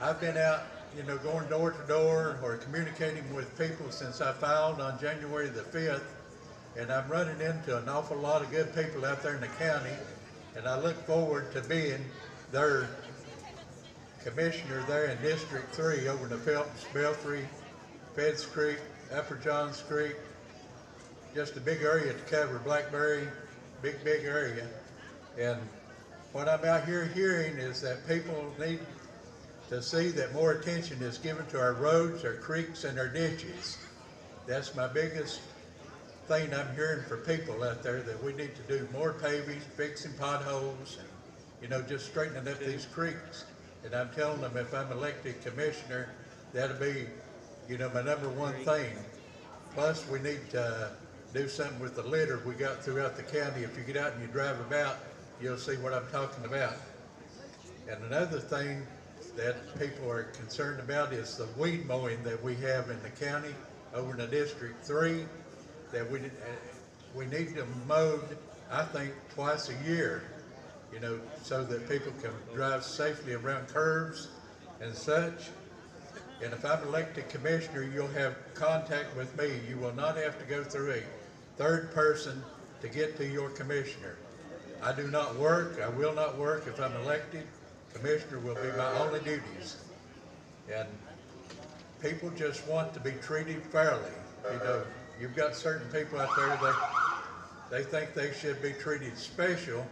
I've been out, you know, going door to door or communicating with people since I filed on January the 5th. And I'm running into an awful lot of good people out there in the county, and I look forward to being their commissioner there in District 3 over in the Felton's Belfry Feds Creek, Upper Johns Creek, just a big area to cover, Blackberry, big area. And what I'm out here hearing is that people need to see that more attention is given to our roads, our creeks, and our ditches. That's my biggest thing I'm hearing for people out there, that we need to do more paving, fixing potholes, and, you know, just straightening up these creeks. And I'm telling them, if I'm elected commissioner, that'll be, you know, my #1 thing. Plus, we need to do something with the litter we got throughout the county. If you get out and you drive about, you'll see what I'm talking about. And another thing that people are concerned about is the weed mowing that we have in the county over in the District 3, that we need them mowed, I think, twice a year, you know, so that people can drive safely around curves and such. And if I'm elected commissioner, you'll have contact with me. You will not have to go through a third person to get to your commissioner. I do not work, I will not work if I'm elected. Commissioner will be my only duties. And people just want to be treated fairly. You know, you've got certain people out there that they think they should be treated special,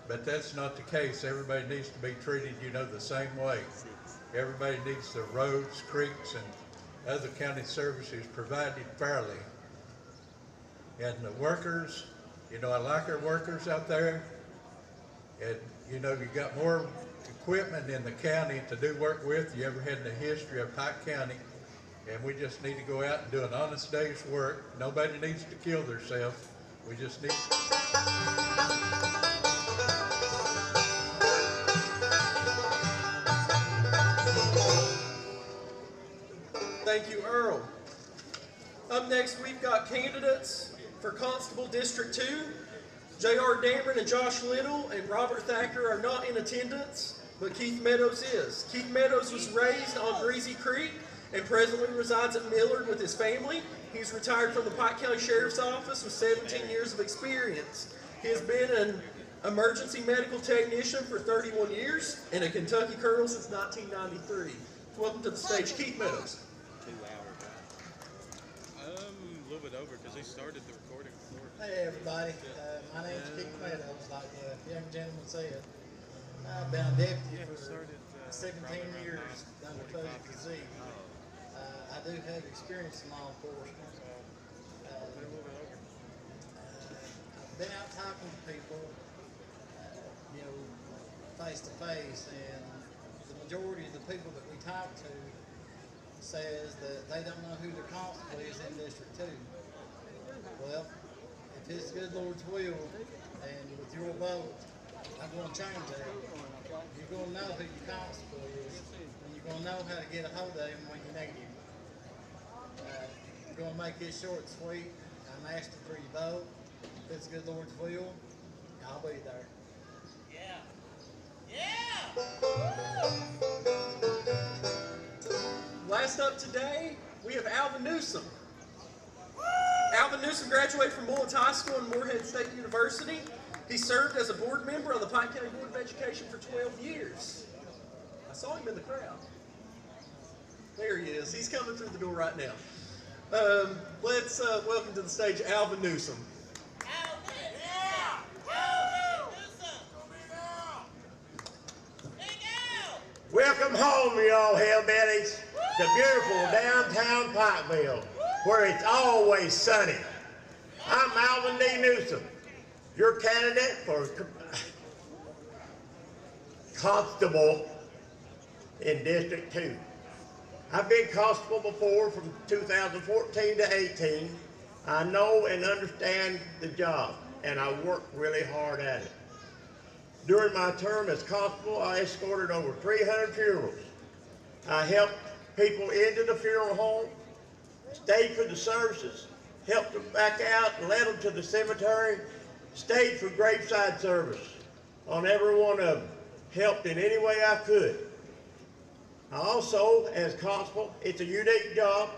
but that's not the case. Everybody needs to be treated, you know, the same way. Everybody needs the roads, creeks, and other county services provided fairly. And the workers, you know, I like our workers out there. And, you know, you got more equipment in the county to do work with you ever had in the history of Pike County. And we just need to go out and do an honest day's work. Nobody needs to kill themselves. We just need Thank you, Earl. Up next, we've got candidates for Constable District 2. J.R. Dameron and Josh Little and Robert Thacker are not in attendance, but Keith Meadows is. Keith Meadows was raised on Greasy Creek and presently resides at Millard with his family. He's retired from the Pike County Sheriff's Office with 17 years of experience. He has been an emergency medical technician for 31 years and a Kentucky Colonel since 1993. Welcome to the stage, Keith Meadows. 2 hours. A little bit over because they started the recording before. Hey everybody, my name is Keith Meadows, like the young gentleman said. I've been a deputy for 17 years under Fuzzy Physique. I do have experience in law enforcement. I've been out talking to people, you know, face to face, and the majority of the people that we talk to says that they don't know who their constable is in District 2. Well, if it's the good Lord's will, and with your vote, I'm going to change that. You're going to know who your constable is, and you're going to know how to get a hold of him when you need him. I'm going to make this short and sweet. I'm asking for your vote. If it's the good Lord's will, I'll be there. Yeah. Yeah! Last up today, we have Alvin Newsom. Alvin Newsom graduated from Mullins High School and Moorhead State University. He served as a board member of the Pike County Board of Education for 12 years. I saw him in the crowd. There he is. He's coming through the door right now. Let's welcome to the stage Alvin Newsom. Welcome home, you all hillbillies, to beautiful downtown Pikeville, where it's always sunny. I'm Alvin D. Newsom, your candidate for Constable in District 2. I've been Constable before from 2014 to 18. I know and understand the job, and I work really hard at it. During my term as Constable, I escorted over 300 funerals. I helped people into the funeral home, stayed for the services, helped them back out and led them to the cemetery, stayed for graveside service on every one of them, helped in any way I could. I also, as Constable, it's a unique job.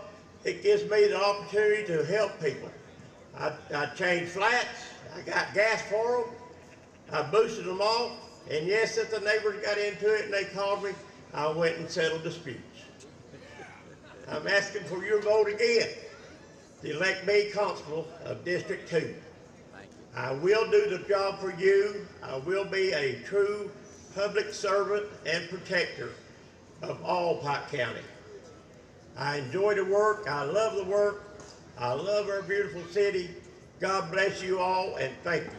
It gives me the opportunity to help people. I changed flats, I got gas for them, I boosted them off, and yes, if the neighbors got into it and they called me, I went and settled disputes. I'm asking for your vote again to elect me constable of District 2. I will do the job for you. I will be a true public servant and protector of all Pike County. I enjoy the work. I love the work. I love our beautiful city. God bless you all, and thank you.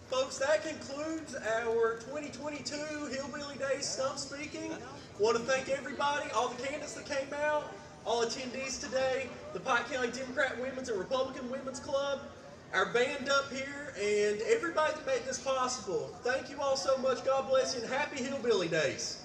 Folks, that concludes our 2022 Hillbilly Days Stump Speaking. Want to thank everybody, all the candidates that came out, all attendees today, the Pike County Democrat Women's and Republican Women's Club, our band up here, and everybody that made this possible. Thank you all so much. God bless you, and happy Hillbilly Days.